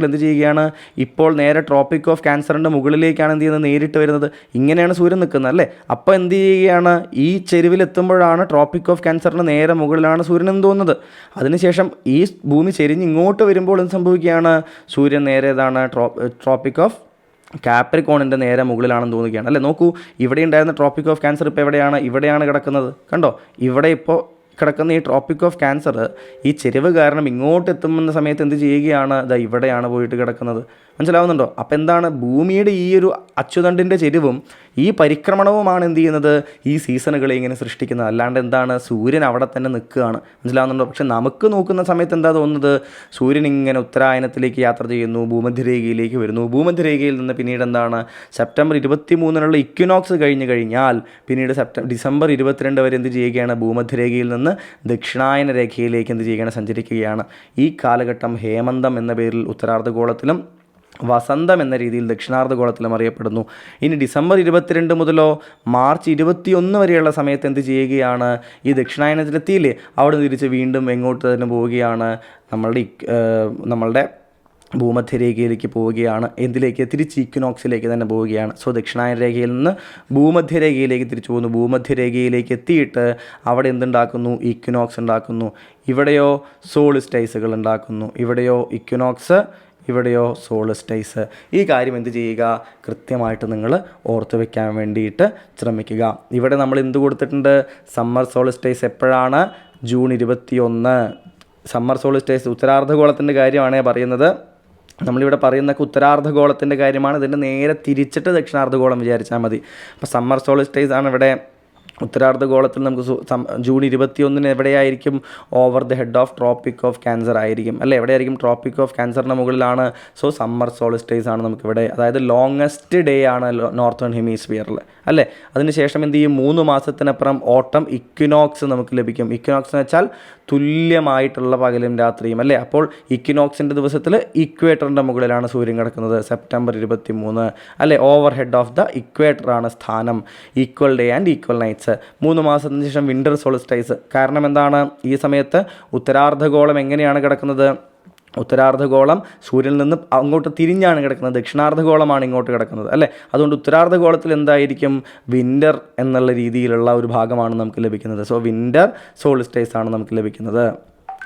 എന്ത് ചെയ്യുകയാണ്? ഇപ്പോൾ നേരെ ട്രോപ്പിക് ഓഫ് ക്യാൻസറിൻ്റെ മുകളിലേക്കാണ് എന്ത് ചെയ്യുന്നത്? നേരിട്ട് വരുന്നത്. ഇങ്ങനെയാണ് സൂര്യൻ നിൽക്കുന്നത് അല്ലേ. അപ്പോൾ എന്ത് ചെയ്യുകയാണ്? ഈ ചെരുവിലെത്തുമ്പോഴാണ് ട്രോപ്പിക് ഓഫ് ക്യാൻസറിൻ്റെ നേരെ മുകളിലാണ് സൂര്യൻ എന്ന് തോന്നുന്നത്. അതിനുശേഷം ഈ ഭൂമി ചെരിഞ്ഞ് ഇങ്ങോട്ട് വരുമ്പോൾ എന്ത് സംഭവിക്കുകയാണ്? സൂര്യൻ നേരെ ഏതാണ്? ട്രോപ്പിക് ഓഫ് കാപ്രിക്കോണിൻ്റെ നേരെ മുകളിലാണെന്ന് തോന്നുകയാണ് അല്ലേ. നോക്കൂ, ഇവിടെ ഉണ്ടായിരുന്ന ട്രോപ്പിക് ഓഫ് ക്യാൻസർ ഇപ്പോൾ എവിടെയാണ്? ഇവിടെയാണ് കിടക്കുന്നത്. കണ്ടോ? ഇവിടെ ഇപ്പോൾ കിടക്കുന്ന ഈ ട്രോപ്പിക് ഓഫ് ക്യാൻസർ ഈ ചെരിവ് കാരണം ഇങ്ങോട്ട് എത്തുന്ന സമയത്ത് എന്ത് ചെയ്യുകയാണ്? ഇവിടെയാണ് പോയിട്ട് കിടക്കുന്നത്. മനസ്സിലാവുന്നുണ്ടോ? അപ്പോൾ എന്താണ്? ഭൂമിയുടെ ഈ ഒരു അച്ചുതണ്ടിൻ്റെ ചെരിവും ഈ പരിക്രമണവുമാണ് എന്ത് ചെയ്യുന്നത്? ഈ സീസണുകളെ ഇങ്ങനെ സൃഷ്ടിക്കുന്നത്. അല്ലാണ്ട് എന്താണ്? സൂര്യൻ അവിടെ തന്നെ നിൽക്കുകയാണ്. മനസ്സിലാവുന്നുണ്ടോ? പക്ഷെ നമുക്ക് നോക്കുന്ന സമയത്ത് എന്താ തോന്നുന്നത്? സൂര്യൻ ഇങ്ങനെ ഉത്തരായനത്തിലേക്ക് യാത്ര ചെയ്യുന്നു, ഭൂമധ്യരേഖയിലേക്ക് വരുന്നു. ഭൂമധ്യരേഖയിൽ നിന്ന് പിന്നീട് എന്താണ്? സെപ്റ്റംബർ 23 ഇക്വിനോക്സ് കഴിഞ്ഞ് കഴിഞ്ഞാൽ പിന്നീട് ഡിസംബർ 22 വരെ എന്ത് ചെയ്യുകയാണ്? ഭൂമധ്യരേഖയിൽ നിന്ന് ദക്ഷിണായന രേഖയിലേക്ക് എന്ത് ചെയ്യുകയാണ്? സഞ്ചരിക്കുകയാണ്. ഈ കാലഘട്ടം ഹേമന്തം എന്ന പേരിൽ ഉത്തരാർദ്ധഗോളത്തിലും വസന്തം എന്ന രീതിയിൽ ദക്ഷിണാർദ്ധഗോളത്തിലും അറിയപ്പെടുന്നു. ഇനി ഡിസംബർ 22 മുതലോ മാർച്ച് 21 വരെയുള്ള സമയത്ത് എന്ത് ചെയ്യുകയാണ്? ഈ ദക്ഷിണായനത്തിലെത്തിയില്ലേ, അവിടെ തിരിച്ച് വീണ്ടും എങ്ങോട്ട് തന്നെ പോവുകയാണ്? നമ്മളുടെ ഭൂമധ്യരേഖയിലേക്ക് പോവുകയാണ്. എന്തിലേക്ക്? തിരിച്ച് ഇക്വിനോക്സിലേക്ക് തന്നെ പോവുകയാണ്. സോ ദക്ഷിണായന രേഖയിൽ നിന്ന് ഭൂമധ്യരേഖയിലേക്ക് തിരിച്ചു പോകുന്നു. ഭൂമധ്യരേഖയിലേക്ക് എത്തിയിട്ട് അവിടെ എന്തുണ്ടാക്കുന്നു? ഇക്വിനോക്സ് ഉണ്ടാക്കുന്നു. ഇവിടെയോ സോളിസ്റ്റൈസുകൾ ഉണ്ടാക്കുന്നു. ഇവിടെയോ ഇക്വിനോക്സ്, ഇവിടെയോ സോളിസ്റ്റൈസ്. ഈ കാര്യം എന്ത് ചെയ്യുക? കൃത്യമായിട്ട് നിങ്ങൾ ഓർത്ത് വയ്ക്കാൻ വേണ്ടിയിട്ട് ശ്രമിക്കുക. ഇവിടെ നമ്മൾ എന്ത് കൊടുത്തിട്ടുണ്ട്? സമ്മർ സോളിസ്റ്റൈസ് എപ്പോഴാണ്? ജൂൺ 21. സമ്മർ സോളിസ്റ്റൈസ് ഉത്തരാർദ്ധഗോളത്തിൻ്റെ കാര്യമാണ് പറയുന്നത്. നമ്മളിവിടെ പറയുന്നതൊക്കെ ഉത്തരാർദ്ധഗോളത്തിൻ്റെ കാര്യമാണ്. ഇതിൻ്റെ നേരെ തിരിച്ചിട്ട് ദക്ഷിണാർദ്ധഗോളം വിചാരിച്ചാൽ മതി. അപ്പോൾ സമ്മർ സോളിസ്റ്റൈസ് ആണ് ഇവിടെ ഉത്തരാർദ്ധഗോളത്തിൽ. നമുക്ക് ജൂൺ 21 എവിടെയായിരിക്കും? Over the head of tropic of cancer ആയിരിക്കും അല്ലേ. എവിടെയായിരിക്കും? ട്രോപ്പിക് ഓഫ് ക്യാൻസറിൻ്റെ മുകളിലാണ്. സോ സമ്മർ സോളിസ്റ്റൈസ് ആണ് നമുക്കിവിടെ. അതായത് ലോങ്ങസ്റ്റ് ഡേ ആണ് നോർത്തേൺ ഹെമിസ്ഫിയറിൽ അല്ലേ. അതിനുശേഷം എന്ത് ചെയ്യും? 3 മാസത്തിനപ്പുറം ഓട്ടം ഇക്വിനോക്സ് നമുക്ക് ലഭിക്കും. ഇക്വിനോക്സ് എന്ന് വെച്ചാൽ തുല്യമായിട്ടുള്ള പകലും രാത്രിയും അല്ലേ. അപ്പോൾ ഇക്വിനോക്സിൻ്റെ ദിവസത്തിൽ ഇക്വേറ്ററിൻ്റെ മുകളിലാണ് സൂര്യൻ കിടക്കുന്നത്. സെപ്റ്റംബർ 23 അല്ലേ. ഓവർ ഹെഡ് ഓഫ് ദ ഇക്വേറ്ററാണ് സ്ഥാനം. Equal day and equal nights. 3 മാസത്തിന് ശേഷം വിൻ്റർ സോളിസ്റ്റൈസ്. കാരണം എന്താണ്? ഈ സമയത്ത് ഉത്തരാർദ്ധഗോളം എങ്ങനെയാണ് കിടക്കുന്നത്? ഉത്തരാർദ്ധഗോളം സൂര്യനിൽ നിന്ന് അങ്ങോട്ട് തിരിഞ്ഞാണ് കിടക്കുന്നത്. ദക്ഷിണാർദ്ധഗോളമാണ് ഇങ്ങോട്ട് കിടക്കുന്നത് അല്ലേ. അതുകൊണ്ട് ഉത്തരാർദ്ധഗോളത്തിൽ എന്തായിരിക്കും? വിൻ്റർ എന്നുള്ള രീതിയിലുള്ള ഒരു ഭാഗമാണ് നമുക്ക് ലഭിക്കുന്നത്. സോ വിൻ്റർ സോളിസ്റ്റൈസ് ആണ് നമുക്ക് ലഭിക്കുന്നത്.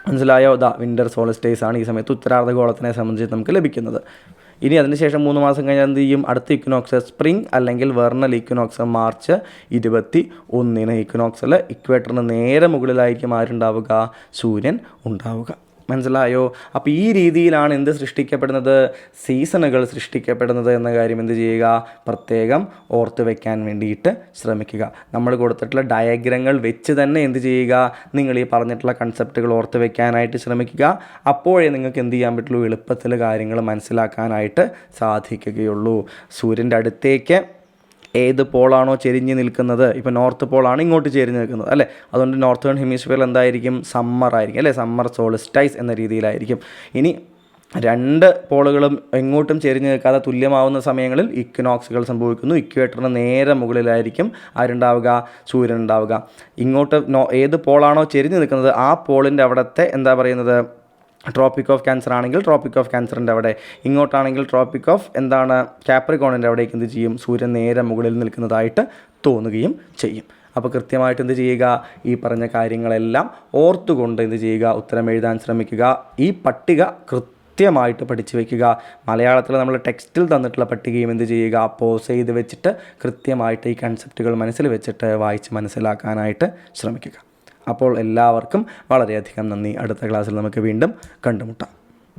മനസ്സിലായോ? വിൻ്റർ സോളിസ്റ്റൈസ് ആണ് ഈ സമയത്ത് ഉത്തരാർദ്ധഗോളത്തിനെ സംബന്ധിച്ച് നമുക്ക് ലഭിക്കുന്നത്. ഇനി അതിനുശേഷം 3 മാസം കഴിഞ്ഞാൽ എന്ത് ചെയ്യും? അടുത്ത ഇക്വിനോക്സ് സ്പ്രിംഗ് അല്ലെങ്കിൽ വെർണൽ ഇക്വിനോക്സ് മാർച്ച് 21. ഇക്വിനോക്സിൽ ഇക്വേറ്ററിന് നേരെ മുകളിലായിരിക്കും ആരുണ്ടാവുക? സൂര്യൻ ഉണ്ടാവുക. മനസ്സിലായോ? അപ്പോൾ ഈ രീതിയിലാണ് എന്ത് സൃഷ്ടിക്കപ്പെടുന്നത്? സീസണുകൾ സൃഷ്ടിക്കപ്പെടുന്നത് എന്ന കാര്യം എന്ത് ചെയ്യുക? പ്രത്യേകം ഓർത്ത് വയ്ക്കാൻ വേണ്ടിയിട്ട് ശ്രമിക്കുക. നമ്മൾ കൊടുത്തിട്ടുള്ള ഡയഗ്രങ്ങൾ വെച്ച് തന്നെ എന്ത് ചെയ്യുക? നിങ്ങൾ ഈ പറഞ്ഞിട്ടുള്ള കൺസെപ്റ്റുകൾ ഓർത്ത് വയ്ക്കാനായിട്ട് ശ്രമിക്കുക. അപ്പോഴേ നിങ്ങൾക്ക് എന്ത് ചെയ്യാൻ പറ്റുള്ളൂ? എളുപ്പത്തിൽ കാര്യങ്ങൾ മനസ്സിലാക്കാനായിട്ട് സാധിക്കുകയുള്ളൂ. സൂര്യൻ്റെ അടുത്തേക്ക് ഏത് പോളാണോ ചെരിഞ്ഞ് നിൽക്കുന്നത്, ഇപ്പോൾ നോർത്ത് പോളാണ് ഇങ്ങോട്ട് ചെരിഞ്ഞ് നിൽക്കുന്നത് അല്ലേ. അതുകൊണ്ട് നോർത്തേൺ ഹെമിസ്ഫിയറിൽ എന്തായിരിക്കും? സമ്മർ ആയിരിക്കും അല്ലേ. സമ്മർ സോളിസ്റ്റൈസ് എന്ന രീതിയിലായിരിക്കും. ഇനി രണ്ട് പോളുകളും എങ്ങോട്ടും ചെരിഞ്ഞ് നിൽക്കാതെ തുല്യമാവുന്ന സമയങ്ങളിൽ ഇക്വിനോക്സുകൾ സംഭവിക്കുന്നു. ഇക്വേറ്ററിന് നേരെ മുകളിലായിരിക്കും ആരുണ്ടാവുക, സൂര്യൻ ഉണ്ടാവുക. ഇങ്ങോട്ട് ഏത് പോളാണോ ചെരിഞ്ഞ് നിൽക്കുന്നത് ആ പോളിൻ്റെ അവിടുത്തെ എന്താ പറയുന്നത്, ട്രോപ്പിക് ഓഫ് ക്യാൻസർ ആണെങ്കിൽ ട്രോപ്പിക് ഓഫ് ക്യാൻസറിൻ്റെ അവിടെ, ഇങ്ങോട്ടാണെങ്കിൽ ട്രോപ്പിക് ഓഫ് എന്താണ് കാപ്രിക്കോണിൻ്റെ അവിടേക്ക് എന്ത് ചെയ്യും, സൂര്യൻ നേരെ മുകളിൽ നിൽക്കുന്നതായിട്ട് തോന്നുകയും ചെയ്യും. അപ്പോൾ കൃത്യമായിട്ട് എന്ത് ചെയ്യുക, ഈ പറഞ്ഞ കാര്യങ്ങളെല്ലാം ഓർത്തുകൊണ്ട് എന്ത് ചെയ്യുക, ഉത്തരം എഴുതാൻ ശ്രമിക്കുക. ഈ പട്ടിക കൃത്യമായിട്ട് പഠിച്ചു വയ്ക്കുക. മലയാളത്തിൽ നമ്മൾ ടെക്സ്റ്റിൽ തന്നിട്ടുള്ള പട്ടികയും എന്ത് ചെയ്യുക, പോസ് ചെയ്ത് വെച്ചിട്ട് കൃത്യമായിട്ട് ഈ കൺസെപ്റ്റുകൾ മനസ്സിൽ വെച്ചിട്ട് വായിച്ച് മനസ്സിലാക്കാനായിട്ട് ശ്രമിക്കുക. അപ്പോൾ എല്ലാവർക്കും വളരെയധികം നന്ദി. അടുത്ത ക്ലാസ്സിൽ നമുക്ക് വീണ്ടും കണ്ടുമുട്ടാം.